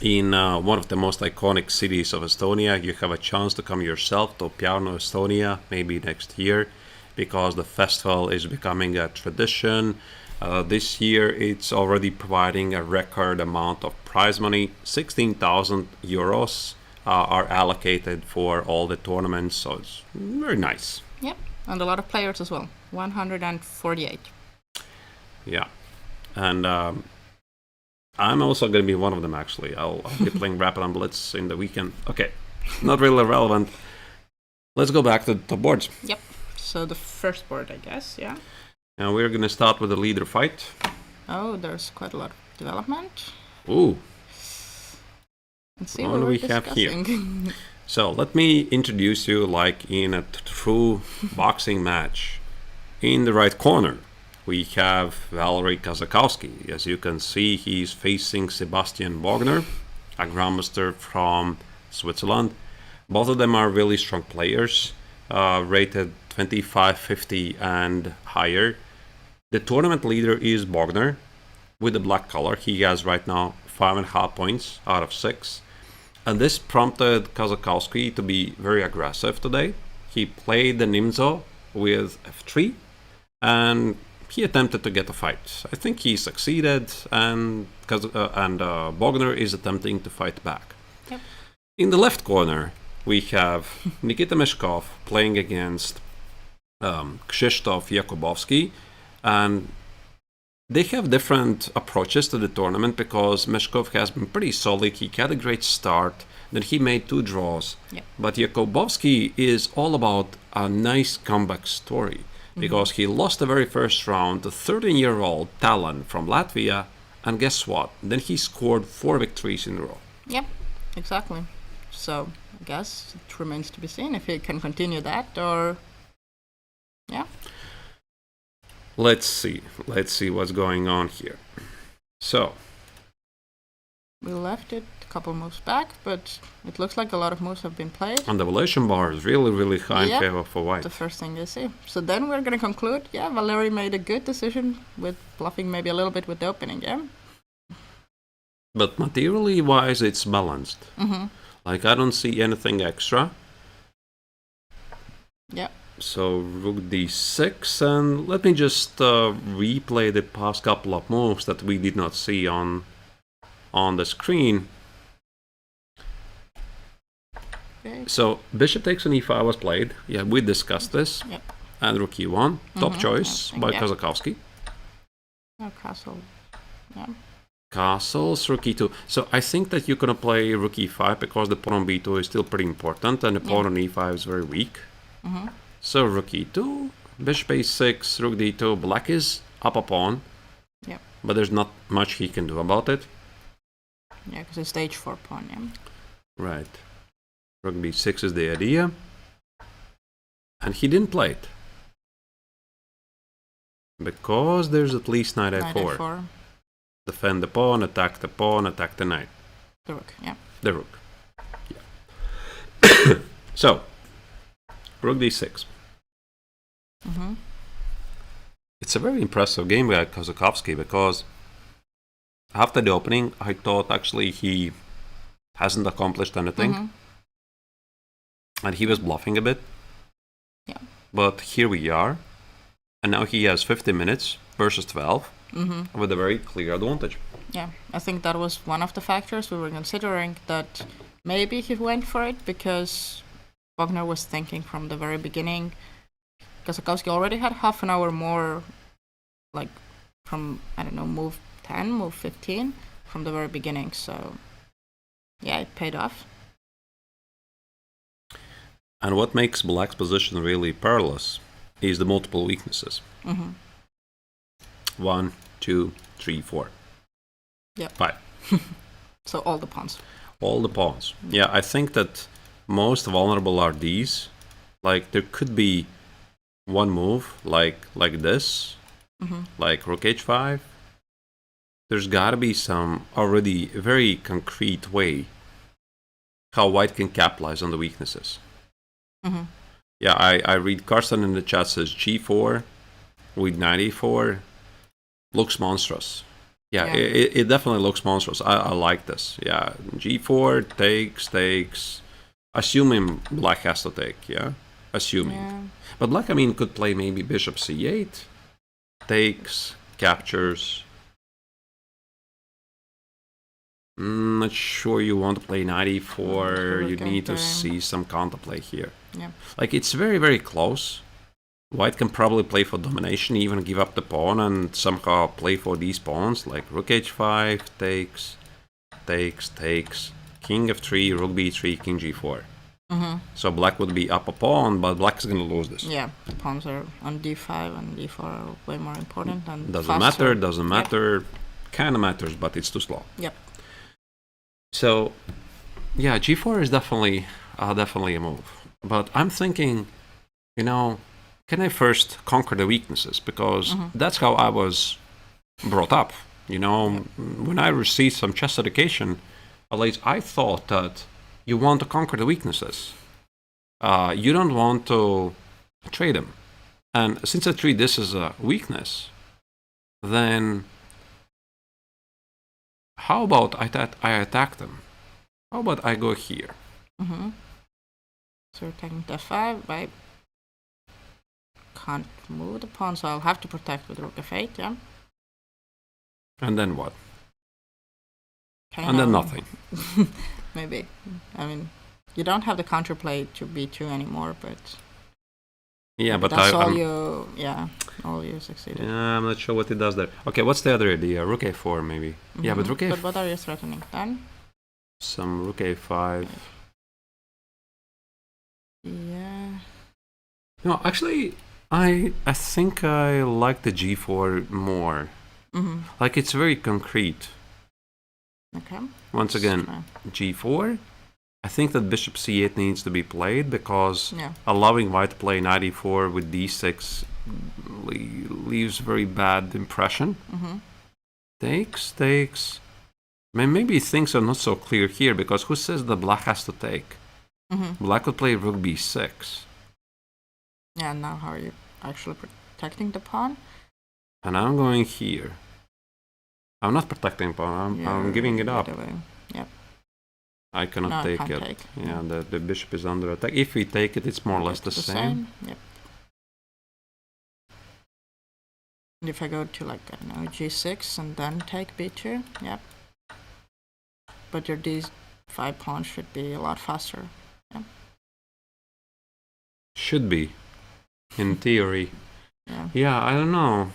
S1: in one of the most iconic cities of Estonia? You have a chance to come yourself to Pärnu, Estonia, maybe next year, because the festival is becoming a tradition. This year it's already providing a record amount of prize money. 16,000 euros are allocated for all the tournaments, so it's very nice.
S2: Yep, and a lot of players as well. 148.
S1: Yeah, and I'm also going to be one of them, actually. I'll be playing Rapid and Blitz in the weekend. Okay, not really relevant. Let's go back to the boards.
S2: Yep. So the first board, I guess, yeah.
S1: And we're going to start with the leader fight.
S2: Oh, there's quite a lot of development.
S1: Ooh.
S2: Let's see
S1: What
S2: what
S1: do
S2: we're
S1: we have here?
S2: discussing.
S1: So let me introduce you like in a true boxing match. In the right corner, we have Valery Kazakowski. As you can see, he's facing Sebastian Wagner, a grandmaster from Switzerland. Both of them are really strong players, rated 25, 50 and higher. The tournament leader is Wagner with the black color. He has right now 5.5 points out of 6. And this prompted Kazakowski to be very aggressive today. He played the Nimzo with f3 and he attempted to get a fight. I think he succeeded, and Wagner is attempting to fight back.
S2: Yep.
S1: In the left corner, we have Nikita Meshkov playing against Krzysztof Jakubowski, and they have different approaches to the tournament because Meshkov has been pretty solid. He had a great start, then he made 2 draws.
S2: Yep.
S1: But Jakubowski is all about a nice comeback story because he lost the very first round to 13-year-old Talon from Latvia, and guess what? Then he scored 4 victories in a row.
S2: Yep, exactly. So I guess it remains to be seen if he can continue that, or yeah.
S1: Let's see what's going on here. So
S2: We left it a couple moves back, but it looks like a lot of moves have been played.
S1: and the valuation bar is really, really high in
S2: Yep.
S1: favor for white.
S2: The first thing you see. So then we're going to conclude, Valery made a good decision with bluffing maybe a little bit with the opening, yeah?
S1: But materially wise, it's balanced.
S2: Mm-hmm.
S1: Like, I don't see anything extra.
S2: Yeah.
S1: So rook d6, and let me just replay the past couple of moves that we did not see on the screen.
S2: Okay.
S1: So bishop takes on e5 was played. Yeah, we discussed this.
S2: Yep.
S1: And rook e1, top choice by Kazakowski.
S2: No castle. Yeah.
S1: Castles, rook e2. So I think that you're gonna play rook e5 because the pawn on b2 is still pretty important, and the pawn on e5 is very weak. So rook e2, bishop a6, rook d2. Black is up a pawn.
S2: Yep.
S1: But there's not much he can do about it.
S2: Yeah, because it's stage 4 pawn. Yeah.
S1: Right. Rook b6 is the idea, and he didn't play it because there's at least knight a4. Defend the pawn, attack the knight.
S2: The rook, yeah.
S1: The rook. Yeah. So, rook d6. It's a very impressive game by Kazakowski because after the opening, I thought actually he hasn't accomplished anything. And he was bluffing a bit.
S2: Yeah.
S1: But here we are. And now he has 50 minutes versus 12 with a very clear advantage.
S2: Yeah, I think that was one of the factors we were considering, that maybe he went for it because Wagner was thinking from the very beginning. Kazakowski already had half an hour more, like from, I don't know, move 10, move 15 from the very beginning. So, yeah, it paid off.
S1: And what makes Black's position really perilous is the multiple weaknesses. 1, 2, 3, 4.
S2: Yeah.
S1: 5.
S2: So all the pawns.
S1: All the pawns. Yeah, I think that most vulnerable are these. Like there could be one move like this, like rook h5. There's gotta be some already very concrete way how white can capitalize on the weaknesses. Yeah, I read Carsten in the chat says g4 with knight e4 looks monstrous. Yeah, it definitely looks monstrous. I like this. Yeah, g4 takes. Assuming black has to take, yeah? Assuming.
S2: Yeah.
S1: But black, I mean, could play maybe bishop c8, takes, captures. Not sure you want to play knight e4. You need to see some counterplay here.
S2: Yeah.
S1: Like, it's very, very close. White can probably play for domination, even give up the pawn and somehow play for these pawns, like rook h5, takes, king f3, rook b3, king g4. So black would be up a pawn, but black is going to lose this.
S2: Yeah, the pawns are on d5 and d4 are way more important. And
S1: doesn't matter, kind of matters, but it's too slow.
S2: Yep.
S1: So, yeah, g4 is definitely a move. But I'm thinking, can I first conquer the weaknesses? Because that's how I was brought up. When I received some chess education, at least I thought that you want to conquer the weaknesses. You don't want to trade them. And since I treat this as a weakness, then how about I attack them? How about I go here?
S2: So we're taking f5, right? Can't move the pawn, so I'll have to protect with rook f8, yeah?
S1: And then what?
S2: And
S1: then nothing.
S2: Maybe. I mean, you don't have the counterplay to b2 anymore, but...
S1: Yeah, but
S2: that's all you succeeded.
S1: Yeah, I'm not sure what it does there. Okay, what's the other idea? Rook a4 maybe. Yeah, but rook a4...
S2: But what are you threatening then?
S1: Some rook a5.
S2: Yeah.
S1: No, actually, I think I like the g4 more. Like, it's very concrete.
S2: Okay.
S1: Once again, g4. I think that bishop c8 needs to be played because allowing white to play knight e4 with d6 leaves very bad impression. Takes. Maybe things are not so clear here because who says that black has to take? Black would play rook b6.
S2: Yeah, now how are you actually protecting the pawn?
S1: And I'm going here. I'm not protecting pawn, I'm giving it up.
S2: Yep.
S1: I cannot take it. Yeah, the bishop is under attack. If we take it, it's more or less the same.
S2: Yep. And if I go to like, I don't know, g6 and then take b2, yep. But your d5 pawn should be a lot faster. Yep.
S1: Should be, in theory.
S2: Yeah.
S1: Yeah, I don't know.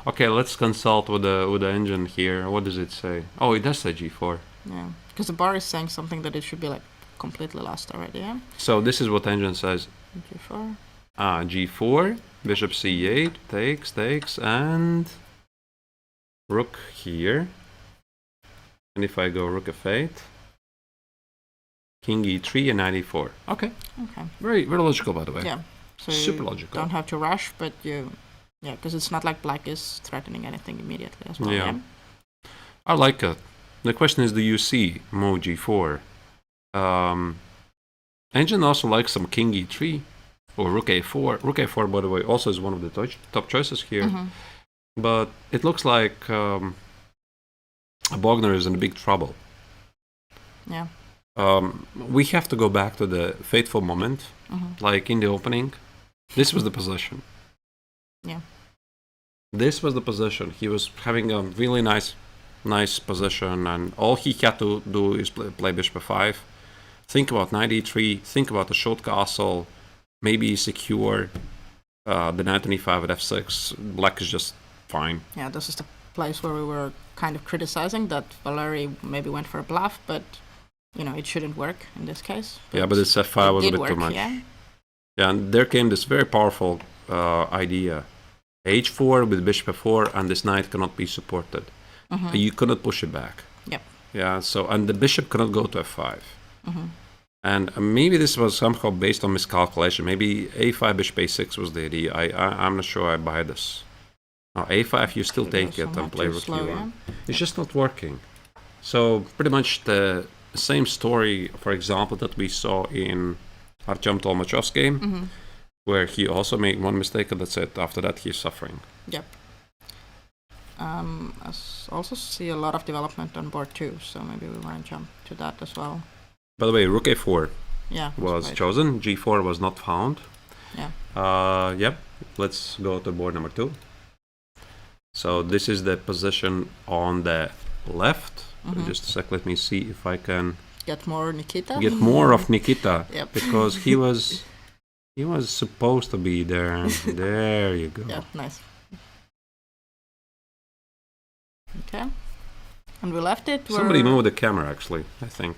S1: Okay, let's consult with the engine here. What does it say? Oh, it does say g4.
S2: Yeah, because the bar is saying something that it should be like completely lost already. Yeah.
S1: So this is what engine says.
S2: g4.
S1: G4, bishop c8, takes, and rook here. And if I go rook f8, king e3 and knight e4. Okay.
S2: Okay.
S1: Very logical, by the way.
S2: Yeah. So
S1: super
S2: you
S1: logical.
S2: don't have to rush, but yeah, because it's not like black is threatening anything immediately as well.
S1: Yeah. I like it. The question is, do you see move g4? Engine also likes some king e3 or rook a4. Rook a4, by the way, also is one of the top choices here.
S2: Mm-hmm.
S1: But it looks like Bogner is in big trouble.
S2: Yeah.
S1: We have to go back to the fateful moment, like in the opening. This was the position.
S2: Yeah.
S1: This was the position. He was having a really nice position, and all he had to do is play bishop f5. Think about knight e3. Think about the short castle. Maybe secure the knight on e5 at f6. Black is just fine.
S2: Yeah, this is the place where we were kind of criticizing that Valery maybe went for a bluff, but it shouldn't work in this case.
S1: Yeah, but this f5 was a bit too much.
S2: Yeah,
S1: and there came this very powerful idea. h4 with bishop f4, and this knight cannot be supported. You cannot push it back.
S2: Yep.
S1: Yeah, so, and the bishop cannot go to f5. And maybe this was somehow based on miscalculation. Maybe a5, bishop a6 was the idea. I'm not sure I buy this. Now, a5, you still take it and play rook e1. Yeah? It's just not working. So pretty much the same story, for example, that we saw in Artyom Tolmachev's game, where he also made one mistake and that's it. After that, he's suffering.
S2: Yep. I also see a lot of development on board 2, so maybe we want to jump to that as well.
S1: By the way, rook a4 was
S2: right.
S1: chosen. g4 was not found.
S2: Yeah.
S1: Yep. Let's go to board number 2. So this is the position on the left. Just a sec, let me see if I can
S2: get more Nikita.
S1: Get more of Nikita.
S2: Yep.
S1: Because he was supposed to be there. There you go.
S2: Yeah, nice. Okay. And we left it where...
S1: Somebody moved the camera, actually, I think.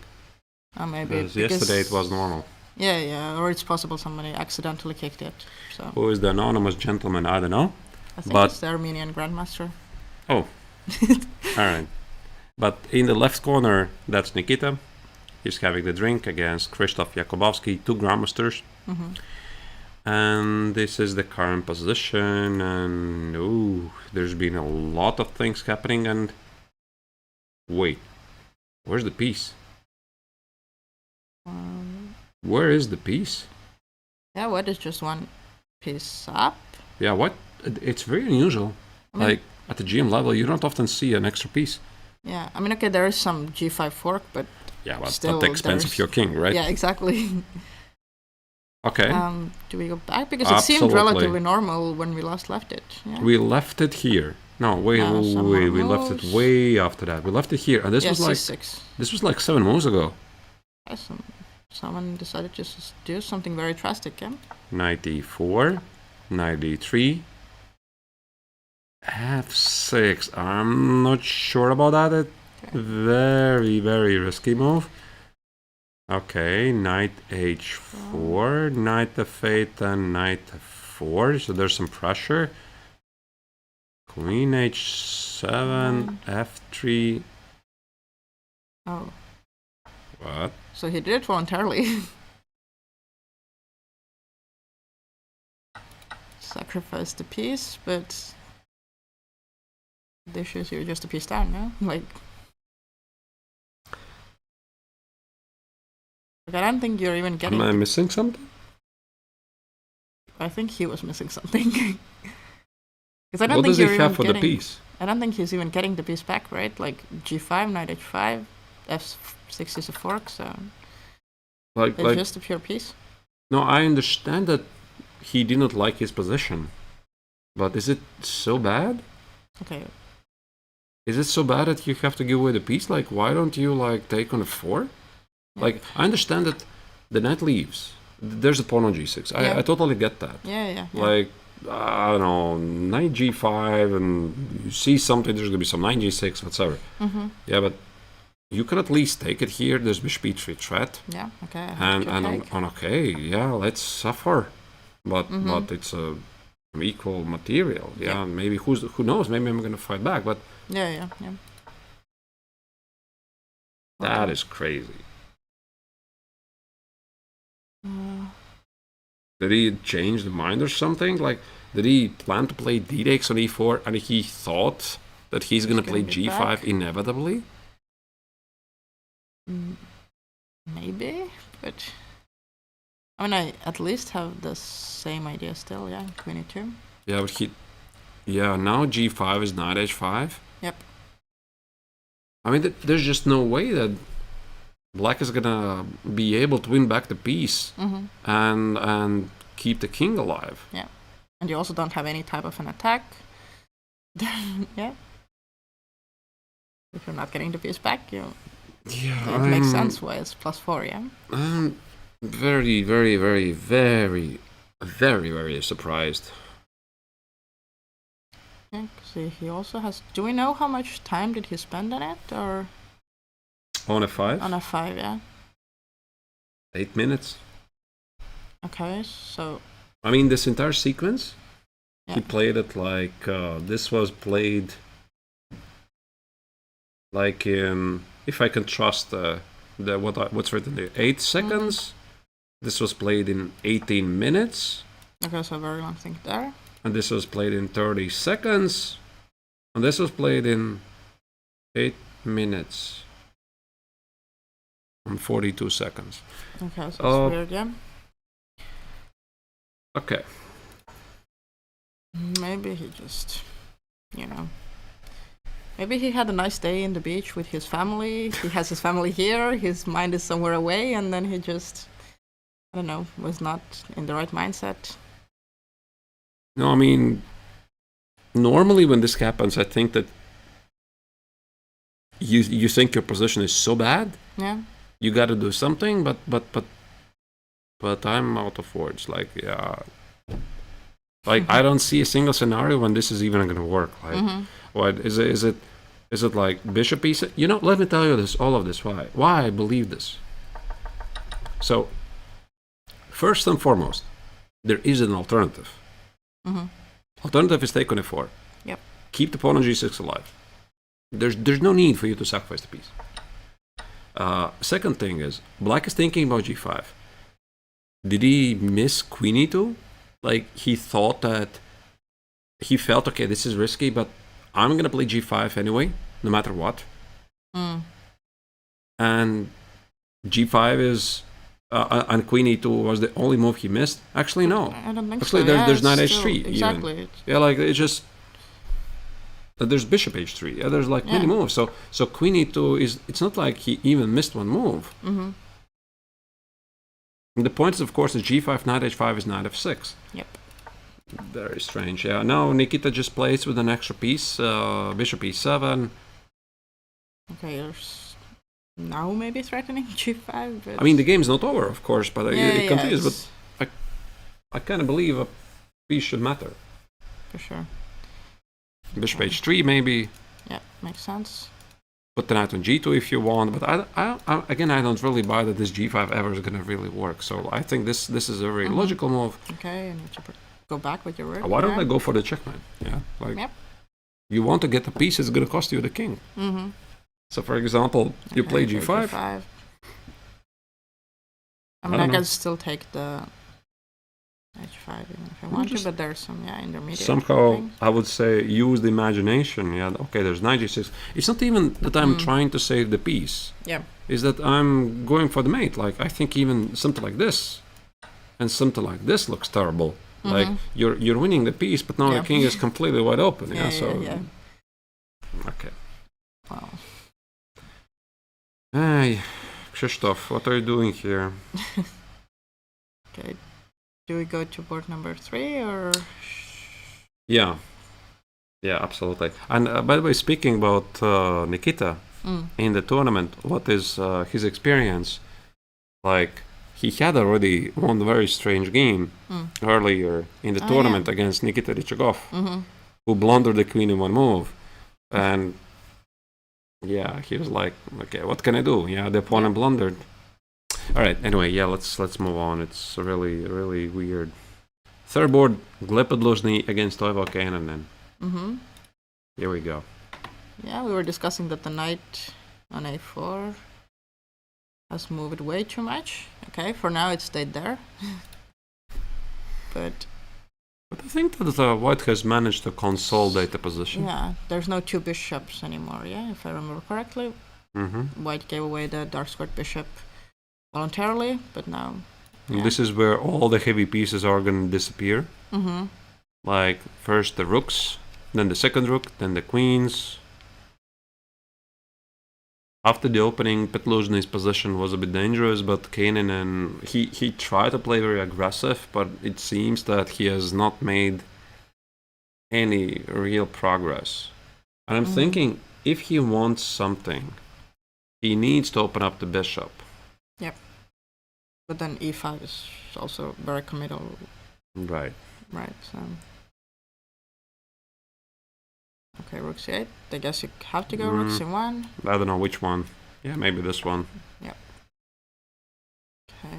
S2: Maybe.
S1: Because yesterday it was normal.
S2: Yeah, or it's possible somebody accidentally kicked it. So.
S1: Who is the anonymous gentleman? I don't know.
S2: I think it's the Armenian Grandmaster.
S1: Oh. All right. But in the left corner, that's Nikita. He's having the drink against Krzysztof Jakubowski, 2 Grandmasters. And this is the current position. And there's been a lot of things happening. And wait, where's the piece? Where is the piece?
S2: Yeah, what is just one piece up?
S1: Yeah, what? It's very unusual. Like at the GM level, you don't often see an extra piece.
S2: Yeah, I mean, okay, there is some g5 fork, but
S1: yeah, well,
S2: still,
S1: at the expense of your king, right?
S2: Yeah, exactly.
S1: Okay.
S2: Do we go back? Because it seemed relatively normal when we last left it. Yeah?
S1: We left it here. No, wait, we left it way after that. We left it here, and this was like
S2: C6.
S1: This was like 7 moves ago.
S2: Yeah, someone decided to just do something very drastic, yeah?
S1: Knight e4, knight e3, f6. I'm not sure about that. Very, very risky move. Okay, knight h4, knight f8, and knight f4. So there's some pressure. Queen h7, f3.
S2: Oh.
S1: What?
S2: So he did it voluntarily. Sacrificed the piece, but this shows you're just a piece down, no? Like I don't think you're even getting...
S1: Am I missing something?
S2: I think he was missing something. Because I don't
S1: what
S2: think
S1: does he have for the piece?
S2: I don't think he's even getting the piece back, right? Like g5, knight h5, f6 is a fork, so... It's just a pure piece.
S1: No, I understand that he didn't like his position. But is it so bad?
S2: Okay.
S1: Is it so bad that you have to give away the piece? Like, why don't you like take on a 4?
S2: Yeah.
S1: Like, I understand that the knight leaves. There's a pawn on g6.
S2: Yeah.
S1: I totally get that.
S2: Yeah.
S1: Like, I don't know, knight g5, and you see something, there's gonna be some knight g6, whatever.
S2: Mm-hmm.
S1: Yeah, but you can at least take it here. There's bishop e3 threat.
S2: Yeah. Okay.
S1: And on okay, yeah, let's suffer. But it's a equal material. Yeah, maybe who knows? Maybe I'm gonna fight back. But
S2: yeah.
S1: that is crazy. Did he change the mind or something? Like, did he plan to play d takes on e4 and he thought that he's gonna play g5
S2: back?
S1: inevitably?
S2: Maybe, but I mean, I at least have the same idea still. Yeah, queen e2.
S1: Yeah, but now g5 is knight h5.
S2: Yep.
S1: I mean, there's just no way that Black is gonna be able to win back the piece and keep the king alive.
S2: Yeah, and you also don't have any type of an attack. Yeah. If you're not getting the piece back, it makes sense why it's +4. Yeah.
S1: I'm very, very, very, very, very, very surprised.
S2: Yeah, see, he also has. Do we know how much time did he spend on it, or
S1: on f5?
S2: On f5, yeah.
S1: 8 minutes.
S2: Okay, so.
S1: I mean, this entire sequence, he played it like this was played like in, if I can trust what's written there, 8 seconds. This was played in 18 minutes.
S2: Okay, so a very long thing there.
S1: And this was played in 30 seconds. And this was played in 8 minutes and 42 seconds.
S2: Okay, so it's weird, yeah.
S1: Okay.
S2: Maybe he just, maybe he had a nice day in the beach with his family. He has his family here. His mind is somewhere away. And then he just, I don't know, was not in the right mindset.
S1: No, I mean, normally when this happens, I think that you think your position is so bad.
S2: Yeah. You
S1: got to do something, but I'm out of words. Like, yeah. Like, I don't see a single scenario when this is even going to work. Like, what is it like bishop e6? Let me tell you all of this. Why I believe this. So, first and foremost, there is an alternative. Alternative is take on f4.
S2: Yep.
S1: Keep the pawn on g6 alive. There's no need for you to sacrifice the piece. Second thing is, Black is thinking about g5. Did he miss queen e2? Like, he thought that he felt, okay, this is risky, but I'm going to play g5 anyway, no matter what. And g5 is, and queen e2 was the only move he missed. Actually, no.
S2: I don't think
S1: Actually,
S2: so.
S1: there's knight h3.
S2: Exactly.
S1: Even. Yeah, like, it's just, there's bishop h3. Yeah, there's like many moves. So queen e2 it's not like he even missed one move. The point is, of course, is g5, knight h5 is knight f6.
S2: Yep.
S1: Very strange. Yeah. Now Nikita just plays with an extra piece, bishop e7.
S2: Okay, you're now maybe threatening g5. But
S1: I mean, the game's not over, of course, but it continues. But I kind of believe a piece should matter.
S2: For sure.
S1: Bishop h3 maybe.
S2: Yeah, makes sense.
S1: Put the knight on g2 if you want, but I don't really buy that this g5 ever is going to really work. So I think this is a very logical move.
S2: Okay, and you go back with your work.
S1: Why don't I go for the checkmate? Yeah, like you want to get the piece, it's going to cost you the king. So for example, you play g5. I mean, I can
S2: still take the h5 even if I want to, but there's some intermediate.
S1: Somehow,
S2: things.
S1: I would say use the imagination. Yeah, okay, there's knight g6. It's not even that I'm trying to save the piece.
S2: Yeah.
S1: It's that I'm going for the mate. Like, I think even something like this and something like this looks terrible. Like, you're winning the piece, but now the king is completely wide open. Yeah. Okay.
S2: Wow.
S1: Hey, Krzysztof, what are you doing here?
S2: Okay. Do we go to board number 3 or?
S1: Yeah, yeah, absolutely. And by the way, speaking about Nikita in the tournament, what is his experience? Like, he had already won a very strange game earlier in the tournament against Nikita Rychakov, who blundered the queen in one move. And yeah, he was like, okay, what can I do? Yeah, the opponent blundered. All right, anyway, yeah, let's move on. It's really, really weird. Third board, Glepodluzhny against Toivo Keinonen. Here we go.
S2: Yeah, we were discussing that the knight on a4 has moved way too much. Okay, for now it stayed there. But
S1: I think that White has managed to consolidate the position.
S2: yeah, there's no two bishops anymore, yeah, if I remember correctly. White gave away the dark squared bishop voluntarily, but now...
S1: And this is where all the heavy pieces are going to disappear. Like, first the rooks, then the second rook, then the queens. After the opening, Petluzhny's position was a bit dangerous, but Keinonen, he tried to play very aggressive, but it seems that he has not made any real progress. And I'm thinking, if he wants something, he needs to open up the bishop.
S2: Yep. But then e5 is also very committal.
S1: Right.
S2: Right, so... Okay, rook c8. I guess you have to go rook c1.
S1: I don't know which one. Yeah, maybe this one.
S2: Yep. Okay.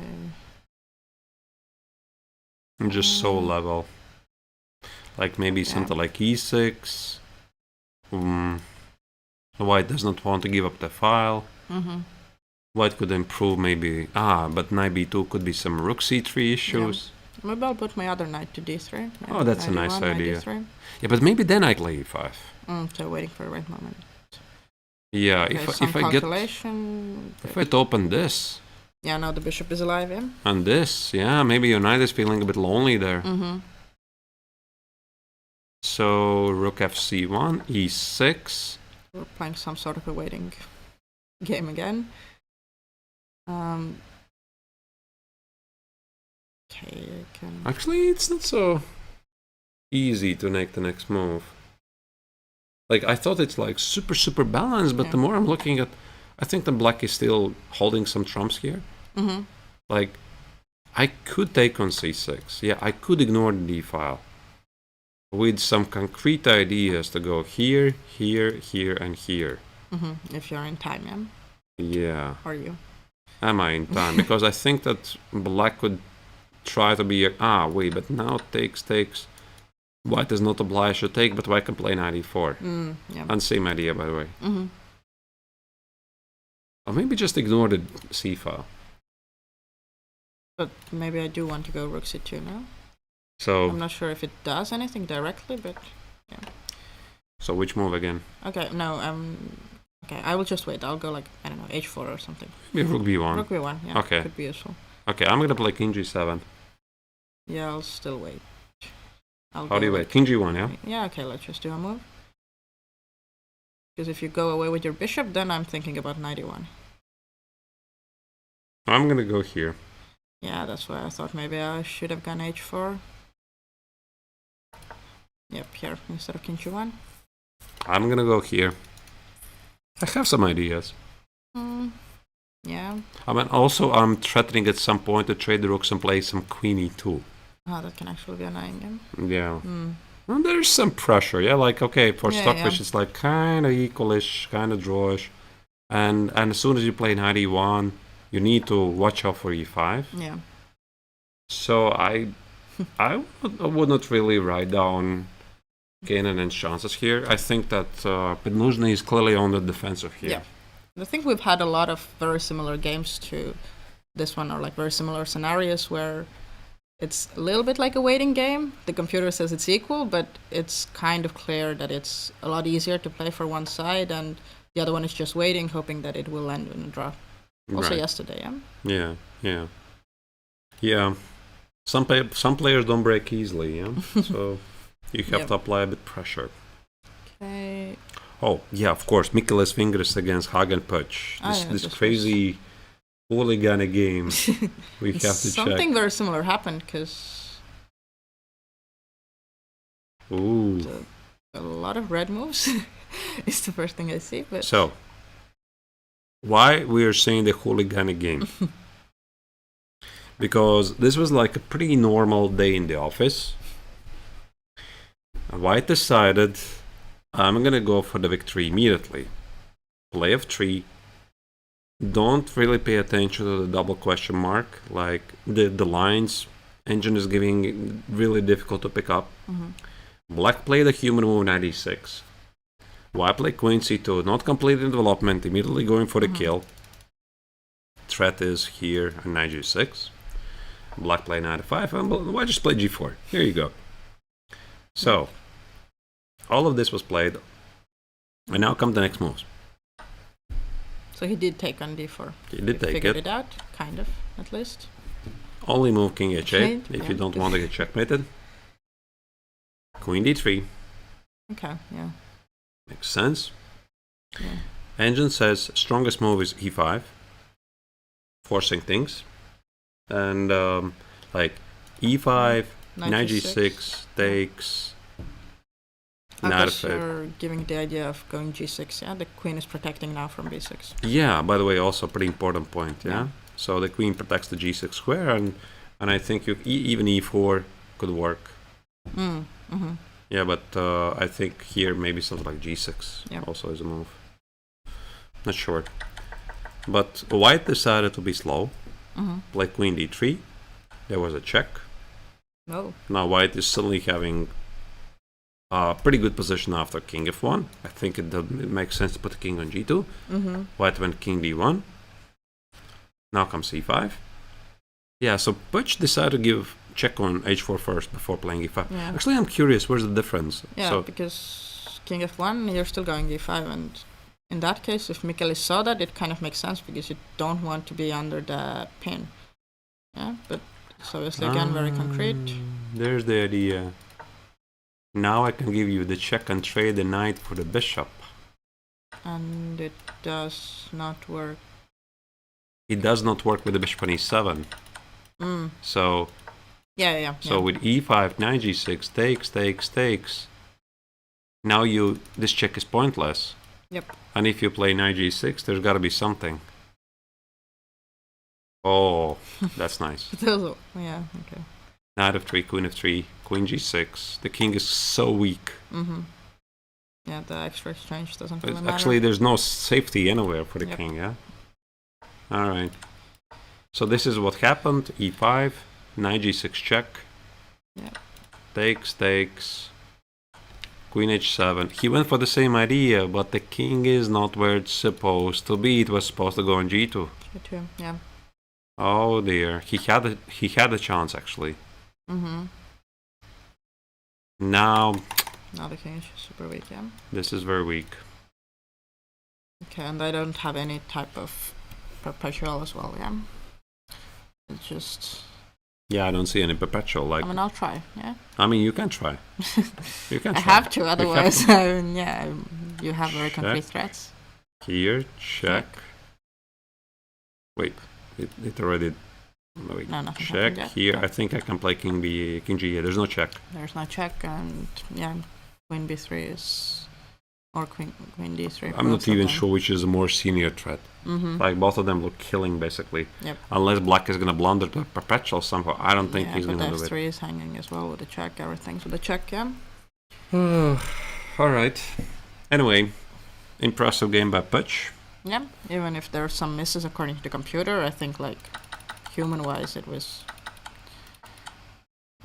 S1: I'm just so level. Like maybe something like e6. White does not want to give up the file. White could improve maybe... but knight b2 could be some rook c3 issues.
S2: Yeah. Maybe I'll put my other knight to d3. Yeah,
S1: oh, that's a nice idea.
S2: D3.
S1: Yeah, but maybe then I play e5.
S2: So waiting for the right moment.
S1: Yeah,
S2: Okay,
S1: if I open this.
S2: Yeah, now the bishop is alive, yeah.
S1: And this, yeah, maybe your knight is feeling a bit lonely there. So rook fc1, e6.
S2: We're playing some sort of a waiting game again. Okay, I can...
S1: Actually, it's not so easy to make the next move. Like, I thought it's like super balanced, but the more I'm looking at, I think the black is still holding some trumps here. Like, I could take on c6. Yeah, I could ignore the d file with some concrete ideas to go here, here, here, and here.
S2: If you're in time, yeah.
S1: Yeah.
S2: Are you?
S1: Am I in time? Because I think that black could try to be wait, but now takes. White is not obliged to take, but white can play knight e4.
S2: Yeah.
S1: And same idea, by the way. Or maybe just ignore the c file.
S2: But maybe I do want to go rook c2 now.
S1: So
S2: I'm not sure if it does anything directly, but yeah.
S1: So which move again?
S2: Okay, no, okay, I will just wait. I'll go like, I don't know, h4 or something.
S1: Maybe rook b1.
S2: Rook b1, yeah.
S1: Okay.
S2: Could be useful.
S1: Okay, I'm gonna play king g7.
S2: Yeah, I'll still wait.
S1: How do you wait? King g1, yeah?
S2: Yeah, okay, let's just do a move. Because if you go away with your bishop, then I'm thinking about knight e1.
S1: I'm gonna go here.
S2: Yeah, that's why I thought maybe I should have gone h4. Yep, here, instead of king g1.
S1: I'm gonna go here. I have some ideas.
S2: Yeah.
S1: I mean, also, I'm threatening at some point to trade the rooks and play some queen e2.
S2: Oh, that can actually be annoying.
S1: Yeah. Well, there's some pressure, yeah? Like, okay, for Stockfish, it's like kind of equalish, kind of drawish. And as soon as you play knight e1, you need to watch out for e5.
S2: Yeah.
S1: So I would not really write down Keinonen's chances here. I think that Petluzhny is clearly on the defensive here.
S2: Yeah. I think we've had a lot of very similar games to this one, or like very similar scenarios where it's a little bit like a waiting game. The computer says it's equal, but it's kind of clear that it's a lot easier to play for one side, and the other one is just waiting, hoping that it will end in a draw. Also yesterday, yeah?
S1: Yeah. Some players don't break easily, yeah? So you have to apply a bit pressure.
S2: Okay.
S1: Oh, yeah, of course. Mikkeles Fingers against Hagen Puch. This crazy hooligan game. We have to check.
S2: Something very similar happened, because
S1: Ooh.
S2: So, a lot of red moves is the first thing I see. But
S1: So, why we are saying the hooliganic game? Because this was like a pretty normal day in the office. White decided, I'm gonna go for the victory immediately. Play of 3. Don't really pay attention to the double question mark. Like the lines, engine is giving really difficult to pick up. Black played a human move 96. White played queen c2, not completing development, immediately going for the kill. Threat is here at knight g6. Black played knight f5, and white just played g4. Here you go. So, all of this was played, and now come the next moves.
S2: So he did take on d4.
S1: He did take
S2: figured
S1: it.
S2: it out, kind of, at least.
S1: Only move king h8
S2: Okay,
S1: if
S2: yeah.
S1: you don't want to get checkmated. Queen d3.
S2: Okay, yeah.
S1: Makes sense.
S2: Yeah.
S1: Engine says strongest move is e5. Forcing things. And like e5, knight g6 takes. Knight
S2: Arturs
S1: f8.
S2: are giving the idea of going g6, yeah? The queen is protecting now from b6.
S1: Yeah, by the way, also a pretty important point, yeah?
S2: Yeah.
S1: So the queen protects the g6 square, and I think you even e4 could work. Yeah, but I think here maybe something like g6
S2: Yeah.
S1: also is a move. Not sure. But white decided to be slow. Play queen d3. There was a check.
S2: Oh,
S1: Now white is suddenly having a pretty good position after king f1. I think it makes sense to put the king on g2. White went king d1. Now comes c5. Yeah, so Butch decided to give check on h4 first before playing e5.
S2: Yeah.
S1: Actually, I'm curious, where's the difference?
S2: yeah,
S1: So,
S2: because king f1, you're still going d5, and in that case, if Michaelis saw that, it kind of makes sense, because you don't want to be under the pin. Yeah, but it's obviously, again, very concrete.
S1: There's the idea. Now I can give you the check and trade the knight for the bishop.
S2: And it does not work.
S1: It does not work with the bishop on e7. So
S2: Yeah.
S1: with e5, knight g6, takes. Now this check is pointless.
S2: Yep.
S1: And if you play knight g6, there's got to be something. Oh, that's nice.
S2: Yeah, okay.
S1: Knight f3, queen f3, queen g6. The king is so weak.
S2: Yeah, the extra exchange doesn't really matter.
S1: Actually, there's no safety anywhere for the
S2: Yep.
S1: king, yeah? Alright. So this is what happened. e5, knight g6 check.
S2: Yeah.
S1: Takes. Queen h7. He went for the same idea, but the king is not where it's supposed to be. It was supposed to go on g2.
S2: G2, yeah.
S1: Oh dear. He had a chance, actually. Now,
S2: Now the king is super weak, yeah.
S1: this is very weak.
S2: Okay, and I don't have any type of perpetual as well, yeah. It's just...
S1: Yeah, I don't see any perpetual. Like,
S2: I mean, I'll try, yeah.
S1: I mean, you can try. You can
S2: I
S1: try.
S2: have to, otherwise, yeah, you have very concrete
S1: Check.
S2: threats.
S1: Here, check. Wait, it already. Wait,
S2: No, nothing
S1: check
S2: happened yet.
S1: here.
S2: Yeah.
S1: I think I can play king g. There's no check.
S2: There's no check, and yeah, queen b3 is... Or queen d3.
S1: I'm not
S2: both of
S1: even
S2: them.
S1: sure which is a more senior threat. Like both of them look killing basically.
S2: Yep.
S1: Unless black is gonna blunder to a perpetual somehow. I don't think
S2: Yeah,
S1: he's
S2: but
S1: gonna do
S2: f3
S1: it.
S2: is hanging as well with the check. Everything's with the check, yeah.
S1: All right. Anyway, impressive game by Butch.
S2: Yeah, even if there are some misses according to the computer, I think, like, human-wise, it was...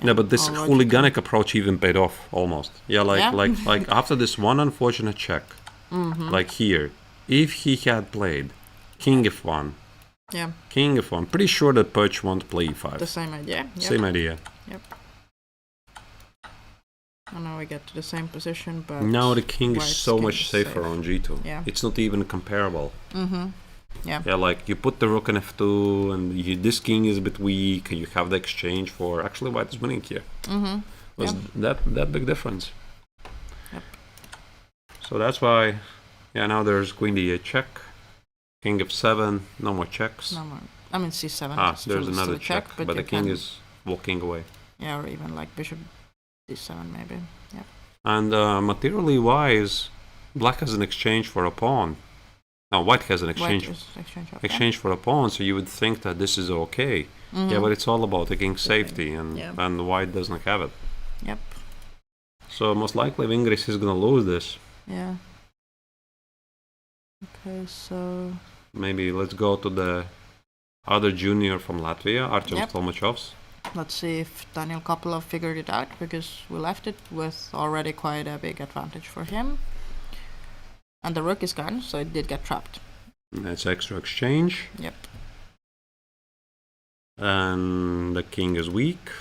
S1: Yeah, but this
S2: all
S1: hooliganic approach even paid off almost. Yeah,
S2: Yeah.
S1: like after this one unfortunate check, like here, if he had played king f1,
S2: Yeah,
S1: king f1, pretty sure that Butch won't play e5.
S2: the same idea. Yep.
S1: Same idea.
S2: Yep. And now we get to the same position, but...
S1: Now the king is
S2: white's
S1: so
S2: king
S1: much
S2: is
S1: safer
S2: safe.
S1: on g2.
S2: Yeah.
S1: It's not even comparable.
S2: Yeah.
S1: Yeah, like you put the rook on f2, and this king is a bit weak, and you have the exchange for actually white is winning here. Was that big difference?
S2: Yep.
S1: So that's why, yeah. Now there's queen d8 check, king f7, no more checks.
S2: No more. I mean, c7.
S1: Ah,
S2: is
S1: there's
S2: still
S1: another
S2: a
S1: check, but
S2: you
S1: the king
S2: can-
S1: is walking away.
S2: Yeah, or even like bishop d7 maybe. Yep.
S1: And materially wise, black has an exchange for a pawn. No, white has an exchange for a pawn, so you would think that this is okay. Yeah, but it's all about the king's safety, and white doesn't have it.
S2: Yep.
S1: So most likely Vingris is gonna lose this.
S2: Yeah. Okay, so
S1: maybe let's go to the other junior from Latvia, Arturs Tolmachovs.
S2: Let's see if Daniel Kopilov figured it out, because we left it with already quite a big advantage for him. And the rook is gone, so it did get trapped.
S1: That's extra exchange.
S2: Yep.
S1: And the king is weak.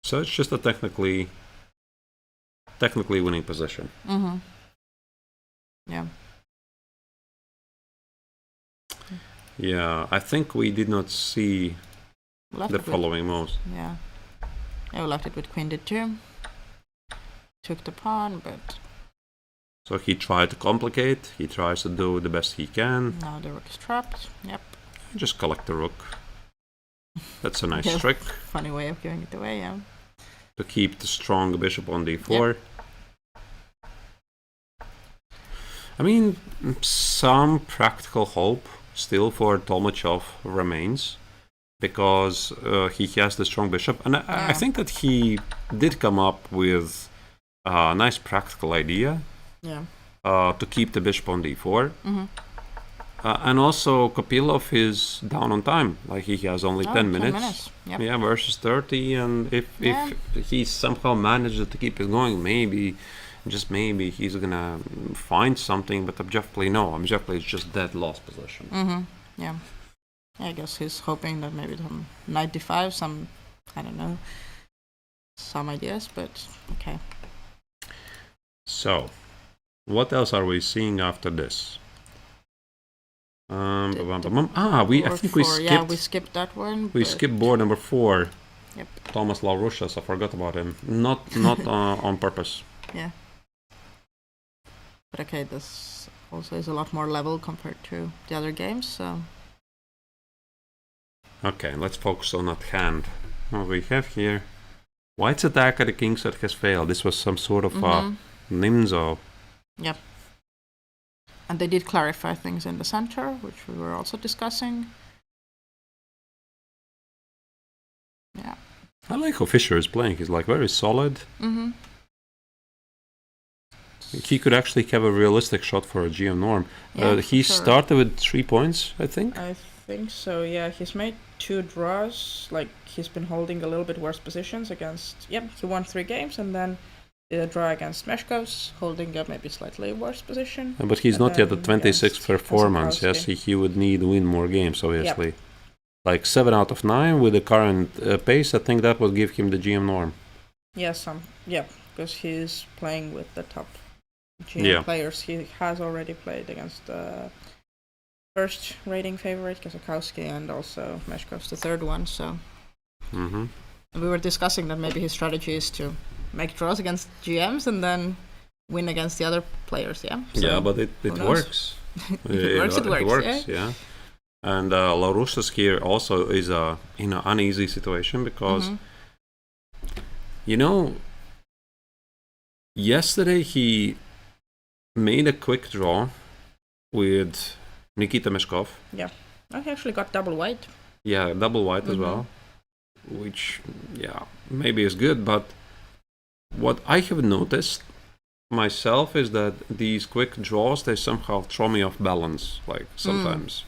S1: So it's just a technically winning position.
S2: Mm-hmm. Yeah.
S1: Yeah, I think we did not see the following moves.
S2: Yeah. We left it with queen d2. Took the pawn, but...
S1: So he tried to complicate. He tries to do the best he can.
S2: Now the rook is trapped. Yep.
S1: Just collect the rook. That's a nice trick.
S2: Funny way of giving it away, yeah.
S1: To keep the strong bishop on d4. Yep. I mean, some practical hope still for Tolmachov remains, because he has the strong bishop, and I think that he did come up with a nice practical idea.
S2: Yeah.
S1: To keep the bishop on d4. And also Kopilov is down on time, like he has only 10 minutes.
S2: Yep.
S1: Yeah, versus 30, and if he somehow manages to keep it going, maybe, just maybe, he's gonna find something, but objectively no, objectively it's just dead lost position.
S2: Yeah. I guess he's hoping that maybe some knight d5, some, I don't know, some ideas, but okay.
S1: So, what else are we seeing after this? I think we skipped.
S2: Yeah, we skipped that one.
S1: We skipped board number 4.
S2: Yep.
S1: Thomas Laurushas, I forgot about him. Not on purpose.
S2: Yeah. But okay, this also is a lot more level compared to the other games, so...
S1: Okay, let's focus on that hand. What we have here... White's attack at the king's head has failed. This was some sort of Nimzo.
S2: Yep. And they did clarify things in the center, which we were also discussing. Yeah.
S1: I like how Fischer is playing. He's like very solid. He could actually have a realistic shot for a GM norm. He started with 3 points, I think.
S2: I think so, yeah. He's made 2 draws. Like, he's been holding a little bit worse positions against... Yep, he won 3 games and then did a draw against Meshkovs, holding a maybe slightly worse position.
S1: But he's not yet at 26th performance. Yes, he would need to win more games, obviously.
S2: Yep.
S1: Like 7 out of 9 with the current pace, I think that would give him the GM norm.
S2: Yes, because he's playing with the top GM players. He has already played against the first rating favorite, Kasakowski, and also Meshkovs, the third one, so... We were discussing that maybe his strategy is to make draws against GMs and then win against the other players, yeah? So,
S1: yeah, but it works.
S2: It works,
S1: yeah. And Laurusas here also is in an uneasy situation because, yesterday he made a quick draw with Nikita Meshkov.
S2: Yeah. He actually got double white.
S1: Yeah, double white as well. Which, maybe is good, but what I have noticed myself is that these quick draws, they somehow throw me off balance. Like, sometimes,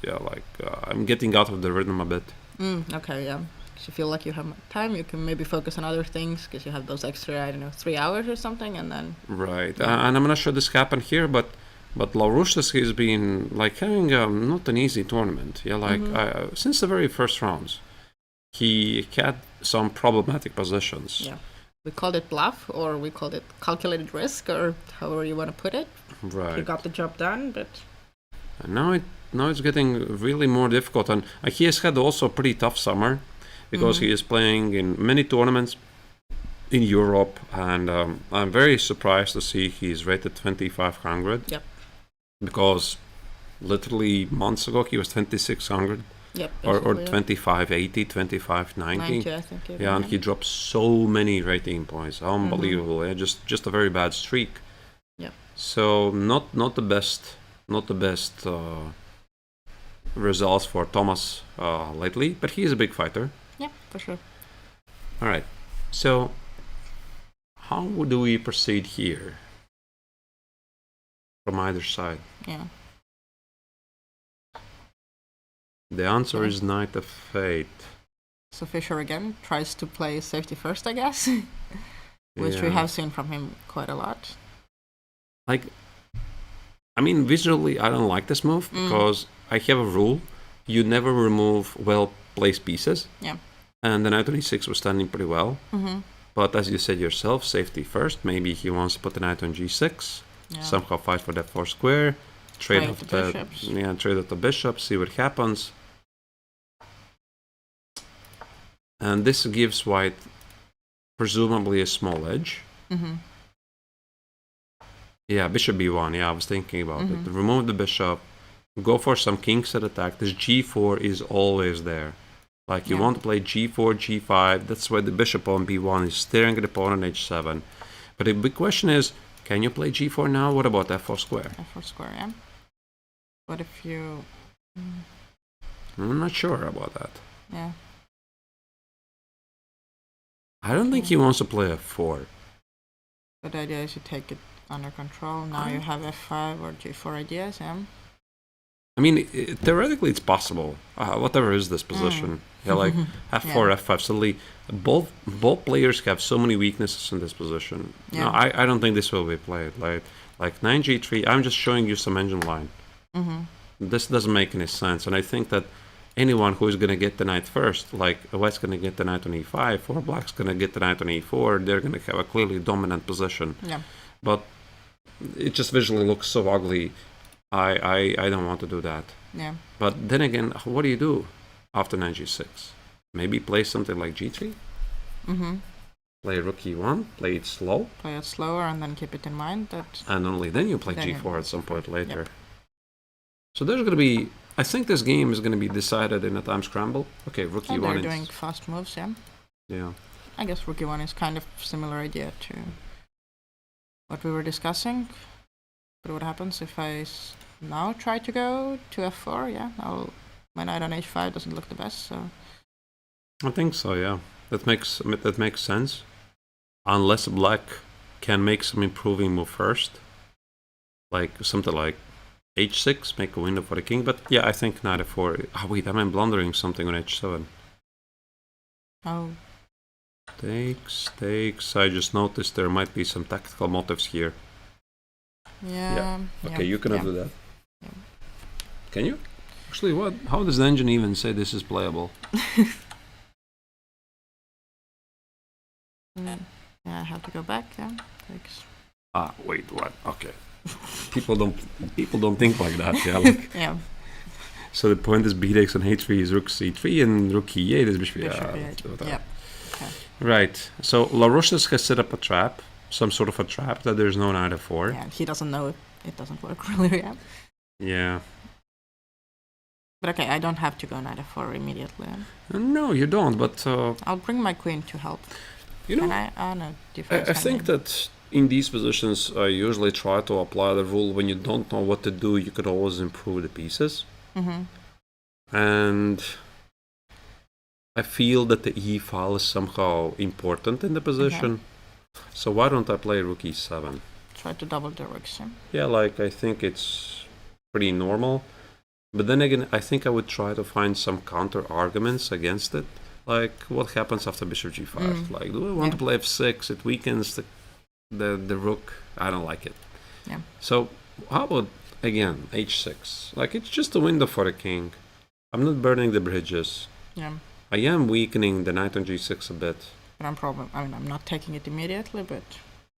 S1: I'm getting out of the rhythm a bit.
S2: Okay, yeah. Because you feel like you have time, you can maybe focus on other things, because you have those extra, 3 hours or something, and then...
S1: Right, and I'm not sure this happened here, but Laurusas has been, like, having not an easy tournament. Yeah, since the very first rounds. He had some problematic positions. Yeah.
S2: We called it bluff, or we called it calculated risk, or however you want to put it.
S1: Right.
S2: He got the job done, but...
S1: And now it's getting really more difficult. And he has had also a pretty tough summer, because he is playing in many tournaments in Europe. And I'm very surprised to see he's rated 2500.
S2: Yep.
S1: Because literally months ago he was 2600.
S2: Yep.
S1: or
S2: Basically,
S1: 2580, 2590.
S2: 90, I think. Even,
S1: Yeah, and he dropped so many rating points. Unbelievable. Yeah, just a very bad streak.
S2: Yeah.
S1: So not the best results for Thomas lately, but he's a big fighter.
S2: Yeah, for sure.
S1: All right. So how do we proceed here from either side?
S2: Yeah.
S1: The answer
S2: Yeah.
S1: is Knight of Fate.
S2: So Fischer again tries to play safety first, I guess, which we
S1: Yeah.
S2: have seen from him quite a lot.
S1: Like, I mean, visually, I don't like this move because I have a rule: you never remove well-placed pieces.
S2: Yeah.
S1: And the knight on e6 was standing pretty well.
S2: Mm-hmm.
S1: But as you said yourself, safety first. Maybe he wants to put the knight on g6,
S2: Yeah.
S1: somehow fight for that fourth square, trade off
S2: the bishops.
S1: trade off the bishop, see what happens. And this gives white presumably a small edge.
S2: Mm-hmm.
S1: Yeah, bishop b1. Yeah, I was thinking about it. Remove the bishop, go for some king set attack. This g4 is always there. Like you want to play g4, g5. That's why the bishop on b1 is staring at the pawn on h7. But the big question is, can you play g4 now? What about f4 square?
S2: F4 square, yeah. What if you...
S1: I'm not sure about that.
S2: Yeah.
S1: I don't think he wants to play f4.
S2: But the idea is you take it under control. Now you have f5 or g4 ideas, yeah.
S1: I mean, theoretically, it's possible. Whatever is this position, yeah, like f4, f5. Suddenly, both players have so many weaknesses in this position.
S2: Yeah.
S1: No, I don't think this will be played. Like 9g3. I'm just showing you some engine line. This doesn't make any sense, and I think that anyone who is going to get the knight first, like white's going to get the knight on e5, or black's going to get the knight on e4, they're going to have a clearly dominant position.
S2: Yeah.
S1: But it just visually looks so ugly. I don't want to do that.
S2: Yeah.
S1: But then again, what do you do after knight g6? Maybe play something like g3? Play rook e1, play it slow.
S2: Play it slower and then keep it in mind that...
S1: And only then you play
S2: Then
S1: g4 at some point later.
S2: Yep.
S1: So there's going to be... I think this game is going to be decided in a time scramble. Okay, rook
S2: Oh,
S1: e1
S2: they're
S1: is...
S2: doing fast moves, yeah.
S1: Yeah.
S2: I guess rook e1 is kind of similar idea to what we were discussing. But what happens if I now try to go to f4? Yeah, my knight on h5 doesn't look the best, so...
S1: I think so, yeah. That makes sense. Unless black can make some improving move first. Like something like h6, make a window for the king. But yeah, I think knight f4. Oh wait, am I blundering something on h7?
S2: Oh,
S1: Takes. I just noticed there might be some tactical motives here.
S2: yeah.
S1: Okay, you cannot
S2: yeah.
S1: do that.
S2: Yeah.
S1: Can you? Actually, what? How does the engine even say this is playable?
S2: Yeah, I have to go back, yeah. Thanks.
S1: Wait, what? Okay. People don't think like that. Yeah. Like,
S2: Yeah.
S1: so the point is b takes on h3 is rook c3 and rook e8 is bishop
S2: Bishop
S1: e8.
S2: e8. Yeah. Okay.
S1: Right. So LaRoche's has set up a trap, some sort of a trap that there's no knight f4.
S2: Yeah, he doesn't know it doesn't work really, yeah.
S1: Yeah.
S2: But okay, I don't have to go knight f4 immediately.
S1: No, you don't. But
S2: I'll bring my queen to help.
S1: you know,
S2: And I know difference.
S1: I think that in these positions, I usually try to apply the rule when you don't know what to do, you could always improve the pieces. And I feel that the e file is somehow important in the position. So why don't I play rook e7?
S2: Try to double the rooks, yeah.
S1: Yeah, like I think it's pretty normal. But then again, I think I would try to find some counter arguments against it. Like, what happens after bishop g5? Like, do I want to play f6? It weakens the rook. I don't like it.
S2: Yeah.
S1: So, how about, again, h6? Like, it's just a window for the king. I'm not burning the bridges.
S2: Yeah.
S1: I am weakening the knight on g6 a bit.
S2: But I'm not taking it immediately, but...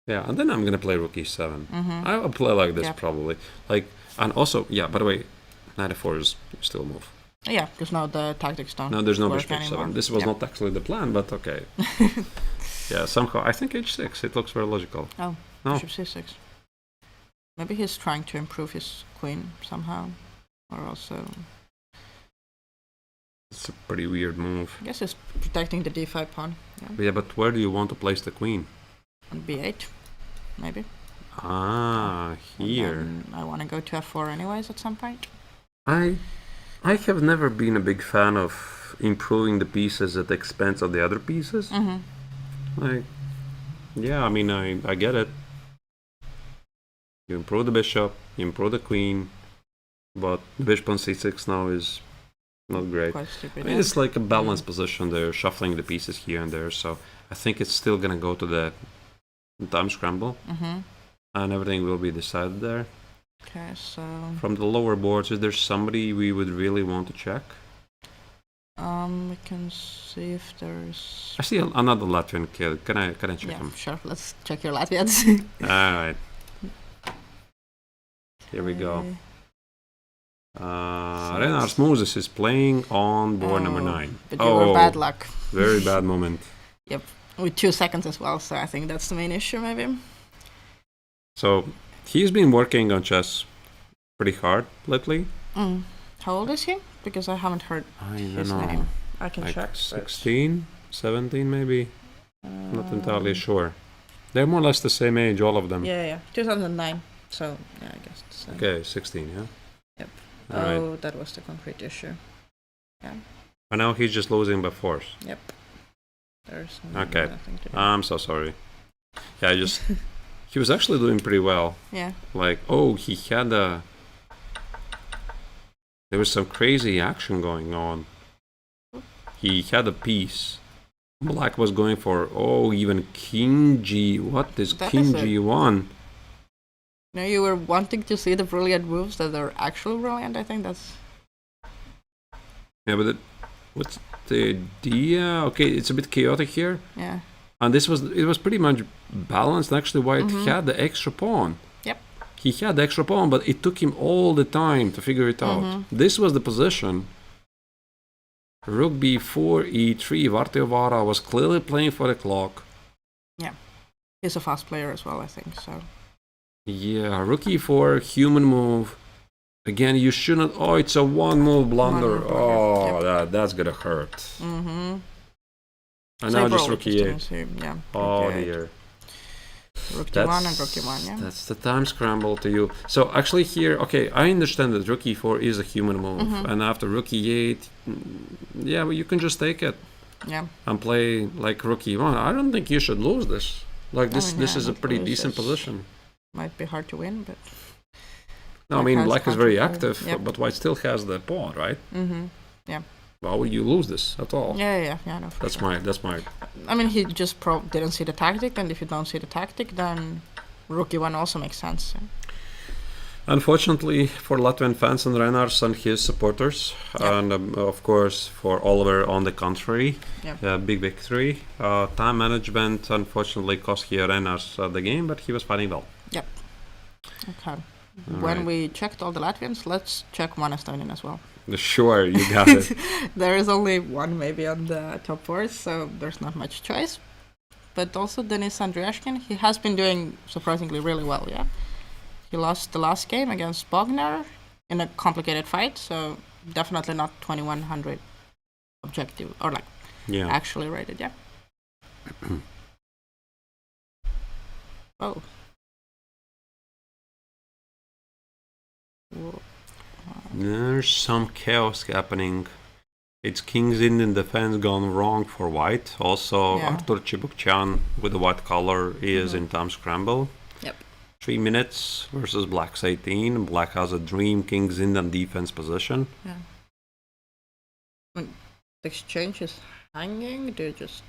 S1: Yeah, and then I'm going to play rook e7. I will play like this,
S2: Yeah.
S1: probably. Like, and also, yeah, by the way, knight f4 is still a move.
S2: Yeah, because now the tactics don't
S1: No, there's no
S2: work
S1: bishop
S2: anymore.
S1: h7. This was
S2: Yeah.
S1: not actually the plan, but okay. Yeah, somehow, I think h6, it looks very logical.
S2: Oh,
S1: No.
S2: bishop c6. Maybe he's trying to improve his queen somehow. Or also...
S1: It's a pretty weird move.
S2: I guess it's protecting the d5 pawn.
S1: Yeah, but where do you want to place the queen?
S2: On b8, maybe.
S1: Here.
S2: I want to go to f4 anyways at some point.
S1: I have never been a big fan of improving the pieces at the expense of the other pieces. Like, yeah, I mean, I get it. You improve the bishop, you improve the queen, but the bishop on c6 now is not great.
S2: Quite stupid.
S1: I mean, it's like a balanced position. They're shuffling the pieces here and there, so I think it's still gonna go to the time scramble, and everything will be decided there.
S2: Okay, so
S1: from the lower boards, is there somebody we would really want to check?
S2: We can see if there's.
S1: I see another Latvian kid. Can I check him?
S2: Sure. Let's check your Latvians.
S1: All right. Here we go. Renārs Moses is playing on board number 9.
S2: But you were bad luck.
S1: Very bad moment.
S2: Yep, with 2 seconds as well, so I think that's the main issue, maybe.
S1: So, he's been working on chess pretty hard lately.
S2: How old is he? Because I haven't heard his name. I can check.
S1: 16, 17 maybe? Not entirely sure. They're more or less the same age, all of them.
S2: Yeah. 2009. So, yeah, I guess it's...
S1: Okay, 16, yeah?
S2: Yep.
S1: All right.
S2: That was the concrete issue. Yeah.
S1: And now he's just losing by force.
S2: Yep. There's
S1: okay.
S2: Nothing to do.
S1: I'm so sorry. Yeah, he was actually doing pretty well.
S2: Yeah.
S1: Like, he had there was some crazy action going on. He had a piece. Black was going for, even King G. What is King G1?
S2: No, you were wanting to see the brilliant moves that are actually brilliant. I think that's...
S1: Yeah, but what's the idea? Okay, it's a bit chaotic here.
S2: Yeah.
S1: And it was pretty much balanced. Actually, White had the extra pawn.
S2: Yep.
S1: He had the extra pawn, but it took him all the time to figure it out. This was the position. Rook b4, e3. Vartiovara was clearly playing for the clock.
S2: Yeah. He's a fast player as well, I think, so...
S1: Yeah, rook e4, human move. Again, you shouldn't... it's a one-move blunder. That's gonna hurt. And now just rook e8.
S2: Yeah.
S1: Oh, dear.
S2: Rook d1 and rook e1, yeah.
S1: That's the time scramble to you. So actually here, okay, I understand that rook e4 is a human move. And after rook e8, well, you can just take it.
S2: Yeah.
S1: And play like rook e1. I don't think you should lose this. Like this is a pretty decent position.
S2: Might be hard to win, but...
S1: No, I mean, Black is very active, but White still has the pawn, right?
S2: Yeah.
S1: Why would you lose this at all?
S2: Yeah, no,
S1: that's my...
S2: I mean, he just didn't see the tactic, and if you don't see the tactic, then rook e1 also makes sense.
S1: Unfortunately for Latvian fans and Renārs and his supporters, and of course for Oliver on the contrary, big victory. Time management unfortunately cost here Renārs the game, but he was fighting well.
S2: Yep. Okay. When we checked all the Latvians, let's check one Estonian as well.
S1: Sure, you got it.
S2: There is only one maybe on the top four, so there's not much choice. But also Denis Andriashkin, he has been doing surprisingly really well, yeah? He lost the last game against Bogner in a complicated fight, so definitely not 2100 objective, or actually rated, yeah?
S1: There's some chaos happening. It's King's Indian defense gone wrong for White. Also, Artur Chibukchan with the white color is in time scramble.
S2: Yep.
S1: 3 minutes versus Black's 18. Black has a dream King's Indian defense position.
S2: Yeah. When the exchange is hanging, do you just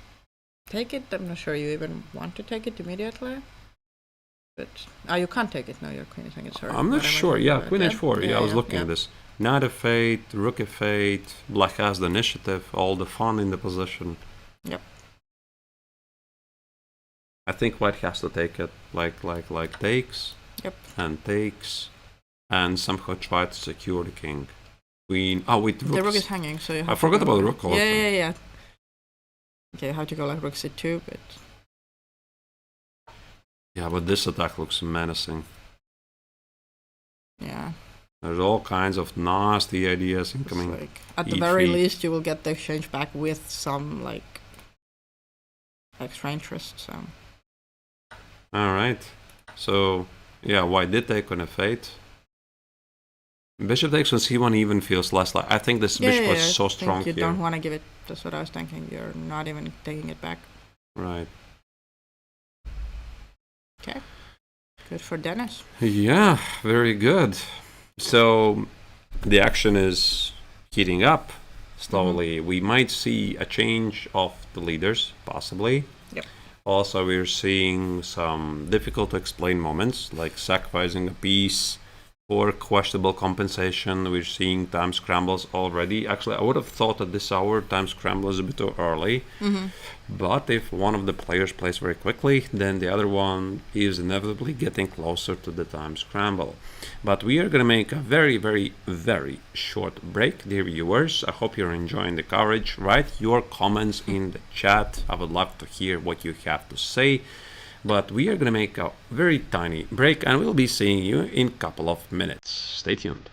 S2: take it? I'm not sure you even want to take it immediately. But you can't take it now. Your queen is hanging. Sorry.
S1: I'm not sure. Queen h4. I was looking at this. Knight f8, rook f8. Black has the initiative. All the fun in the position.
S2: Yep.
S1: I think White has to take it. Like takes.
S2: Yep. And
S1: takes, and somehow try to secure the king. Queen. With rooks.
S2: The rook is hanging, so you have
S1: I forgot about the rook. Also.
S2: Yeah. Okay, how to go like rook c2, but.
S1: Yeah, but this attack looks menacing.
S2: Yeah.
S1: There's all kinds of nasty ideas
S2: It's
S1: incoming.
S2: like, at the
S1: Eat
S2: very
S1: feet.
S2: least, you will get the exchange back with some like extra interest. So
S1: All right. So yeah, white did take on a fate. Bishop takes on c1 even feels less like. I think this bishop was so
S2: I
S1: strong
S2: think you
S1: here.
S2: don't want to give it. That's what I was thinking. You're not even taking it back.
S1: Right.
S2: Okay. Good for Dennis.
S1: Yeah, very good. So the action is heating up slowly. We might see a change of the leaders, possibly.
S2: Yep.
S1: Also, we're seeing some difficult to explain moments, like sacrificing a piece or questionable compensation. We're seeing time scrambles already. Actually, I would have thought at this hour time scramble is a bit too early. But if one of the players plays very quickly, then the other one is inevitably getting closer to the time scramble. But we are going to make a very, very, very short break, dear viewers. I hope you're enjoying the coverage. Write your comments in the chat. I would love to hear what you have to say. But we are going to make a very tiny break, and we'll be seeing you in a couple of minutes. Stay tuned.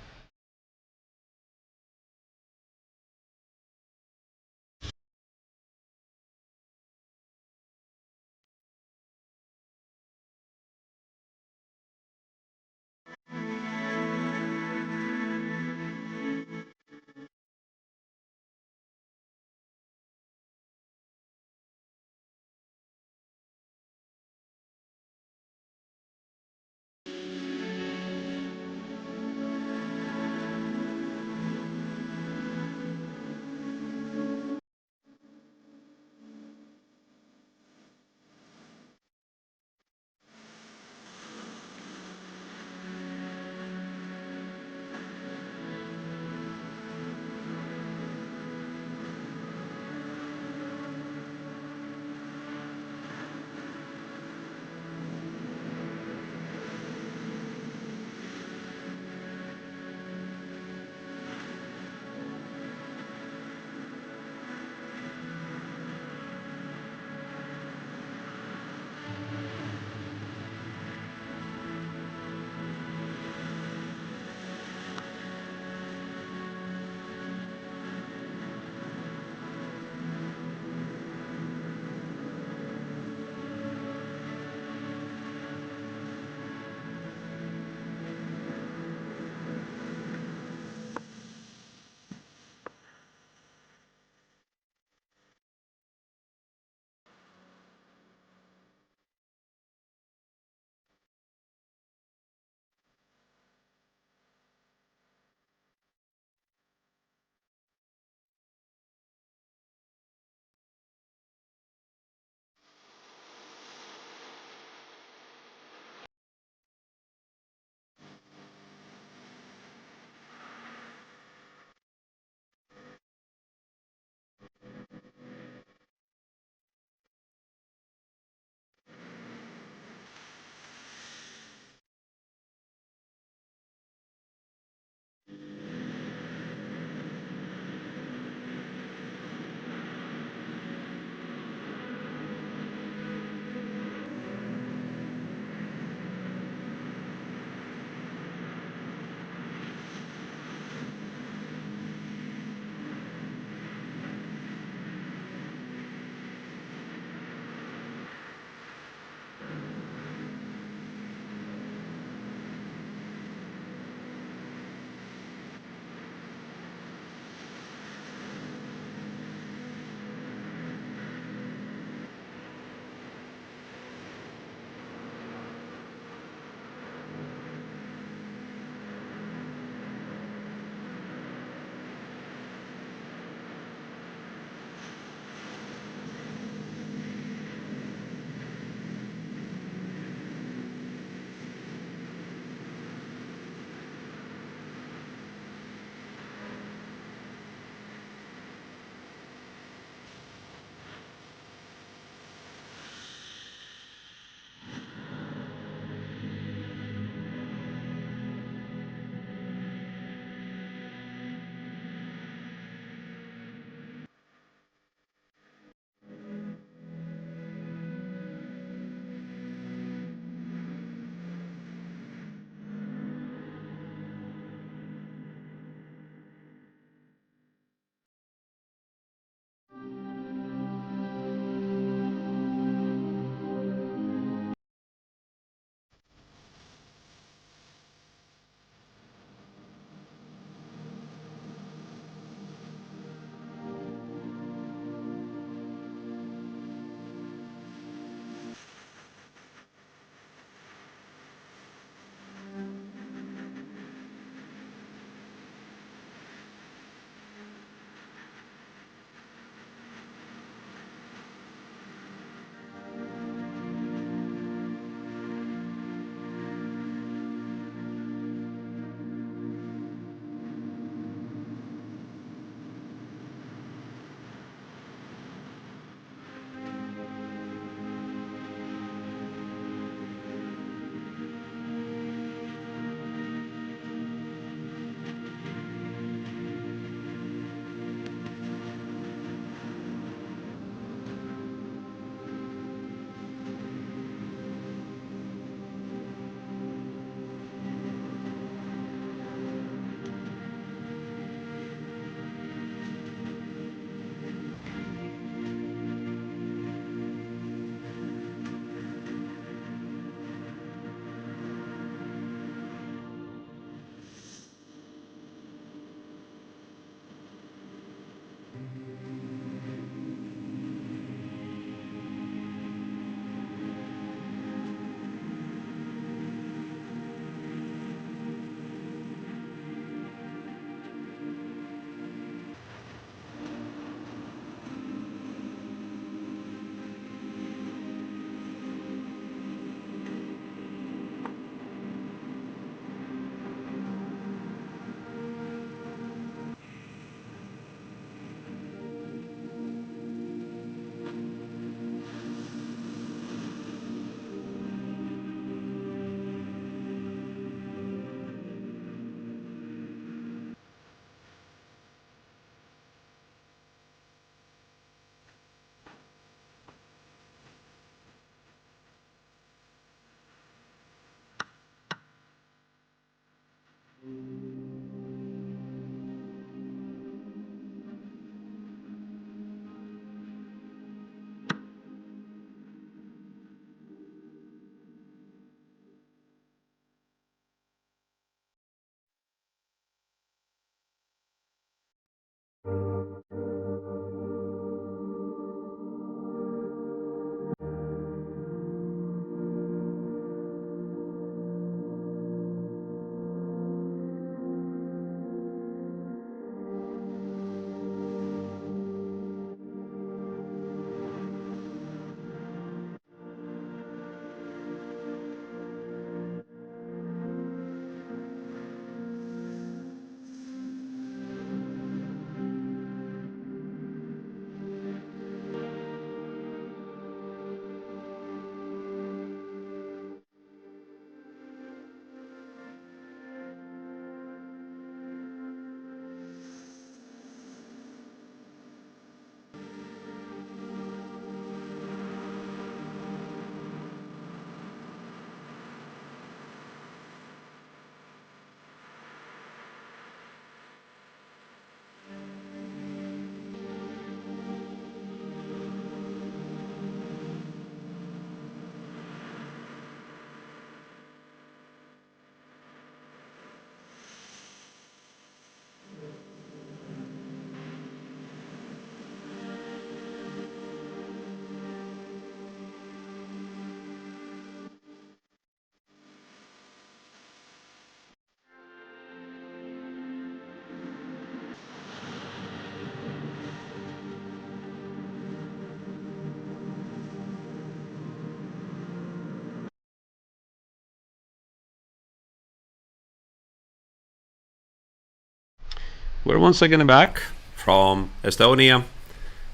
S1: we're once again back from Estonia,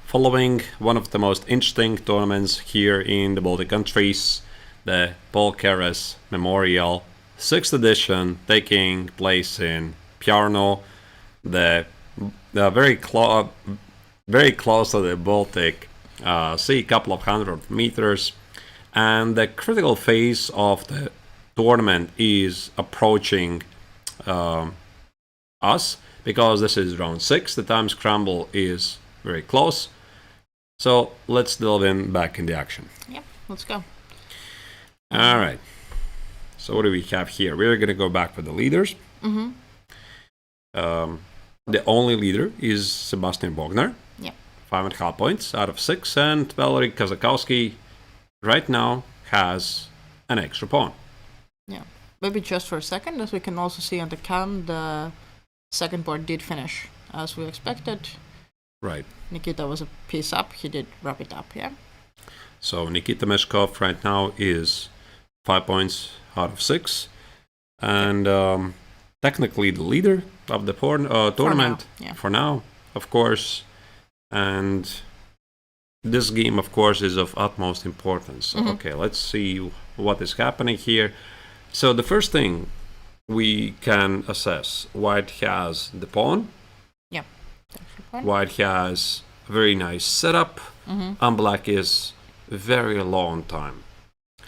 S1: following one of the most interesting tournaments here in the Baltic countries, the Paul Keres Memorial 6th edition, taking place in Pärnu, the very close to the Baltic Sea, couple of 100 meters, and the critical phase of the tournament is approaching us, because this is round 6. The time scramble is very close. So let's delve in back in the action.
S2: Yep, let's go.
S1: All right. So what do we have here? We're going to go back for the leaders.
S2: Mm-hmm.
S1: The only leader is Sebastian Bogner.
S2: Yep.
S1: 5.5 points out of 6. And Valery Kazakowski right now has an extra pawn.
S2: Yeah. Maybe just for a second, as we can also see on the cam, the second board did finish as we expected.
S1: Right.
S2: Nikita was a piece up. He did wrap it up, yeah.
S1: So Nikita Meshkov right now is 5 points out of 6. And technically the leader of the tournament for now, of course. And this game, of course, is of utmost importance. So, okay, let's see what is happening here. So the first thing we can assess, white has the pawn.
S2: Yeah.
S1: White has a very nice setup, and black is very long time.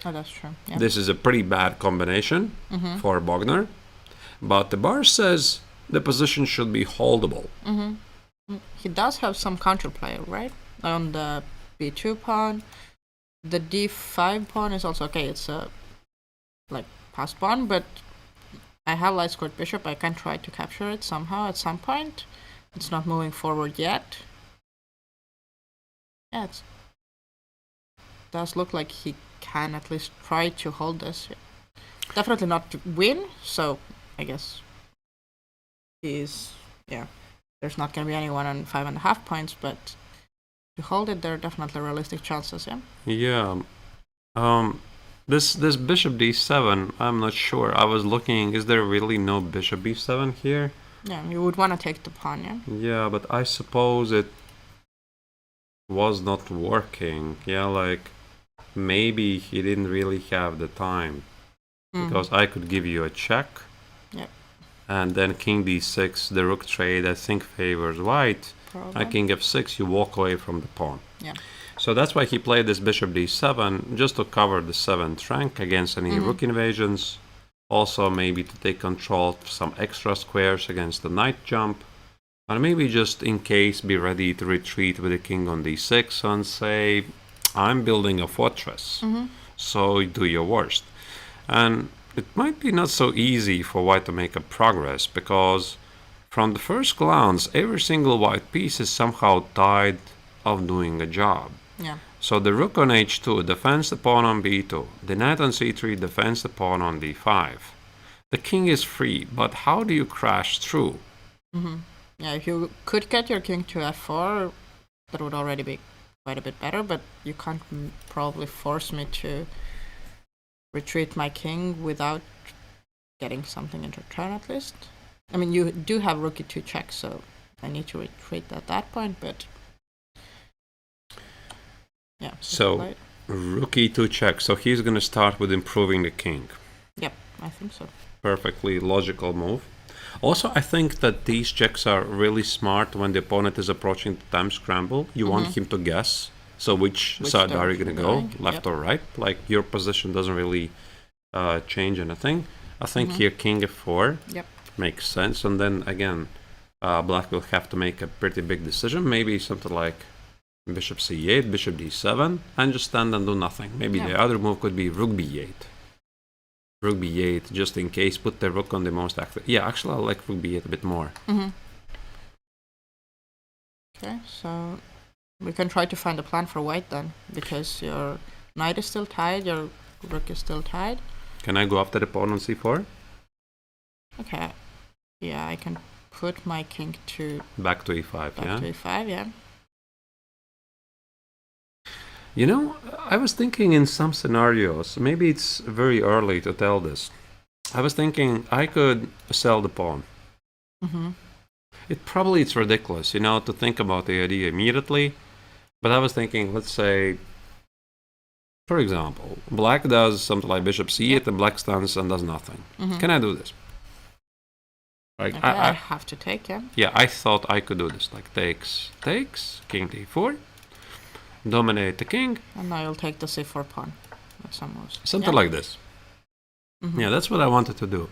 S2: Oh, that's true. Yeah.
S1: This is a pretty bad combination for Bogner, but the bar says the position should be holdable.
S2: He does have some counterplay, right? On the b2 pawn. The d5 pawn is also okay. It's a passed pawn, but I have light scored bishop. I can try to capture it somehow at some point. It's not moving forward yet. Yeah, it does look like he can at least try to hold this. Definitely not to win, so I guess there's not going to be anyone on 5.5 points, but to hold it, there are definitely realistic chances, yeah?
S1: Yeah. This bishop d7, I'm not sure. I was looking, is there really no bishop b7 here?
S2: Yeah, you would want to take the pawn, yeah?
S1: Yeah, but I suppose it was not working. Yeah, maybe he didn't really have the time. Because I could give you a check.
S2: Yep.
S1: And then king d6, the rook trade, I think favors white.
S2: Probably.
S1: King f6, you walk away from the pawn.
S2: Yeah.
S1: So that's why he played this bishop d7, just to cover the 7th rank against any rook invasions. Also maybe to take control of some extra squares against the knight jump. And maybe just in case be ready to retreat with the king on d6 and say, I'm building a fortress. So do your worst. And it might be not so easy for white to make a progress, because from the first glance, every single white piece is somehow tired of doing a job.
S2: Yeah.
S1: So the rook on h2 defends the pawn on b2. The knight on c3 defends the pawn on d5. The king is free, but how do you crash through?
S2: Yeah, if you could get your king to f4, that would already be quite a bit better, but you can't probably force me to retreat my king without getting something in return, at least. I mean, you do have rook e2 check, so I need to retreat at that point, but yeah.
S1: So rook e2 check. So he's going to start with improving the king.
S2: Yep, I think so.
S1: Perfectly logical move. Also, I think that these checks are really smart when the opponent is approaching the time scramble. You want him to guess. So which side are you going to go? Left or right? Your position doesn't really change anything. I think here king f4 makes sense. And then again, black will have to make a pretty big decision. Maybe something like bishop c8, bishop d7, and just stand and do nothing. Maybe the other move could be rook b8. Rook b8, just in case, put the rook on the most active. Yeah, actually I like rook b8 a bit more.
S2: Okay, so we can try to find a plan for white then, because your knight is still tied, your rook is still tied.
S1: Can I go after the pawn on c4?
S2: Okay, yeah, I can put my king to
S1: back to e5,
S2: back to e5, yeah.
S1: You know, I was thinking in some scenarios, maybe it's very early to tell this. I was thinking I could sell the pawn. It's ridiculous, to think about the idea immediately. But I was thinking, let's say, for example, black does something like bishop c8 and black stands and does nothing. Can I do this? Like
S2: Okay, I have to take, yeah.
S1: Yeah, I thought I could do this. Like takes, king d4, dominate the king.
S2: And now you'll take the c4 pawn. That's almost
S1: Something like this. Yeah, that's what I wanted to do.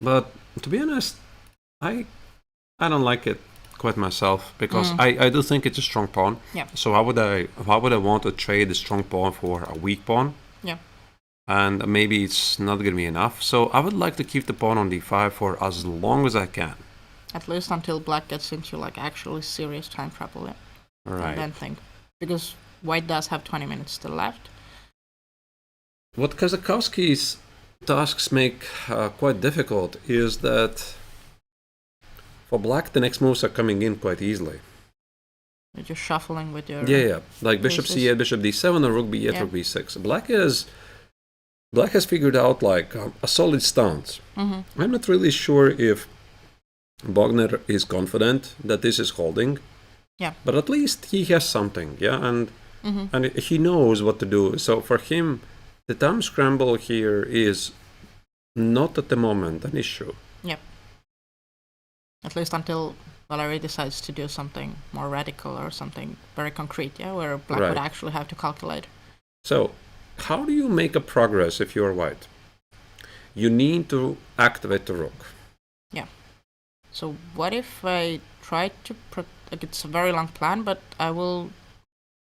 S1: But to be honest, I don't like it quite myself, because I do think it's a strong pawn.
S2: Yeah.
S1: So how would I want to trade a strong pawn for a weak pawn?
S2: Yeah.
S1: And maybe it's not going to be enough. So I would like to keep the pawn on d5 for as long as I can.
S2: At least until black gets into like actually serious time trouble. Yeah.
S1: Right.
S2: And then think, because white does have 20 minutes still left.
S1: What Kazakowski's tasks make quite difficult is that for black the next moves are coming in quite easily.
S2: You're just shuffling with your...
S1: Yeah. Like bishop
S2: pieces.
S1: c8, bishop d7, or rook b8, rook b6. Black has figured out like a solid stance. I'm not really sure if Bogner is confident that this is holding.
S2: Yeah.
S1: But at least he has something, yeah, and he knows what to do. So for him, the time scramble here is not at the moment an issue.
S2: Yep. At least until Valery decides to do something more radical or something very concrete, yeah, where black would actually have to calculate.
S1: So, how do you make a progress if you're white? You need to activate the rook.
S2: Yeah. So what if I try to like, it's a very long plan, but I will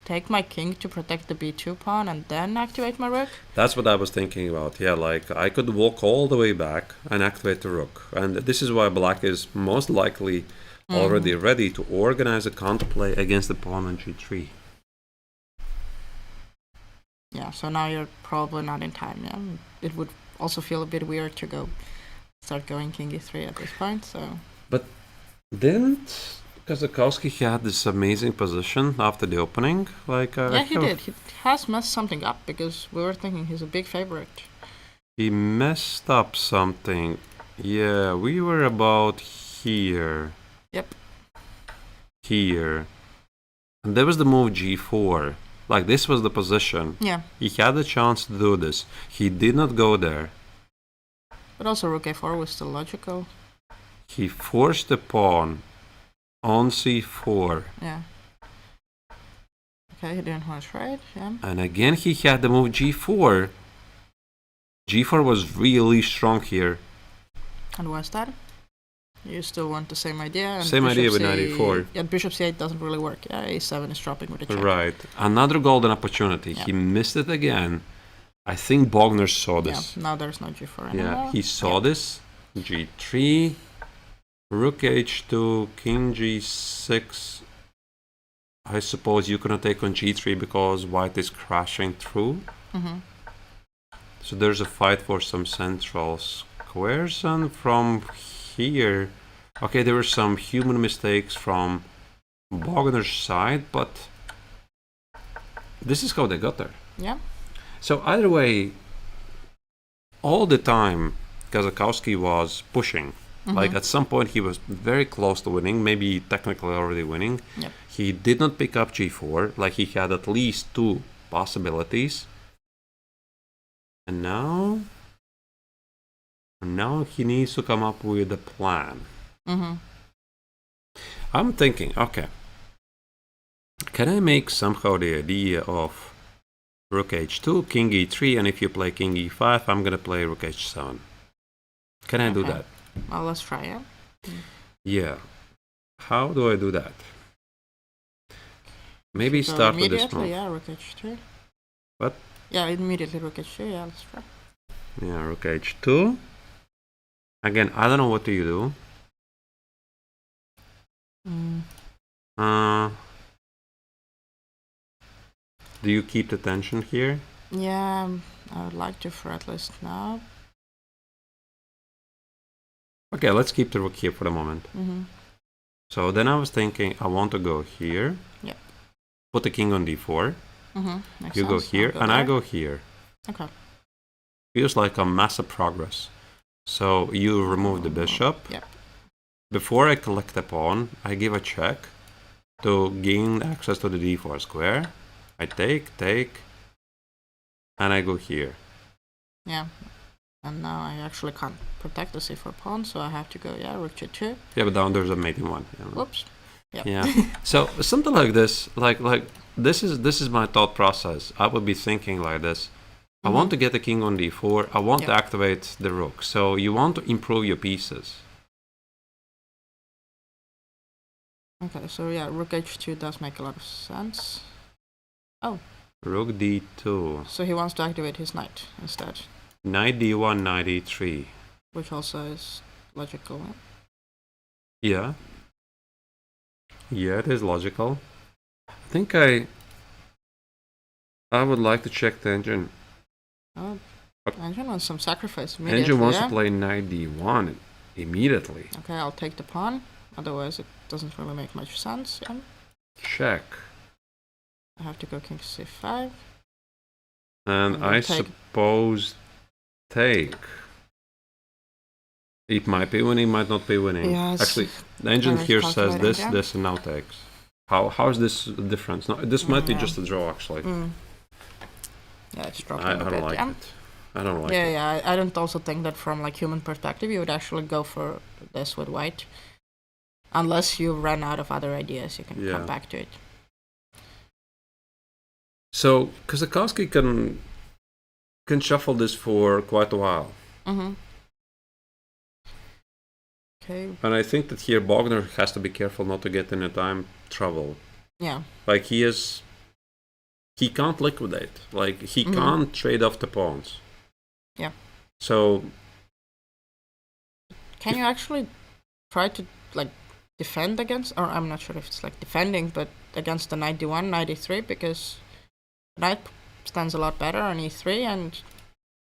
S2: take my king to protect the b2 pawn and then activate my rook?
S1: That's what I was thinking about. Yeah, like I could walk all the way back and activate the rook. And this is why black is most likely already ready to organize a counterplay against the pawn on g3.
S2: Yeah, so now you're probably not in time, yeah? It would also feel a bit weird to start going king e3 at this point, so...
S1: But didn't Kazakowski had this amazing position after the opening? Like
S2: yeah, he did. He has messed something up, because we were thinking he's a big favorite.
S1: He messed up something. Yeah, we were about here.
S2: Yep.
S1: Here. And there was the move g4. Like, this was the position.
S2: Yeah.
S1: He had a chance to do this. He did not go there.
S2: But also rook a4 was still logical.
S1: He forced the pawn on c4.
S2: Yeah. Okay, he didn't want to try it, yeah.
S1: And again he had the move g4. g4 was really strong here.
S2: And what's that? You still want the same idea? And
S1: same idea with knight e4.
S2: Yeah, bishop c8 doesn't really work. Yeah, a7 is dropping with a check.
S1: Right. Another golden opportunity.
S2: Yeah.
S1: He missed it again. I think Bogner saw this.
S2: Yeah, now there's no g4 anymore.
S1: Yeah, he saw this. g3, rook h2, king g6. I suppose you cannot take on g3 because white is crashing through. So there's a fight for some central squares, and from here, okay, there were some human mistakes from Bogner's side, but this is how they got there.
S2: Yeah.
S1: So either way, all the time Kazakowski was pushing. Like at some point he was very close to winning, maybe technically already winning.
S2: Yep.
S1: He did not pick up g4, like he had at least two possibilities. And now he needs to come up with a plan. I'm thinking, okay, can I make somehow the idea of rook h2, king e3, and if you play king e5, I'm gonna play rook h7. Can I do that?
S2: Well, let's try it.
S1: Yeah. How do I do that? Maybe
S2: So
S1: start with this move.
S2: yeah, rook h3.
S1: What?
S2: Yeah, immediately rook h3, yeah, let's try.
S1: Yeah, rook h2. Again, I don't know what do you do. Do you keep the tension here?
S2: Yeah, I would like to for at least now.
S1: Okay, let's keep the rook here for the moment. So then I was thinking, I want to go here.
S2: Yep.
S1: Put the king on d4.
S2: Makes
S1: You go
S2: sense.
S1: here,
S2: I'll
S1: and
S2: there.
S1: I go here.
S2: Okay.
S1: Feels like a massive progress. So you remove the bishop.
S2: Yep.
S1: before I collect a pawn, I give a check to gain access to the d4 square. I take, and I go here.
S2: Yeah. And now I actually can't protect the c4 pawn, so I have to go, rook g2.
S1: Yeah, but down there's a mating one. Yeah.
S2: Whoops. Yep.
S1: Yeah. So something like this, like this is my thought process. I would be thinking like this. I want to get the king on d4. I want to activate the rook. So you want to improve your pieces.
S2: Okay, so rook h2 does make a lot of sense. Oh.
S1: Rook d2.
S2: So he wants to activate his knight instead.
S1: Knight d1, knight e3.
S2: Which also is logical.
S1: Yeah. Yeah, it is logical. I think I would like to check the engine.
S2: Oh, engine wants some sacrifice immediately.
S1: Engine wants to play knight d1 immediately.
S2: Okay, I'll take the pawn. Otherwise, it doesn't really make much sense. Yeah.
S1: Check.
S2: I have to go king c5.
S1: And I suppose take. It might be winning, might not be winning.
S2: Yes.
S1: Actually, the engine here says this, and now takes. How is this difference? No, this might be just a draw, actually.
S2: Yeah, it's dropping
S1: I don't like it. I don't like it.
S2: Yeah, I don't also think that from like human perspective you would actually go for this with white. Unless you run out of other ideas, you can come back to it.
S1: So, Kozakowski can shuffle this for quite a while.
S2: Okay.
S1: And I think that here Bogner has to be careful not to get in a time trouble.
S2: Yeah.
S1: Like he can't liquidate. Like he can't trade off the pawns.
S2: Yeah.
S1: So
S2: can you actually try to like defend against, or I'm not sure if it's like defending, but against the knight d1, knight e3, because knight stands a lot better on e3, and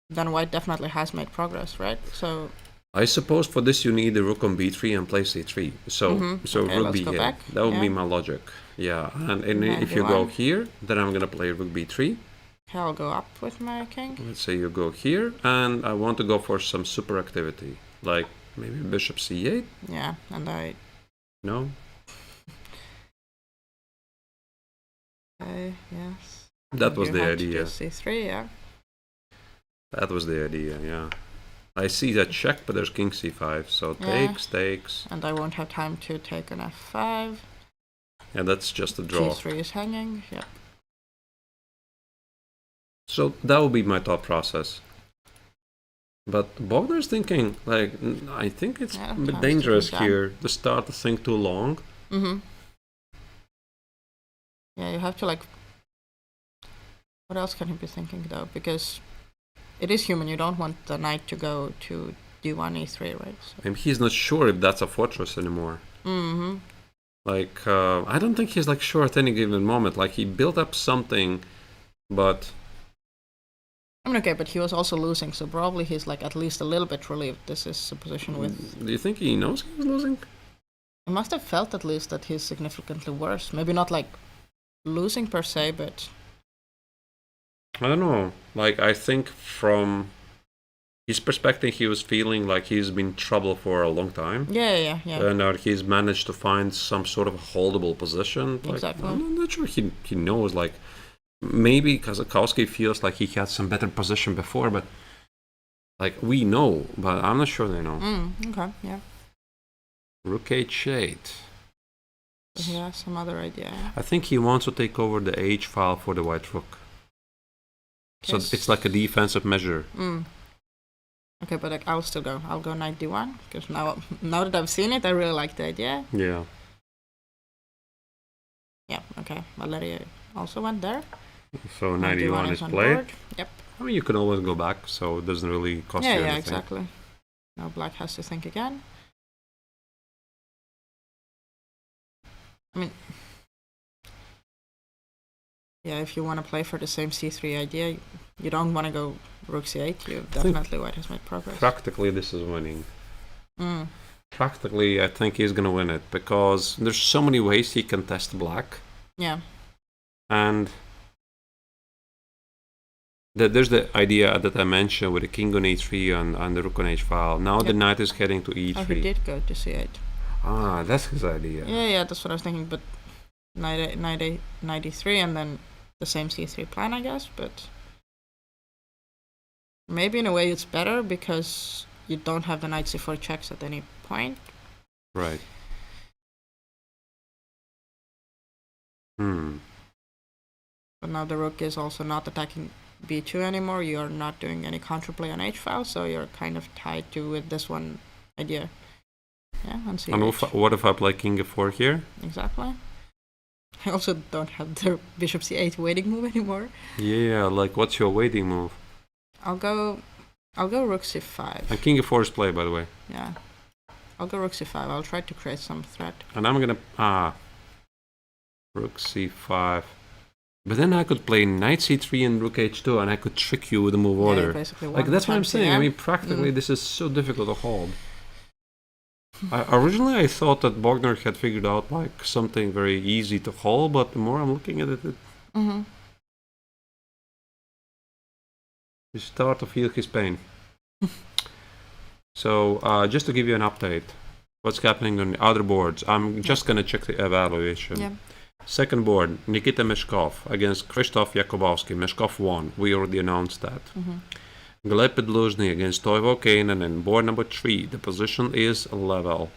S2: then white definitely has made progress, right? So
S1: I suppose for this you need the rook on b3 and play c3. So
S2: okay,
S1: rook b here.
S2: Back.
S1: That would be my logic. Yeah, and if you go here, then I'm gonna play rook b3.
S2: Okay, I'll go up with my king.
S1: Let's say you go here, and I want to go for some super activity, like maybe bishop c8.
S2: Yeah, and I.
S1: No.
S2: Okay. Yes.
S1: That was the idea.
S2: c3, yeah.
S1: That was the idea, yeah. I see that check, but there's king c5, so takes.
S2: And I won't have time to take an f5.
S1: Yeah, that's just a draw.
S2: g3 is hanging, yep.
S1: So that would be my thought process. But Bogner's thinking, like, I think it's a bit dangerous here to start to think too long.
S2: Yeah, you have to, like... What else can he be thinking, though? Because it is human, you don't want the knight to go to d1, e3, right? So.
S1: And he's not sure if that's a fortress anymore. Like, I don't think he's, like, sure at any given moment. Like, he built up something, but...
S2: I mean, okay, but he was also losing, so probably he's, like, at least a little bit relieved this is a position with...
S1: Do you think he knows he was losing?
S2: He must have felt at least that he's significantly worse. Maybe not, like, losing per se, but...
S1: I don't know. Like, I think from his perspective, he was feeling like he's been in trouble for a long time.
S2: Yeah.
S1: And he's managed to find some sort of holdable position. Like,
S2: exactly.
S1: I'm not sure he knows, like... Maybe Kozakowski feels like he had some better position before, but like we know, but I'm not sure they know.
S2: Okay, yeah.
S1: Rook h8.
S2: Yeah, some other idea.
S1: I think he wants to take over the h file for the white rook. So it's like a defensive measure.
S2: Okay, but like, I'll still go. I'll go knight d1 because now that I've seen it, I really like the idea.
S1: Yeah.
S2: Yeah. Okay, Valeria also went there.
S1: So 91 is played.
S2: Board. Yep.
S1: I mean, you can always go back, so it doesn't really cost you anything.
S2: Yeah, exactly. Now black has to think again. I mean, yeah, if you want to play for the same c3 idea, you don't want to go rook c8. You definitely white has made progress.
S1: Practically, this is winning. Practically, I think he's going to win it because there's so many ways he can test black.
S2: Yeah.
S1: And there's the idea that I mentioned with the king on e3 and the rook on h file. Now the knight is heading to e3.
S2: Oh, he did go to c8.
S1: Ah, that's his idea.
S2: Yeah, that's what I was thinking. But knight 93 and then the same c3 plan, I guess. But maybe in a way it's better because you don't have the knight c4 checks at any point.
S1: Right.
S2: But now the rook is also not attacking b2 anymore. You're not doing any counterplay on h file, so you're kind of tied to with this one idea. Yeah, and see.
S1: And what if I play king f4 here?
S2: Exactly. I also don't have the bishop c8 waiting move anymore.
S1: Yeah, like what's your waiting move?
S2: I'll go rook c5.
S1: And king f4 is played, by the way.
S2: Yeah. I'll go rook c5. I'll try to create some threat.
S1: And I'm gonna rook c5. But then I could play knight c3 and rook h2, and I could trick you with the move order.
S2: Basically
S1: like that's what I'm saying. I mean, practically, this is so difficult to hold. Originally, I thought that Bogner had figured out like something very easy to hold, but the more I'm looking at it, you start to feel his pain. So, just to give you an update, what's happening on the other boards? I'm just gonna check the evaluation.
S2: Yeah.
S1: Second board, Nikita Meshkov against Krzysztof Jakubowski. Meshkov won. We already announced that. Gleb Pedluzny against Toivo Kainen, and board number 3. The position is level.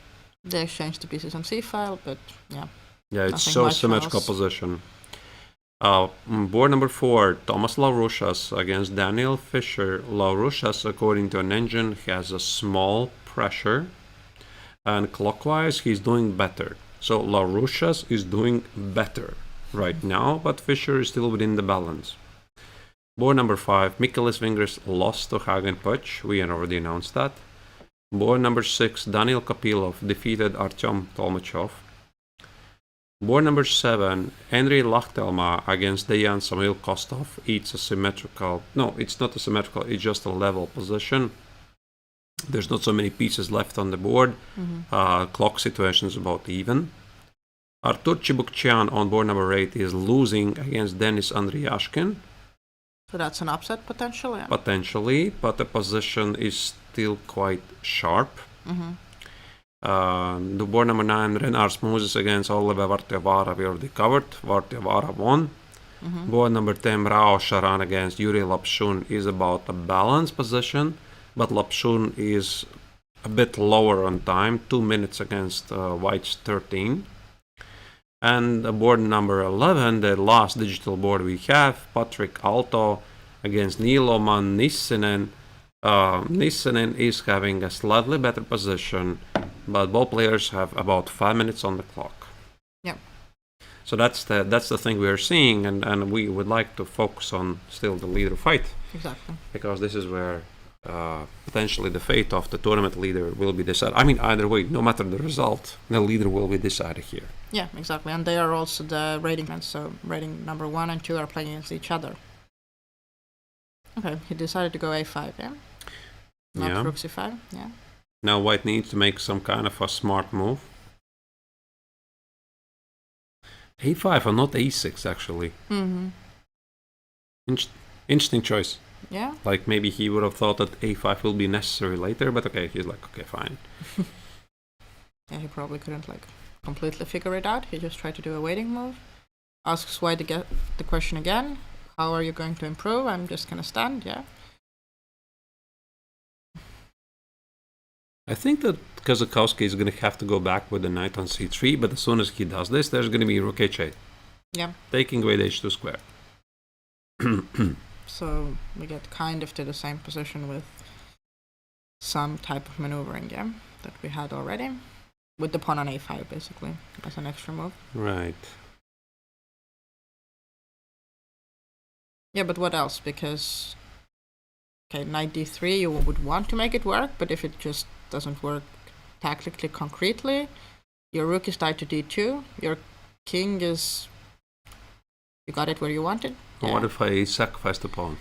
S2: They exchanged the pieces on c-file, but yeah.
S1: Yeah, it's so symmetrical position. Board number 4, Thomas Laurushas against Daniel Fischer. Laurushas, according to an engine, has a small pressure, and clockwise he's doing better. So Laurushas is doing better right now, but Fischer is still within the balance. Board number 5, Mikalis Vingers lost to Hagen Puch. We had already announced that. Board number 6, Daniel Kapilov defeated Artyom Tolmachov. Board number 7, Henry Lachtelma against Dejan Samuil Kostov. It's a symmetrical... No, it's not a symmetrical, it's just a level position. There's not so many pieces left on the board. Clock situation is about even. Artur Chibukchian on board number 8 is losing against Denis Andriashkin.
S2: So that's an upset potential, yeah?
S1: Potentially, but the position is still quite sharp. The board number 9, Renars Moses against Oliver Vartyavara, we already covered. Vartyavara won. Board number 10, Rao Sharan against Yuri Lapshun is about a balanced position, but Lapshun is a bit lower on time, 2 minutes against White's 13. And board number 11, the last digital board we have, Patrick Alto against Niloman Nissinen. Nissinen is having a slightly better position, but both players have about 5 minutes on the clock.
S2: Yeah.
S1: So that's the thing we are seeing, and we would like to focus on still the leader fight.
S2: Exactly.
S1: Because this is where potentially the fate of the tournament leader will be decided. I mean, either way, no matter the result, the leader will be decided here.
S2: Yeah, exactly. And they are also the rating men, so rating number 1 and 2 are playing against each other. Okay, he decided to go a5, yeah? Not rook c5, yeah.
S1: Now White needs to make some kind of a smart move. a5 or not a6, actually. Interesting choice.
S2: Yeah.
S1: Like maybe he would have thought that a5 will be necessary later, but okay, he's like, okay, fine.
S2: Yeah, he probably couldn't like completely figure it out. He just tried to do a waiting move. Asks White the question again. How are you going to improve? I'm just gonna stand, yeah.
S1: I think that Kazakowski is going to have to go back with the knight on c3, but as soon as he does this, there's going to be rook h8.
S2: Yeah.
S1: Taking away the h2 square.
S2: So we get kind of to the same position with some type of maneuvering, yeah, that we had already. With the pawn on a5, basically, as an extra move.
S1: Right.
S2: Yeah, but what else? Because, okay, knight d3, you would want to make it work, but if it just doesn't work tactically, concretely, your rook is tied to d2, your king is... You got it where you wanted? Yeah.
S1: What if I sacrifice the pawn?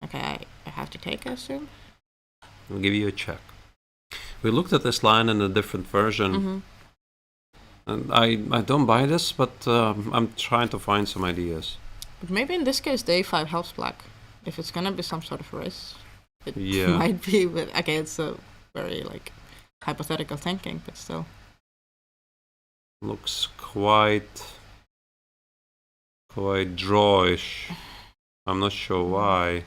S2: Okay, I have to take, I assume.
S1: I'll give you a check. We looked at this line in a different version, and I don't buy this, but I'm trying to find some ideas.
S2: But maybe in this case, the a5 helps black. If it's gonna be some sort of race, it
S1: Yeah.
S2: might be. But okay, it's a very like hypothetical thinking, but still.
S1: Looks quite drawish. I'm not sure why.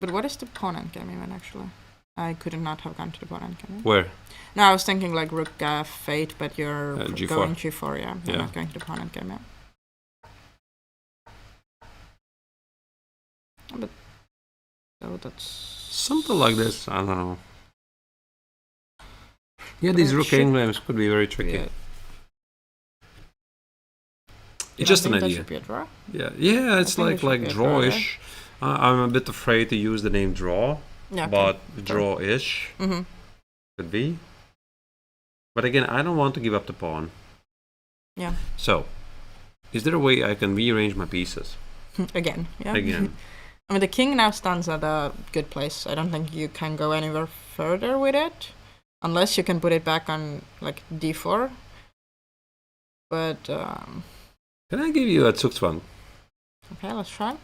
S2: But what is the pawn endgame even, actually? I could not have gone to the pawn endgame.
S1: Where?
S2: No, I was thinking like rook f8, but you're
S1: G4.
S2: going g4, yeah. You're
S1: Yeah.
S2: not going to the pawn endgame, yeah. But so that's
S1: Something like this. I don't know. Yeah,
S2: But
S1: these
S2: it
S1: rook
S2: should-
S1: endgames could be very tricky.
S2: Yeah.
S1: It's just an
S2: That
S1: idea.
S2: should be a draw.
S1: Yeah, it's
S2: think it
S1: like
S2: should be a draw, yeah.
S1: drawish. I'm a bit afraid to use the name draw,
S2: Yeah.
S1: but draw-ish
S2: Mm-hmm.
S1: could be. But again, I don't want to give up the pawn.
S2: Yeah.
S1: So, is there a way I can rearrange my pieces
S2: Again, yeah.
S1: again?
S2: I mean, the king now stands at a good place. I don't think you can go anywhere further with it, unless you can put it back on like d4. But
S1: Can I give you a Zugzwang?
S2: okay, let's try.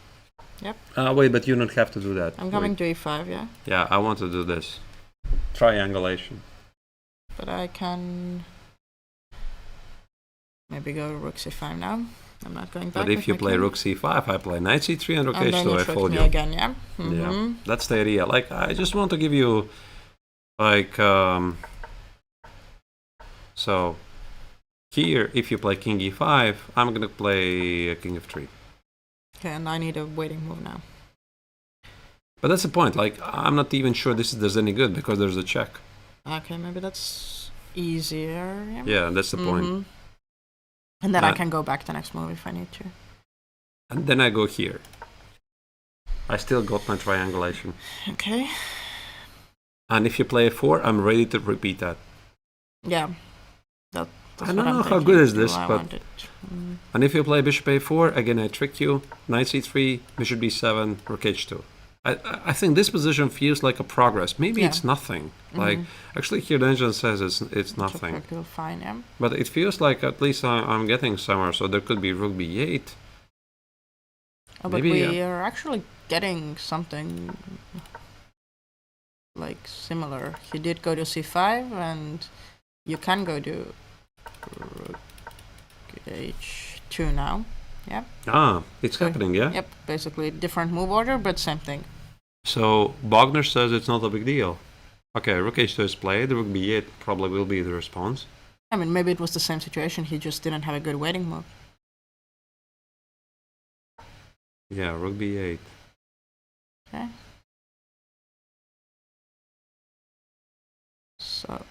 S1: Wait, but you don't have to do that.
S2: I'm coming
S1: Wait.
S2: to e5, yeah.
S1: Yeah, I want to do this. Triangulation.
S2: But I can maybe go rook c5 now. I'm not going back.
S1: But if
S2: with
S1: you
S2: my
S1: play
S2: king.
S1: rook c5, I play knight c3 and rook
S2: And then
S1: h2.
S2: you
S1: I
S2: tricked
S1: fold
S2: me
S1: you.
S2: again, yeah. Mm-hmm.
S1: Yeah, that's the idea. Like, I just want to give you, like, so here, if you play king e5, I'm gonna play king f3.
S2: Okay, and I need a waiting move now.
S1: But that's the point. Like, I'm not even sure this does any good because there's a check.
S2: Okay, maybe that's easier. Yeah.
S1: Yeah, that's the point.
S2: Mhm. And then I
S1: Uh,
S2: can go back the next move if I need to.
S1: And then I go here. I still got my triangulation.
S2: Okay.
S1: And if you play a4, I'm ready to repeat that.
S2: Yeah. That's
S1: I
S2: what
S1: don't
S2: I'm
S1: know how
S2: thinking.
S1: good is
S2: Do
S1: this,
S2: I
S1: but-
S2: want it?
S1: And if you play bishop a4, again I trick you. Knight c3, bishop b7, rook h2. I think this position feels like a progress. Maybe
S2: Yeah.
S1: it's nothing. Like, actually here the engine says it's nothing.
S2: Perfectly fine, yeah.
S1: But it feels like at least I'm getting somewhere. So there could be rook b8.
S2: Oh, but
S1: Maybe,
S2: we are actually getting something like similar. He did go to c5, and you can go to rook h2 now.
S1: Ah, it's
S2: So-
S1: happening, yeah?
S2: Yep, basically different move order, but same thing.
S1: So Wagner says it's not a big deal. Okay, rook h2 is played. Rook b8 probably will be the response.
S2: I mean, maybe it was the same situation. He just didn't have a good waiting move.
S1: Yeah, rook b8.
S2: Okay. So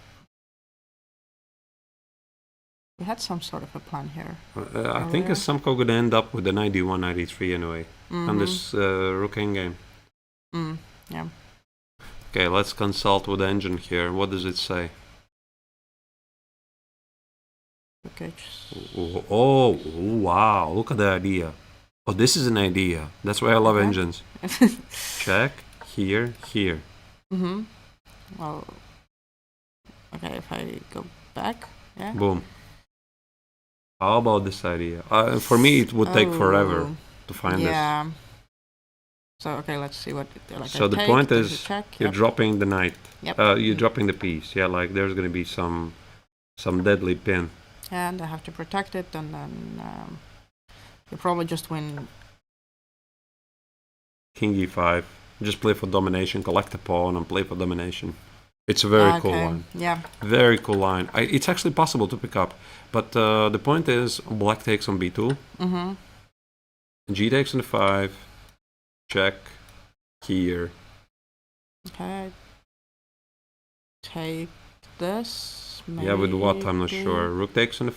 S2: we had some sort of a plan here.
S1: I think
S2: yeah.
S1: it's somehow going to end up with the 91, 93 anyway. On this rook endgame.
S2: Yeah.
S1: Okay, let's consult with the engine here. What does it say?
S2: Okay.
S1: Oh, wow, look at the idea. Oh, this is an idea. That's why I love
S2: Okay.
S1: engines. Check, here, here.
S2: Well. Okay, if I go back, yeah.
S1: Boom. How about this idea? For me, it would take forever
S2: Oh,
S1: to find this.
S2: yeah. So okay, let's see what. Like
S1: So
S2: I
S1: the
S2: take,
S1: point
S2: there's a
S1: is,
S2: check,
S1: you're
S2: yep.
S1: dropping the knight.
S2: Yep.
S1: You're dropping the piece. Yeah, like there's going to be some deadly pin.
S2: And I have to protect it, and then you probably just win.
S1: King e5. Just play for domination, collect the pawn, and play for domination. It's a very cool
S2: Okay,
S1: line.
S2: yeah.
S1: Very cool line. It's actually possible to pick up. But the point is, black takes on b2.
S2: Mm-hmm.
S1: G takes on the5. Check. Here.
S2: Okay. Take this.
S1: Yeah, with what? I'm not
S2: maybe.
S1: sure. Rook takes on the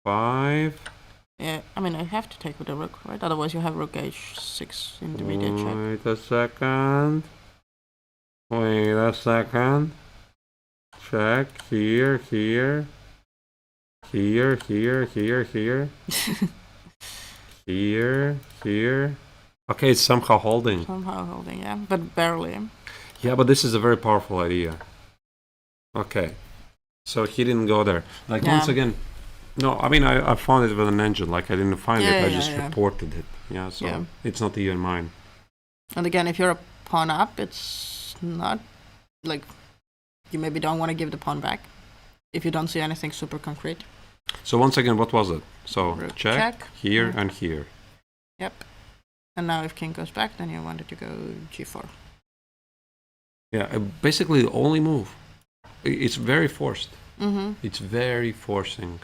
S1: 5.
S2: Yeah, I mean, I have to take with the rook, right? Otherwise, you have rook h6 intermediate check.
S1: Wait a second. Wait a second. Check. Here, here. Here, here, here, here. Here, here. Okay, it's somehow holding.
S2: Somehow holding, yeah, but barely.
S1: Yeah, but this is a very powerful idea. Okay. So he didn't go there. Like,
S2: Yeah.
S1: once again, no, I mean, I found it with an engine. Like, I didn't find it,
S2: Yeah,
S1: I
S2: yeah,
S1: just
S2: yeah.
S1: reported it. Yeah, so
S2: Yeah.
S1: it's not even mine.
S2: And again, if you're a pawn up, it's not like you maybe don't want to give the pawn back if you don't see anything super concrete.
S1: So once again, what was it? So
S2: Rook
S1: check here
S2: yeah.
S1: and here.
S2: Yep. And now if king goes back, then you wanted to go g4.
S1: Yeah, basically the only move. It's very forced.
S2: Mm-hmm.
S1: It's very forcing.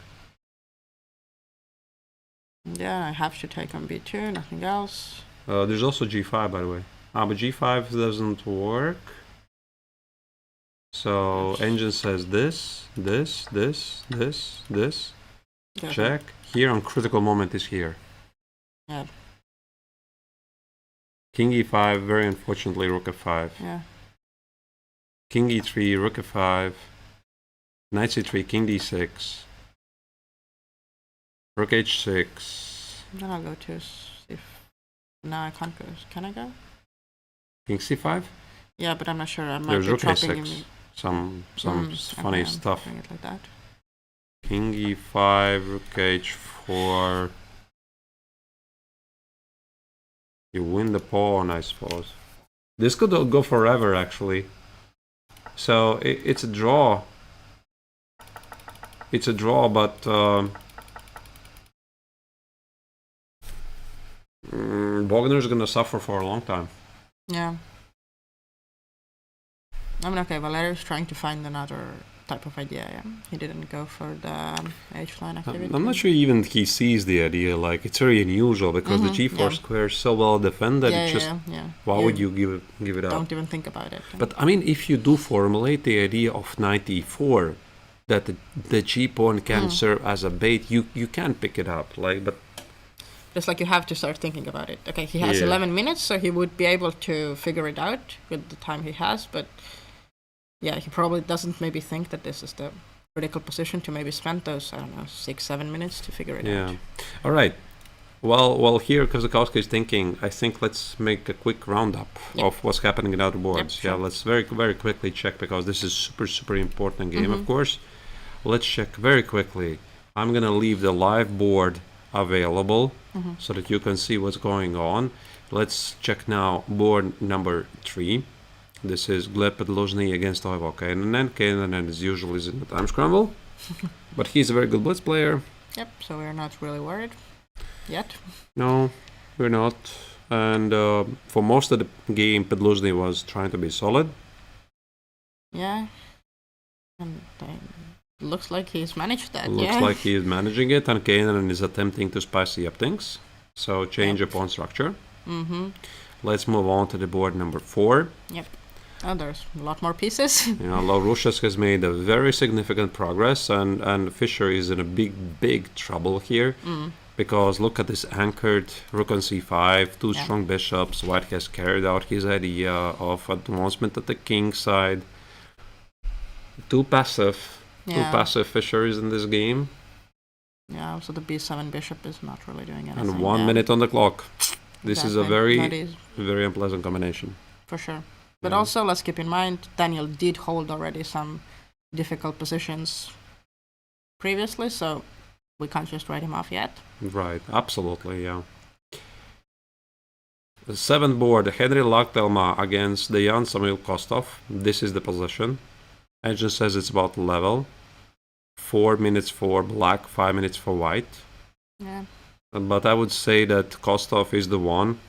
S2: Yeah, I have to take on b2, nothing else.
S1: There's also g5, by the way. But g5 doesn't work. So engine says this.
S2: Yeah.
S1: Check. Here on critical moment is here.
S2: Yeah.
S1: King e5, very unfortunately, rook f5.
S2: Yeah.
S1: King e3, rook f5. Knight c3, king d6. Rook h6.
S2: Then I'll go to if now I can't go. Can I go?
S1: King c5?
S2: Yeah, but I'm not sure. I might
S1: There's
S2: be
S1: rook
S2: trapping
S1: a6.
S2: in
S1: Some funny
S2: okay,
S1: stuff.
S2: I'm doing it like that.
S1: King e5, rook h4. You win the pawn, I suppose. This could go forever, actually. So it's a draw. It's a draw, but Bogner's gonna suffer for a long time.
S2: Yeah. I mean, okay, Valerius trying to find another type of idea. Yeah, he didn't go for the H-line activity.
S1: I'm not sure even he sees the idea. Like, it's very unusual because the g4 square is so well defended.
S2: Yeah,
S1: it's just
S2: yeah.
S1: why would you give it up?
S2: Don't even think about it.
S1: But I mean, if you do formulate the idea of knight e4, that the g pawn can serve as a bait, you can pick it up. Like, but
S2: just like you have to start thinking about it. Okay, he has 11 minutes, so he would be able to figure it out with the time he has. But yeah, he probably doesn't maybe think that this is the critical position to maybe spend those, I don't know, 6-7 minutes to figure it out.
S1: Yeah. All right. Well, here Kozakowski is thinking, I think let's make a quick roundup of what's happening in other boards.
S2: Sure.
S1: Yeah, let's very quickly check because this is super important game, of course. Let's check very quickly. I'm gonna leave the live board available so that you can see what's going on. Let's check now board number 3. This is Gleb Podluzhny against Toivo Keinonen. Keinonen is usually in the time scramble, but he's a very good blitz player.
S2: Yep, so we're not really worried yet.
S1: No, we're not. And for most of the game, Podluzhny was trying to be solid.
S2: Yeah, and looks like he's managed that.
S1: Looks like he is managing it, and Keinonen is attempting to spicy up things. So change a pawn structure. Let's move on to the board number 4.
S2: Yep. Oh, there's a lot more pieces.
S1: Lauruskas has made a very significant progress, and Fischer is in a big trouble here. Because look at this anchored rook on c5, 2 strong bishops. White has carried out his idea of advancement at the king side. Too passive Fischer is in this game.
S2: Yeah, also the b7 bishop is not really doing anything.
S1: And 1 minute on the clock. This is a
S2: very
S1: unpleasant combination.
S2: For sure. But also, let's keep in mind, Daniel did hold already some difficult positions previously, so we can't just write him off yet.
S1: Right, absolutely, yeah. The 7th board, Henry Laktelma against the Jan Samuel Kostov. This is the position. Engine says it's about level. 4 minutes for black, 5 minutes for white.
S2: Yeah.
S1: But I would say that Kostov is the one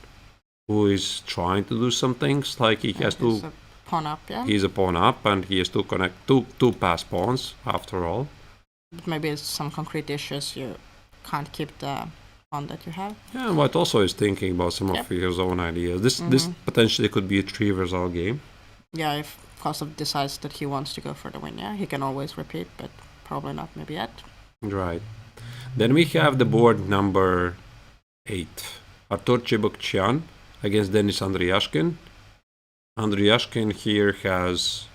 S1: who is trying to do some things. Like he has to.
S2: He's a pawn up, yeah.
S1: He's a pawn up, and he has to connect two pass pawns after all.
S2: But maybe it's some concrete issues. You can't keep the pawn that you have.
S1: Yeah, and White also is thinking about some of his own ideas. This potentially could be a 3-result game.
S2: Yeah, if Kostov decides that he wants to go for the win, yeah, he can always repeat, but probably not maybe yet.
S1: Right. Then we have the board number 8. Artur Chibukchian against Denis Andriyashkin. Andriyashkin here has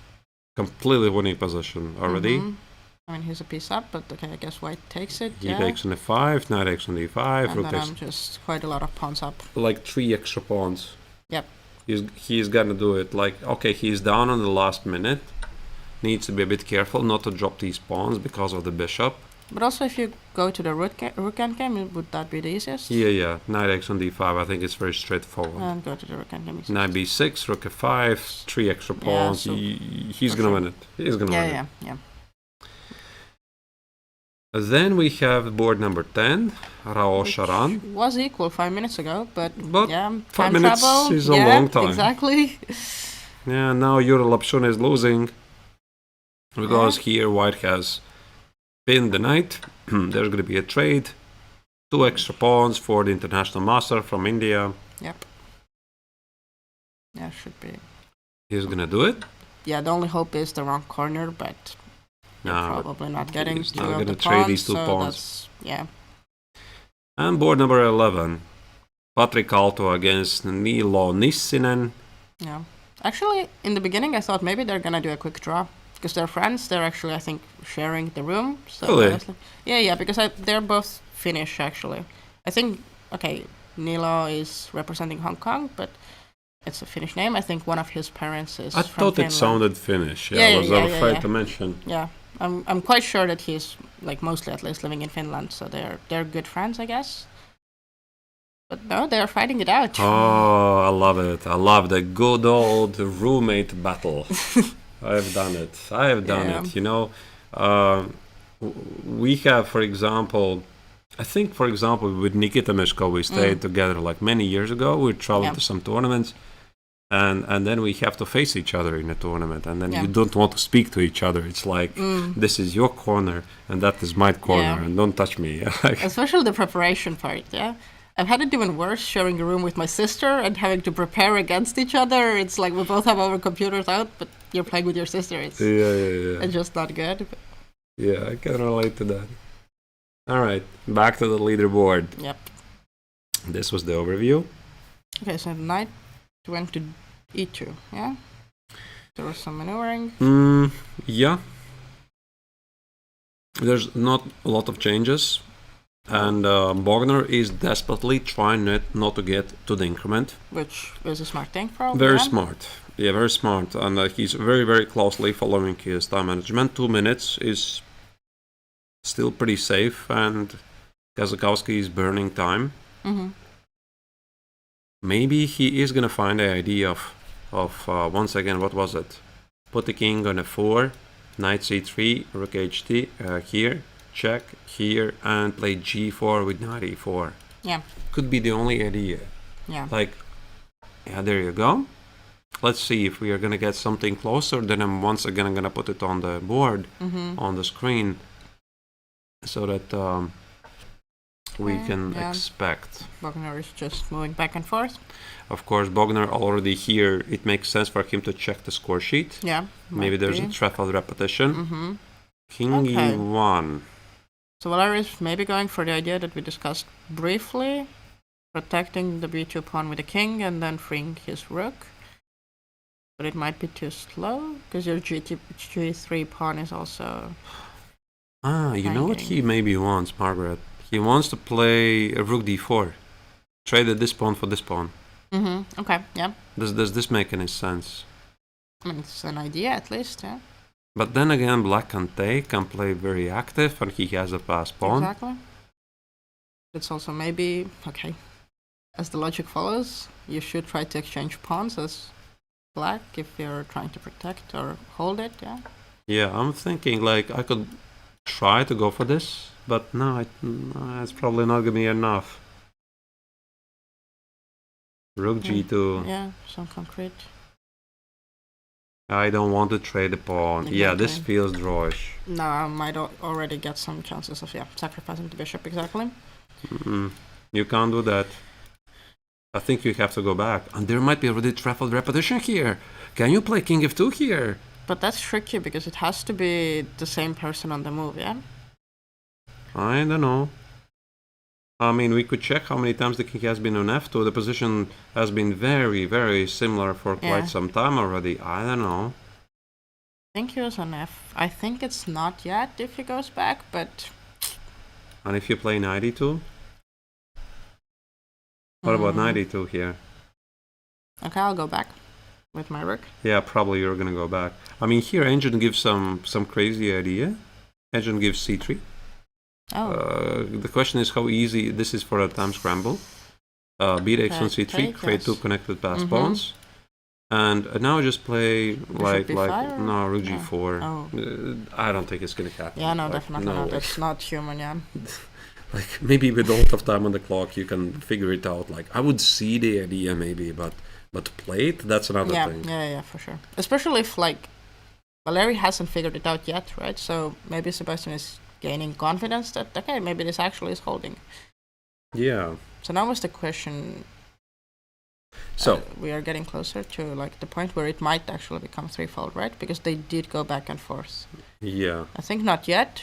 S1: completely winning position already.
S2: I mean, he's a piece up, but okay, I guess White takes it.
S1: He takes on f5, knight takes on d5,
S2: and
S1: rook
S2: then
S1: takes...
S2: I'm just quite a lot of pawns up.
S1: Like 3 extra pawns.
S2: Yep.
S1: He's gonna do it. Like, okay, he's down on the last minute. Needs to be a bit careful not to drop these pawns because of the bishop.
S2: But also, if you go to the rook endgame, would that be the easiest?
S1: Yeah. Knight takes on d5. I think it's very straightforward.
S2: And go to the rook endgame.
S1: Knight b6, rook f5, 3 extra pawns.
S2: Yeah, so
S1: he's gonna win it. He's gonna win it.
S2: Yeah.
S1: Then we have board number 10, Rao
S2: Which
S1: Sharan.
S2: was equal 5 minutes ago, but yeah,
S1: 5
S2: time
S1: minutes
S2: travel.
S1: is a
S2: Yeah,
S1: long time.
S2: exactly.
S1: Yeah, now Yuri Lapshun is losing because
S2: Yeah.
S1: here White has pinned the knight. There's going to be a trade. 2 extra pawns for the international master from India.
S2: Yep. Yeah, should be.
S1: He's going to do it.
S2: Yeah, the only hope is the wrong corner, but you're
S1: No,
S2: probably not getting
S1: he's
S2: 2
S1: not
S2: of
S1: gonna
S2: the
S1: trade
S2: pawns,
S1: these 2
S2: so
S1: pawns.
S2: that's, yeah.
S1: And board number 11, Patrick Aalto against Niilo Nissinen.
S2: Yeah. Actually, in the beginning, I thought maybe they're gonna do a quick draw because they're friends. They're actually, I think, sharing the room. So
S1: Really?
S2: honestly- yeah, because they're both Finnish actually. I think Niilo is representing Hong Kong, but it's a Finnish name. I think one of his parents is.
S1: I
S2: from
S1: thought
S2: Finland.
S1: it sounded Finnish.
S2: Yeah,
S1: I was
S2: yeah,
S1: afraid
S2: yeah.
S1: to mention.
S2: Yeah, I'm quite sure that he's like mostly at least living in Finland, so they're good friends, I guess. But no, they're fighting it out.
S1: Oh, I love it. I love the good old roommate battle. I've done it. I have done
S2: Yeah.
S1: it. You know, we have, for example, I think, for example, with Nikita Mishko, we stayed together like many years ago. We traveled to some tournaments, and then we have to face each other in a tournament, and then you don't want to speak to each other. It's like, this is your corner, and that is my corner, and don't touch me.
S2: Especially the preparation part, yeah. I've had it even worse sharing a room with my sister and having to prepare against each other. It's like we both have our computers out, but you're playing with your sister. It's just not good.
S1: Yeah, I can relate to that. All right, back to the leaderboard.
S2: Yep.
S1: This was the overview.
S2: Okay, so knight went to e2, yeah? There was some maneuvering.
S1: Yeah. There's not a lot of changes. And Bogner is desperately trying not to get to the increment.
S2: Which is a smart thing, probably.
S1: Very smart. Yeah, very smart. And he's very, very closely following his time management. 2 minutes is still pretty safe, and Kazakowski is burning time.
S2: Mm-hmm.
S1: Maybe he is going to find the idea of once again, what was it? Put the king on a 4, knight c3, rook ht here. Check here and play g4 with knight e4.
S2: Yeah.
S1: Could be the only idea.
S2: Yeah.
S1: Like, yeah, there you go. Let's see if we are gonna get something closer. Then I'm once again gonna put it on the board, on the screen, so that we can expect.
S2: Bogner is just moving back and forth.
S1: Of course, Bogner already here. It makes sense for him to check the score sheet.
S2: Yeah.
S1: Maybe there's a treble repetition. King e1.
S2: So Valeri is maybe going for the idea that we discussed briefly, protecting the b2 pawn with the king and then freeing his rook. But it might be too slow, because your g3 pawn is also...
S1: You know what he maybe wants, Margaret? He wants to play a rook d4. Traded this pawn for this pawn.
S2: Okay, yeah.
S1: Does this make any sense?
S2: I mean, it's an idea at least, yeah.
S1: But then again, black can play very active, and he has a passed pawn.
S2: Exactly. It's also maybe, okay, as the logic follows, you should try to exchange pawns as black if you're trying to protect or hold it, yeah?
S1: Yeah, I'm thinking like I could try to go for this, but no, it's probably not gonna be enough. Rook g2.
S2: Yeah, some concrete.
S1: I don't want to trade the pawn.
S2: Exactly.
S1: Yeah, this feels drawish.
S2: No, I might already get some chances of, sacrificing the bishop, exactly.
S1: You can't do that. I think you have to go back. And there might be already treble repetition here. Can you play king f2 here?
S2: But that's tricky, because it has to be the same person on the move, yeah?
S1: I don't know. I mean, we could check how many times the king has been on f2. The position has been very, very similar for quite some time already. I don't know.
S2: I think he was on f. I think it's not yet if he goes back, but...
S1: And if you play knight e2? What about knight e2 here?
S2: Okay, I'll go back with my rook.
S1: Yeah, probably you're gonna go back. I mean, here Engine gives some crazy idea. Engine gives c3. The question is how easy this is for a time scramble. Beat h on c3, create 2 connected passed pawns. And now just play like
S2: B5
S1: no rook
S2: no.
S1: g4.
S2: Oh.
S1: I don't think it's gonna happen.
S2: Yeah, no,
S1: Like,
S2: definitely
S1: no
S2: not.
S1: way.
S2: That's not human, yeah.
S1: Like maybe with a lot of time on the clock, you can figure it out. Like I would see the idea maybe, but to play it, that's another thing.
S2: Yeah, for sure. Especially if like Valeri hasn't figured it out yet, right? So maybe Sebastian is gaining confidence that okay, maybe this actually is holding.
S1: Yeah.
S2: So now was the question.
S1: So
S2: we are getting closer to like the point where it might actually become threefold, right? Because they did go back and forth.
S1: Yeah.
S2: I think not yet.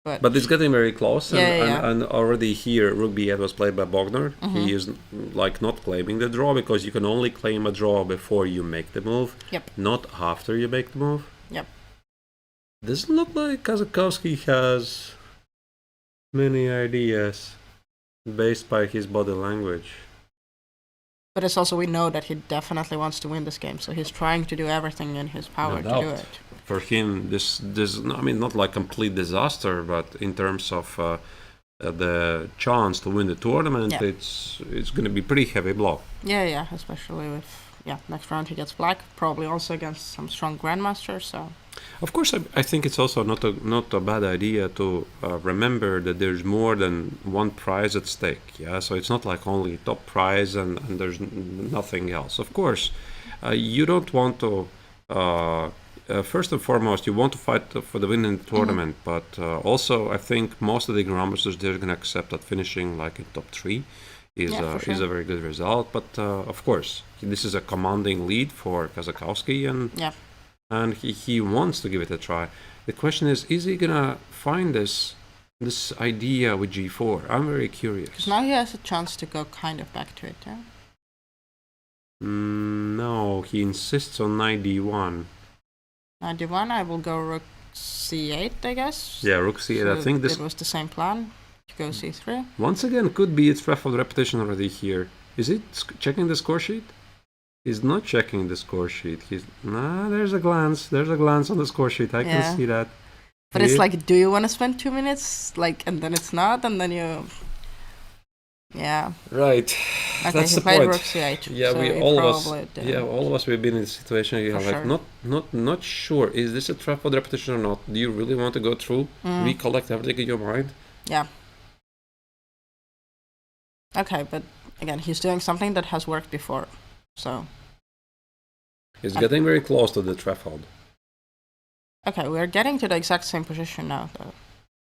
S1: But it's getting very close,
S2: Yeah.
S1: And already here, rook b8 was played by Bogner.
S2: Mm-hmm.
S1: He is like not claiming the draw because you can only claim a draw before you make the move, not after you make the move.
S2: Yep.
S1: Doesn't look like Kazakowski has many ideas based by his body language.
S2: But it's also we know that he definitely wants to win this game, so he's trying to do everything in his power to do it.
S1: For him, this I mean, not like complete disaster, but in terms of the chance to win the tournament, it's going to be pretty heavy blow.
S2: Yeah, especially with next round he gets black, probably also against some strong grandmasters. So
S1: of course, I think it's also not a bad idea to remember that there's more than one prize at stake. Yeah, so it's not like only top prize and there's nothing else. Of course, you don't want to. First and foremost, you want to fight for the win in the tournament, but also I think most of the grandmasters they're going to accept that finishing like in top 3 is a very good result. But of course, this is a commanding lead for Kazakowski, and he wants to give it a try. The question is he gonna find this idea with g4? I'm very curious.
S2: Because now he has a chance to go kind of back to it, yeah?
S1: No, he insists on knight d1.
S2: Knight d1, I will go rook c8, I guess.
S1: Yeah, rook c8. So I think this
S2: it was the same plan. To go c3.
S1: Once again, could be it's threefold repetition already here. Is it checking the score sheet? He's not checking the score sheet. There's a glance. There's a glance on the score sheet. I can see that.
S2: But it's like, do you want to spend 2 minutes? Like, and then it's not, and then you. Yeah.
S1: Right.
S2: Okay,
S1: that's the
S2: played
S1: point.
S2: Rook c8.
S1: Yeah,
S2: so
S1: all of us we've been in this situation. Not sure. Is this a threefold repetition or not? Do you really want to go through, recollect everything in your mind?
S2: Yeah. Okay, but again, he's doing something that has worked before, so.
S1: He's getting very close to the threefold.
S2: Okay, we're getting to the exact same position now, though.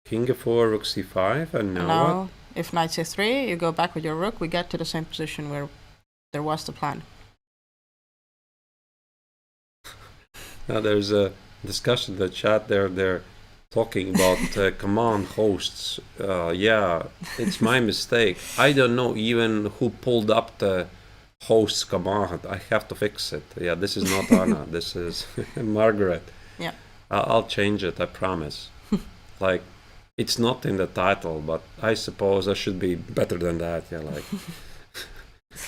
S1: King f4, rook c5, and now what?
S2: If knight c3, you go back with your rook, we get to the same position where there was the plan.
S1: Now there's a discussion in the chat there. They're talking about command hosts. Yeah, it's my mistake. I don't know even who pulled up the hosts command. I have to fix it. Yeah, this is not Anna. This is Margaret.
S2: Yeah.
S1: I'll change it, I promise. Like, it's not in the title, but I suppose I should be better than that. Yeah, like.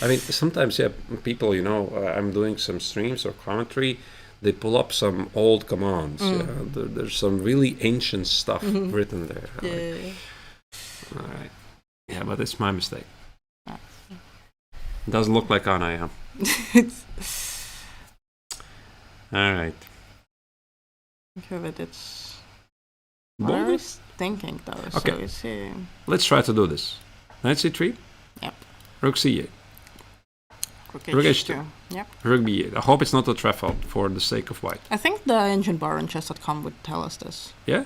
S1: I mean, sometimes, people, I'm doing some streams or commentary, they pull up some old commands. Yeah, there's some really ancient stuff written there.
S2: Yeah.
S1: All right. Yeah, but it's my mistake. It doesn't look like Anna, yeah. All right.
S2: Okay, but it's. What are we thinking, though?
S1: Okay.
S2: So
S1: let's try to do this. Knight c3.
S2: Yep.
S1: Rook c8.
S2: Rook h2. Yep.
S1: Rook b8. I hope it's not a threefold for the sake of white.
S2: I think the engine bar on chess.com would tell us this.
S1: Yeah?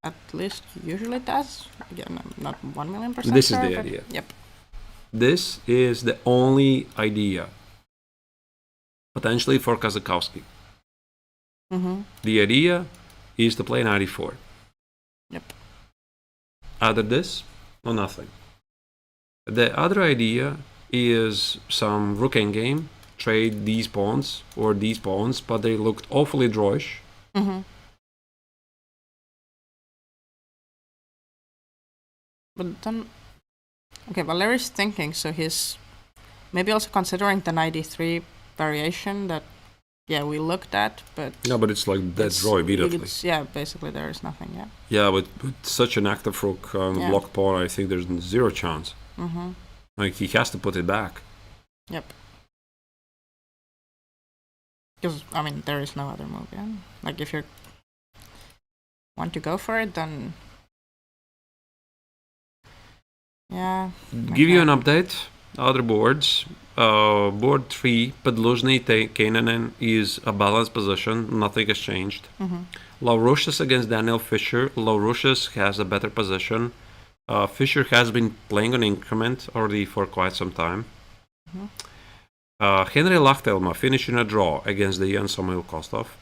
S2: At least usually it does. Again, I'm not 1,000,000%
S1: This
S2: sure,
S1: is the idea.
S2: Yep.
S1: This is the only idea, potentially, for Kazakowski. The idea is to play knight e4.
S2: Yep.
S1: Either this or nothing. The other idea is some rook endgame, trade these pawns or these pawns, but they looked awfully drawish.
S2: But then, okay, Valeri's thinking, so he's maybe also considering the knight e3 variation that, we looked at, but...
S1: No, but it's like dead draw immediately.
S2: Basically there is nothing,
S1: Yeah, but with such an active rook on the block pawn, I think there's zero chance. Like, he has to put it back.
S2: Yep. Because, I mean, there is no other move, yeah? Like, if you want to go for it, then... Yeah.
S1: Give you an update. Other boards. Board 3, Podluzhny Kainanen is a balanced position. Nothing has changed. Laurushius against Daniel Fischer. Laurushius has a better position. Fischer has been playing on increment already for quite some time. Henry Lachtelma finishing a draw against the Jan Samuel Kostov.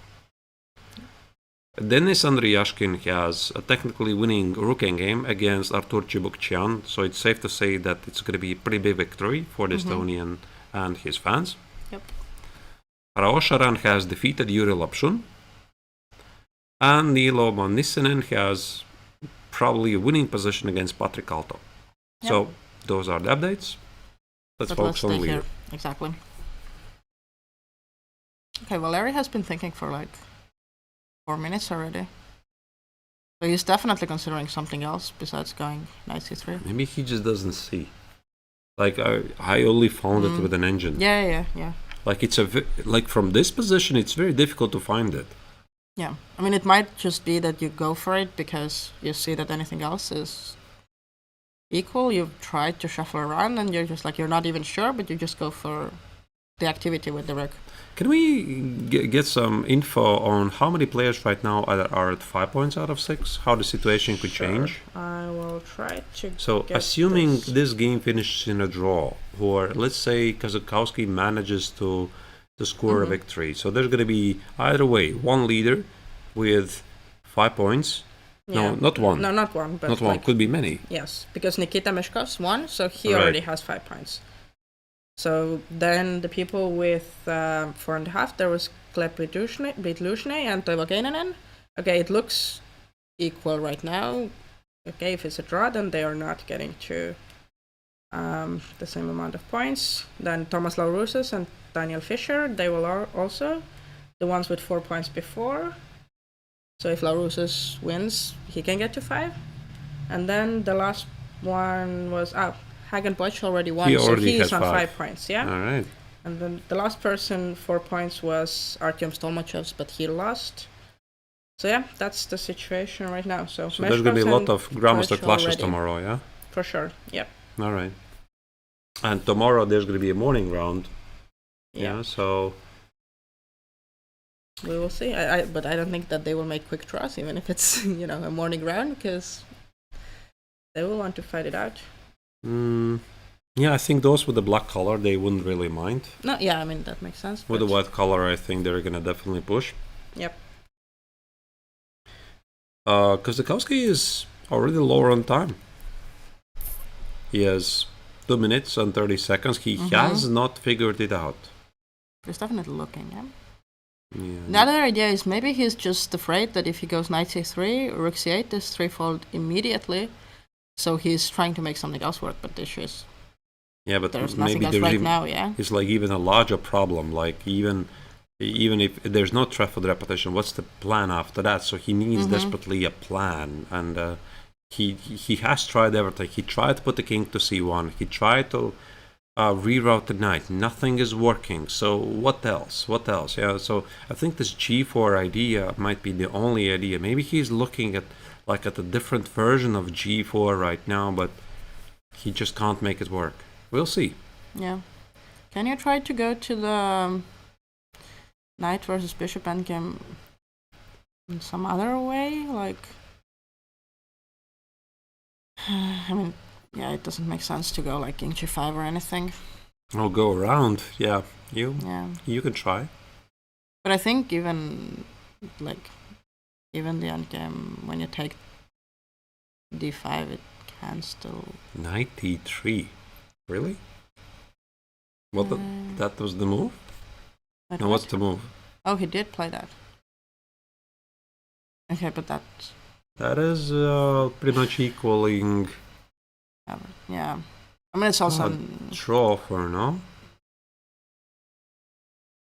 S1: Denis Andriyashkin has a technically winning rook game against Artur Chibukchian, so it's safe to say that it's going to be a pretty big victory for the Estonian and his fans.
S2: Yep.
S1: Raosharan has defeated Yuri Lapshun, and Niilo Mannissinen has probably a winning position against Patrick Aalto.
S2: Yep.
S1: So those are the updates. Let's focus on leader.
S2: Exactly. Okay, Larry has been thinking for like 4 minutes already. So he's definitely considering something else besides going knight c3.
S1: Maybe he just doesn't see. Like I only found it with an engine.
S2: Yeah.
S1: Like like from this position, it's very difficult to find it.
S2: Yeah, I mean, it might just be that you go for it because you see that anything else is equal. You've tried to shuffle around and you're just like, you're not even sure, but you just go for the activity with the rook.
S1: Can we get some info on how many players right now are at 5 points out of 6? How the situation could change?
S2: I will try to.
S1: So, assuming this game finishes in a draw, or let's say Kazakowski manages to score a victory, so there's going to be either way one leader with 5 points.
S2: Yeah.
S1: No, not one.
S2: No, not one. But
S1: not one. Could be many.
S2: Yes, because Nikita Meshkov's won, so he already has 5 points. So then the people with 4.5, there was Gleb Bitlushny and Toivo Keinanen. Okay, it looks equal right now. Okay, if it's a draw, then they are not getting to the same amount of points. Then Thomas Laurusas and Daniel Fischer, they will also. The ones with 4 points before. So if Laurusas wins, he can get to 5. And then the last one was... Hagen Bosch already won, so he's on 5 points, yeah?
S1: All right.
S2: And then the last person, 4 points, was Artyom Stolmachev's, but he lost. So yeah, that's the situation right now. So
S1: there's going to be a lot of Grandmaster clashes tomorrow, yeah?
S2: For sure, yep.
S1: All right. And tomorrow there's going to be a morning round.
S2: Yeah,
S1: so...
S2: we will see. But I don't think that they will make quick draws, even if it's, a morning round, because they will want to fight it out.
S1: Yeah, I think those with the black color, they wouldn't really mind.
S2: No, yeah, I mean, that makes sense.
S1: With the white color, I think they're going to definitely push.
S2: Yep.
S1: Kazakowski is already lower on time. He has 2 minutes and 30 seconds. He has not figured it out.
S2: He's definitely looking, yeah. The other idea is maybe he's just afraid that if he goes knight c3, rook c8 is threefold immediately. So he's trying to make something else work, but the issue is...
S1: Yeah, but
S2: there's
S1: maybe
S2: nothing else right now, yeah?
S1: It's like even a larger problem, like even if there's no threat for the repetition, what's the plan after that? So he needs desperately a plan, and he has tried everything. He tried to put the king to c1, he tried to reroute the knight, nothing is working. So what else? Yeah, so I think this g4 idea might be the only idea. Maybe he's looking at a different version of g4 right now, but he just can't make it work. We'll see.
S2: Yeah. Can you try to go to the knight versus bishop endgame in some other way? Like, I mean, yeah, it doesn't make sense to go like king g5 or anything.
S1: I'll go around. Yeah, you can try.
S2: But I think even the endgame, when you take d5, it can still...
S1: Knight d3. Really? What that was the move? No, what's the move?
S2: Oh, he did play that. Okay, but
S1: that is pretty much equaling...
S2: Yeah. I mean, it's also...
S1: draw for now.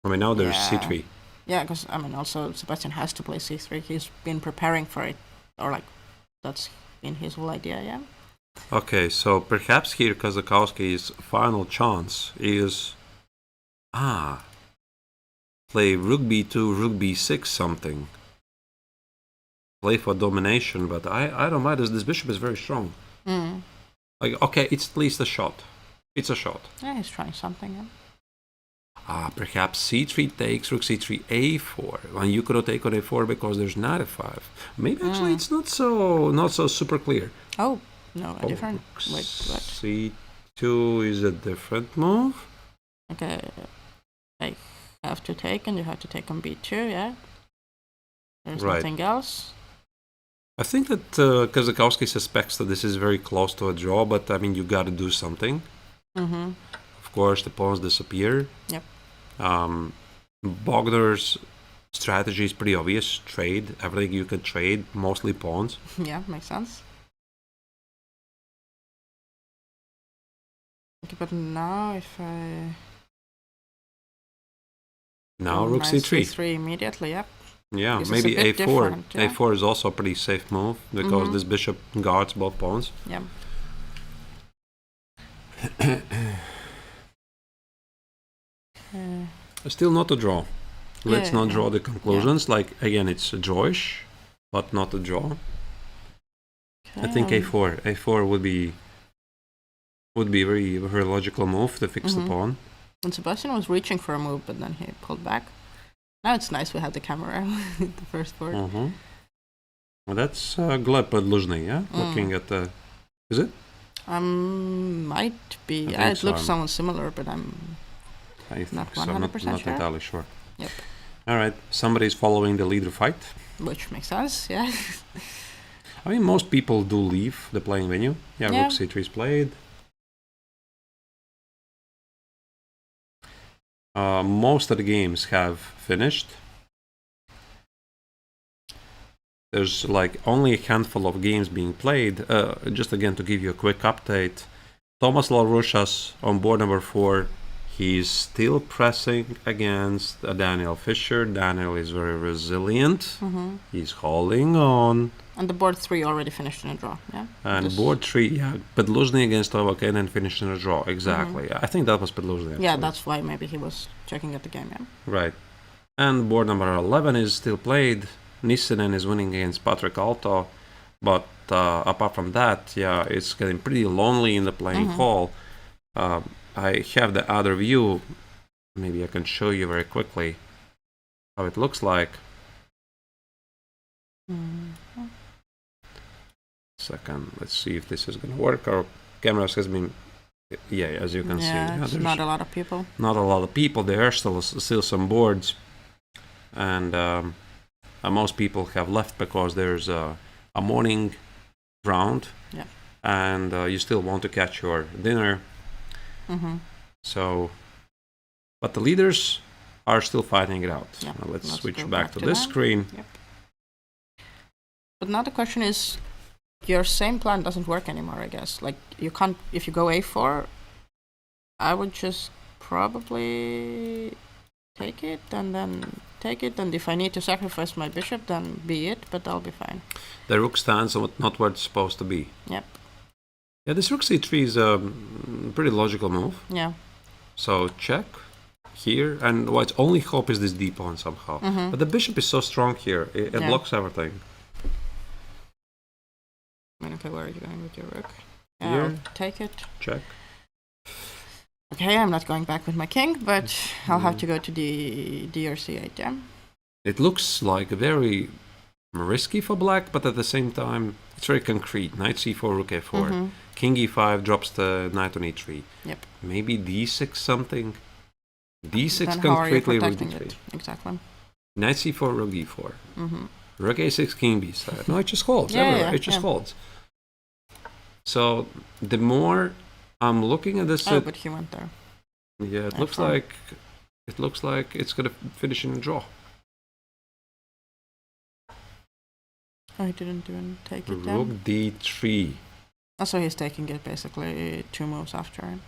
S1: I mean, now there's c3.
S2: Yeah, because, I mean, also Sebastian has to play c3. He's been preparing for it. Or, like, that's been his whole idea, yeah?
S1: Okay, so perhaps here Kazakowski's final chance is... play rook b2, rook b6 something. Play for domination, but I don't mind. This bishop is very strong. Like, okay, it's at least a shot. It's a shot.
S2: Yeah, he's trying something. Yeah.
S1: Perhaps c3 takes, rook c3, a4. And you could take on a4 because there's knight f5. Maybe actually it's not so super clear.
S2: Oh, no, a different. Wait, what?
S1: c2 is a different move.
S2: Okay, I have to take, and you have to take on b2. Yeah. There's nothing else.
S1: I think that Kazakowski suspects that this is very close to a draw, but I mean, you got to do something. Of course, the pawns disappear.
S2: Yep.
S1: Bogner's strategy is pretty obvious. Trade everything you can trade, mostly pawns.
S2: Yeah, makes sense. Okay, but now if I...
S1: Now rook c3.
S2: c3 immediately, yep.
S1: Yeah,
S2: this
S1: maybe a4.
S2: Yeah.
S1: A4 is also a pretty safe move because this bishop guards both pawns.
S2: Yeah.
S1: Still not a draw. Let's not draw the conclusions.
S2: Yeah.
S1: Like, again, it's a drawish, but not a draw.
S2: Okay.
S1: I think a4. A4 would be very, very logical move to fix the pawn.
S2: And Sebastian was reaching for a move, but then he pulled back. Now it's nice we have the camera with the first board.
S1: Well, that's Gleb Podluzhny, yeah? Looking at the... Is it?
S2: Might be. Yeah, it looks somewhat similar, but I'm not 100%
S1: not
S2: sure.
S1: entirely sure.
S2: Yep.
S1: All right, somebody's following the leader fight.
S2: Which makes sense, yeah.
S1: I mean, most people do leave the playing venue. Yeah, rook c3 is played. Most of the games have finished. There's like only a handful of games being played. Just again to give you a quick update, Tomas Larushas on board number 4. He's still pressing against Daniel Fischer. Daniel is very resilient. He's holding on.
S2: And the board 3 already finished in a draw, yeah?
S1: And board 3, yeah, Podluzhny against Tovakin finished in a draw, exactly. I think that was Podluzhny.
S2: Yeah, that's why maybe he was checking at the game, yeah.
S1: Right. And board number 11 is still played. Nissinen is winning against Patrick Alto. But apart from that, yeah, it's getting pretty lonely in the playing hall. I have the other view. Maybe I can show you very quickly how it looks like. Second, let's see if this is going to work. Our cameras has been, yeah, as you can see. Yeah,
S2: there's not a lot of people.
S1: Not a lot of people. There are still some boards, and most people have left because there's a morning round, and you still want to catch your dinner. So, but the leaders are still fighting it out. Now let's switch back to this screen.
S2: But now the question is, your same plan doesn't work anymore, I guess. Like, you can't, if you go a4, I would just probably take it, and then take it, and if I need to sacrifice my bishop, then be it, but I'll be fine.
S1: The rook stands not where it's supposed to be.
S2: Yep.
S1: Yeah, this rook c3 is a pretty logical move.
S2: Yeah.
S1: So check here, and what's only hope is this d pawn somehow. But the bishop is so strong here, it blocks everything.
S2: Okay, where are you going with your rook?
S1: Here.
S2: I'll take it.
S1: Check.
S2: Okay, I'm not going back with my king, but I'll have to go to the d/c8, yeah?
S1: It looks like very risky for black, but at the same time, it's very concrete. Knight c4, rook a4. King e5 drops the knight on e3.
S2: Yep.
S1: Maybe d6 something. D6
S2: then
S1: concretely,
S2: how are
S1: rook
S2: you
S1: d3.
S2: it? Exactly.
S1: Knight c4, rook e4. Rook a6, king b7. No, it just holds. It just holds. So the more I'm looking at this,
S2: but he went there.
S1: Yeah, it looks like it's gonna finish in a draw.
S2: Oh, he didn't even take it
S1: Rook
S2: down.
S1: d3.
S2: Oh, so he's taking it basically 2 moves after him.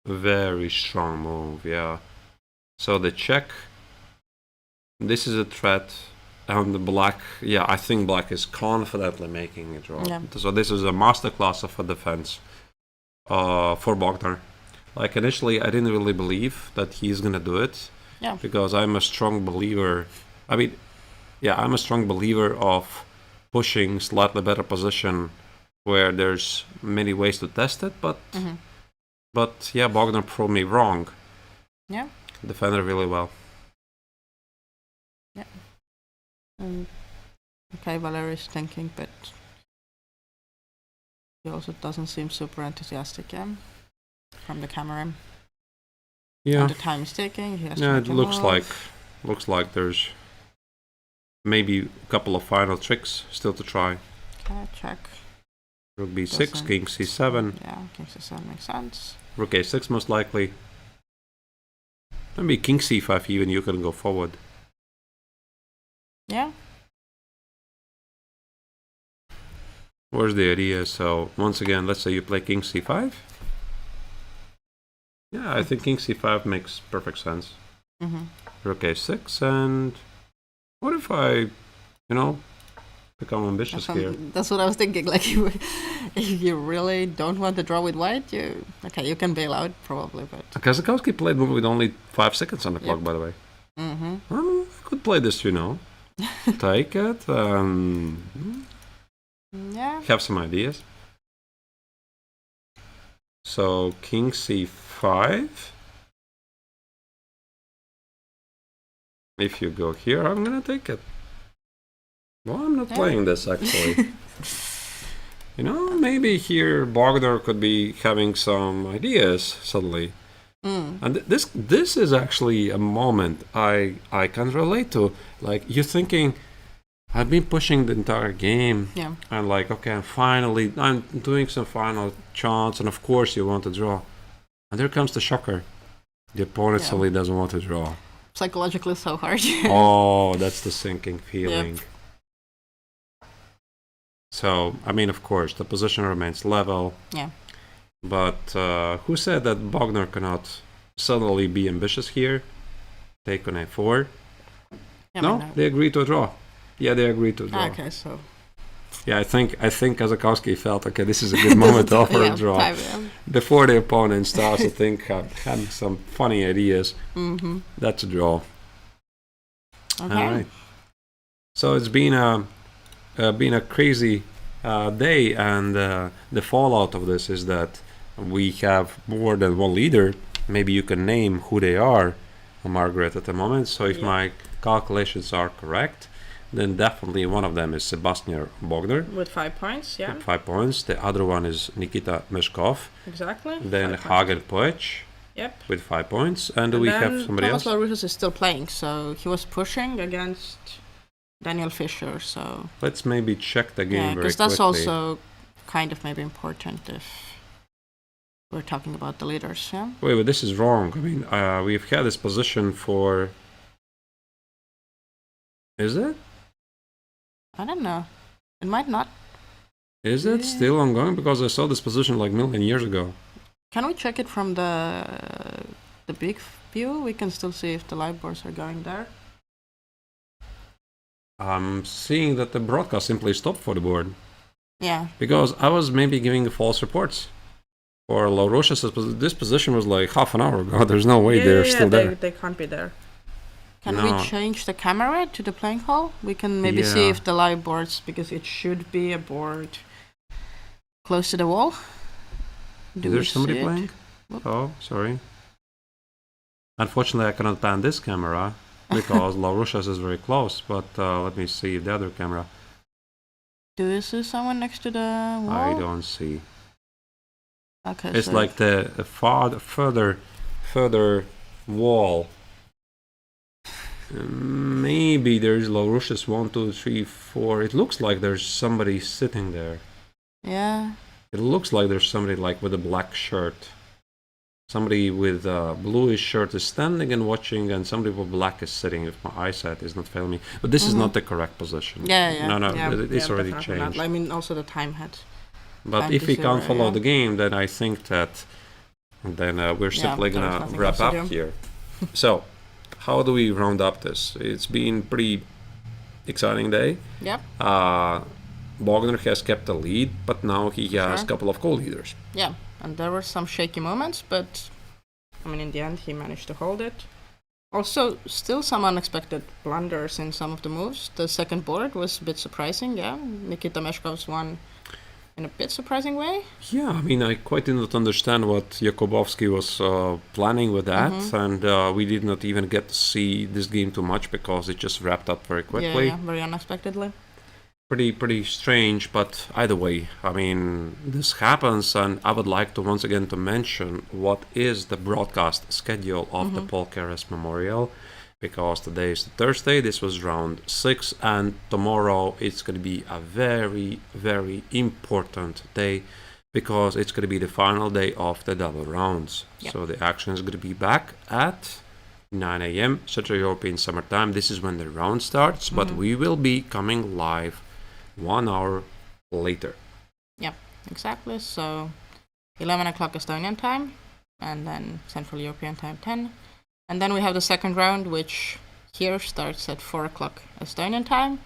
S1: Very strong move, yeah. So the check. This is a threat. And the black, yeah, I think black is confidently making a draw.
S2: Yeah.
S1: So this is a masterclass of a defense for Bogner. Like initially, I didn't really believe that he's gonna do it.
S2: Yeah.
S1: Because I'm a strong believer. I'm a strong believer of pushing slightly better position where there's many ways to test it, but Bogner proved me wrong.
S2: Yeah.
S1: Defended really well.
S2: Yeah. Okay, Valeri's thinking, but he also doesn't seem super enthusiastic from the camera.
S1: Yeah.
S2: And the time is taking. He has to
S1: it looks like there's maybe a couple of final tricks still to try.
S2: Okay, check.
S1: Rook b6, king c7.
S2: Yeah, king c7 makes sense.
S1: Rook a6 most likely. Maybe king c5 even, you can go forward.
S2: Yeah.
S1: Where's the idea? So once again, let's say you play king c5. Yeah, I think king c5 makes perfect sense. Rook a6, and what if I, become ambitious here?
S2: That's what I was thinking. Like, if you really don't want to draw with white, you can bail out probably, but.
S1: Kazakowski played with only 5 seconds on the clock, by the way. I could play this, take it.
S2: Yeah.
S1: Have some ideas. So king c5. If you go here, I'm gonna take it. Well, I'm not playing this actually. Maybe here Bogner could be having some ideas suddenly. And this is actually a moment I can relate to. Like, you're thinking, I've been pushing the entire game.
S2: Yeah.
S1: And like, okay, I'm doing some final chance, and of course you want to draw. And there comes the shocker. The opponent suddenly doesn't want to draw.
S2: Psychologically so hard.
S1: Oh, that's the sinking feeling.
S2: Yep.
S1: So, of course, the position remains level.
S2: Yeah.
S1: But who said that Bogner cannot suddenly be ambitious here? Take on a4.
S2: Yeah,
S1: No, they agreed to a draw. Yeah, they agreed to a draw.
S2: Okay, so.
S1: Yeah, I think Kazakowski felt, okay, this is a good moment to offer a draw. Before the opponent starts to think, had some funny ideas. That's a draw.
S2: Okay.
S1: All right. So it's been a crazy day, and the fallout of this is that we have more than one leader. Maybe you can name who they are, Margaret, at the moment. So if my calculations are correct, then definitely one of them is Sebastian Bogner.
S2: With 5 points, yeah.
S1: With 5 points. The other one is Nikita Meshkov.
S2: Exactly.
S1: Then Hagen Poech.
S2: Yep.
S1: With 5 points. And do we have somebody else?
S2: Thomas Laurusas is still playing, so he was pushing against Daniel Fischer, so.
S1: Let's maybe check the game very quickly.
S2: because that's also kind of maybe important if we're talking about the leaders, yeah?
S1: Wait, but this is wrong. We've had this position for... Is it?
S2: I don't know. It might not.
S1: Is it still ongoing? Because I saw this position like a million years ago.
S2: Can we check it from the big view? We can still see if the live boards are going there.
S1: I'm seeing that the broadcast simply stopped for the board.
S2: Yeah.
S1: Because I was maybe giving false reports. For Laurusas, this position was like half an hour ago. There's no way they're still there.
S2: They can't be there. Can we change the camera to the playing hall? We can maybe see
S1: Yeah.
S2: if the live boards, because it should be a board close to the wall.
S1: Is there somebody playing? Oh, sorry. Unfortunately, I cannot pan this camera because Laurusas is very close, but let me see the other camera.
S2: Do you see someone next to the wall?
S1: I don't see.
S2: Okay,
S1: It's like the further wall. Maybe there's Laurusas 1, 2, 3, 4. It looks like there's somebody sitting there.
S2: Yeah.
S1: It looks like there's somebody like with a black shirt. Somebody with a bluish shirt is standing and watching, and somebody with black is sitting, if my eyesight is not failing me. But this is not the correct position.
S2: Yeah.
S1: No,
S2: yeah,
S1: it's already changed.
S2: I mean, also the time had.
S1: But if we can't follow the game, then I think that we're simply gonna wrap up here. So, how do we round up this? It's been pretty exciting day.
S2: Yep.
S1: Bogner has kept the lead, but now he has a couple of co-leaders.
S2: Yeah, and there were some shaky moments, but I mean, in the end, he managed to hold it. Also, still some unexpected blunders in some of the moves. The second board was a bit surprising, yeah. Nikita Meshkov's won in a bit surprising way.
S1: Yeah, I mean, I quite did not understand what Jakubowski was planning with that, and we did not even get to see this game too much because it just wrapped up very quickly.
S2: Yeah, very unexpectedly.
S1: Pretty strange, but either way, I mean, this happens, and I would like to once again to mention what is the broadcast schedule of the Paul Keres Memorial, because today is Thursday, this was round 6, and tomorrow it's going to be a very important day, because it's going to be the final day of the double rounds.
S2: Yep.
S1: So the action is going to be back at 9 a.m. Central European Summer Time. This is when the round starts, but we will be coming live 1 hour later.
S2: Yeah, exactly. So 11 o'clock Estonian time, and then Central European time 10. And then we have the second round, which here starts at 4 o'clock Estonian time,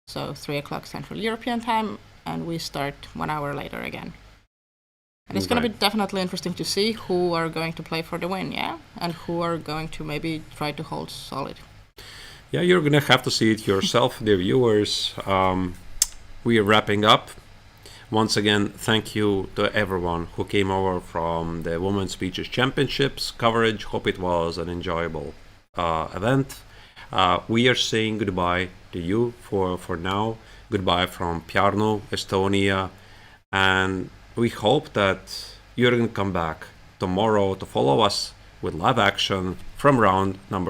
S2: so 3 o'clock Central European time, and we start 1 hour later again. And it's going to be definitely interesting to see who are going to play for the win, yeah? And who are going to maybe try to hold solid.
S1: Yeah, you're going to have to see it yourself, dear viewers. We are wrapping up. Once again, thank you to everyone who came over from the Women's Beaches Championships coverage. Hope it was an enjoyable event. We are saying goodbye to you for now. Goodbye from Pärnu, Estonia. And we hope that you're going to come back tomorrow to follow us with live action from round number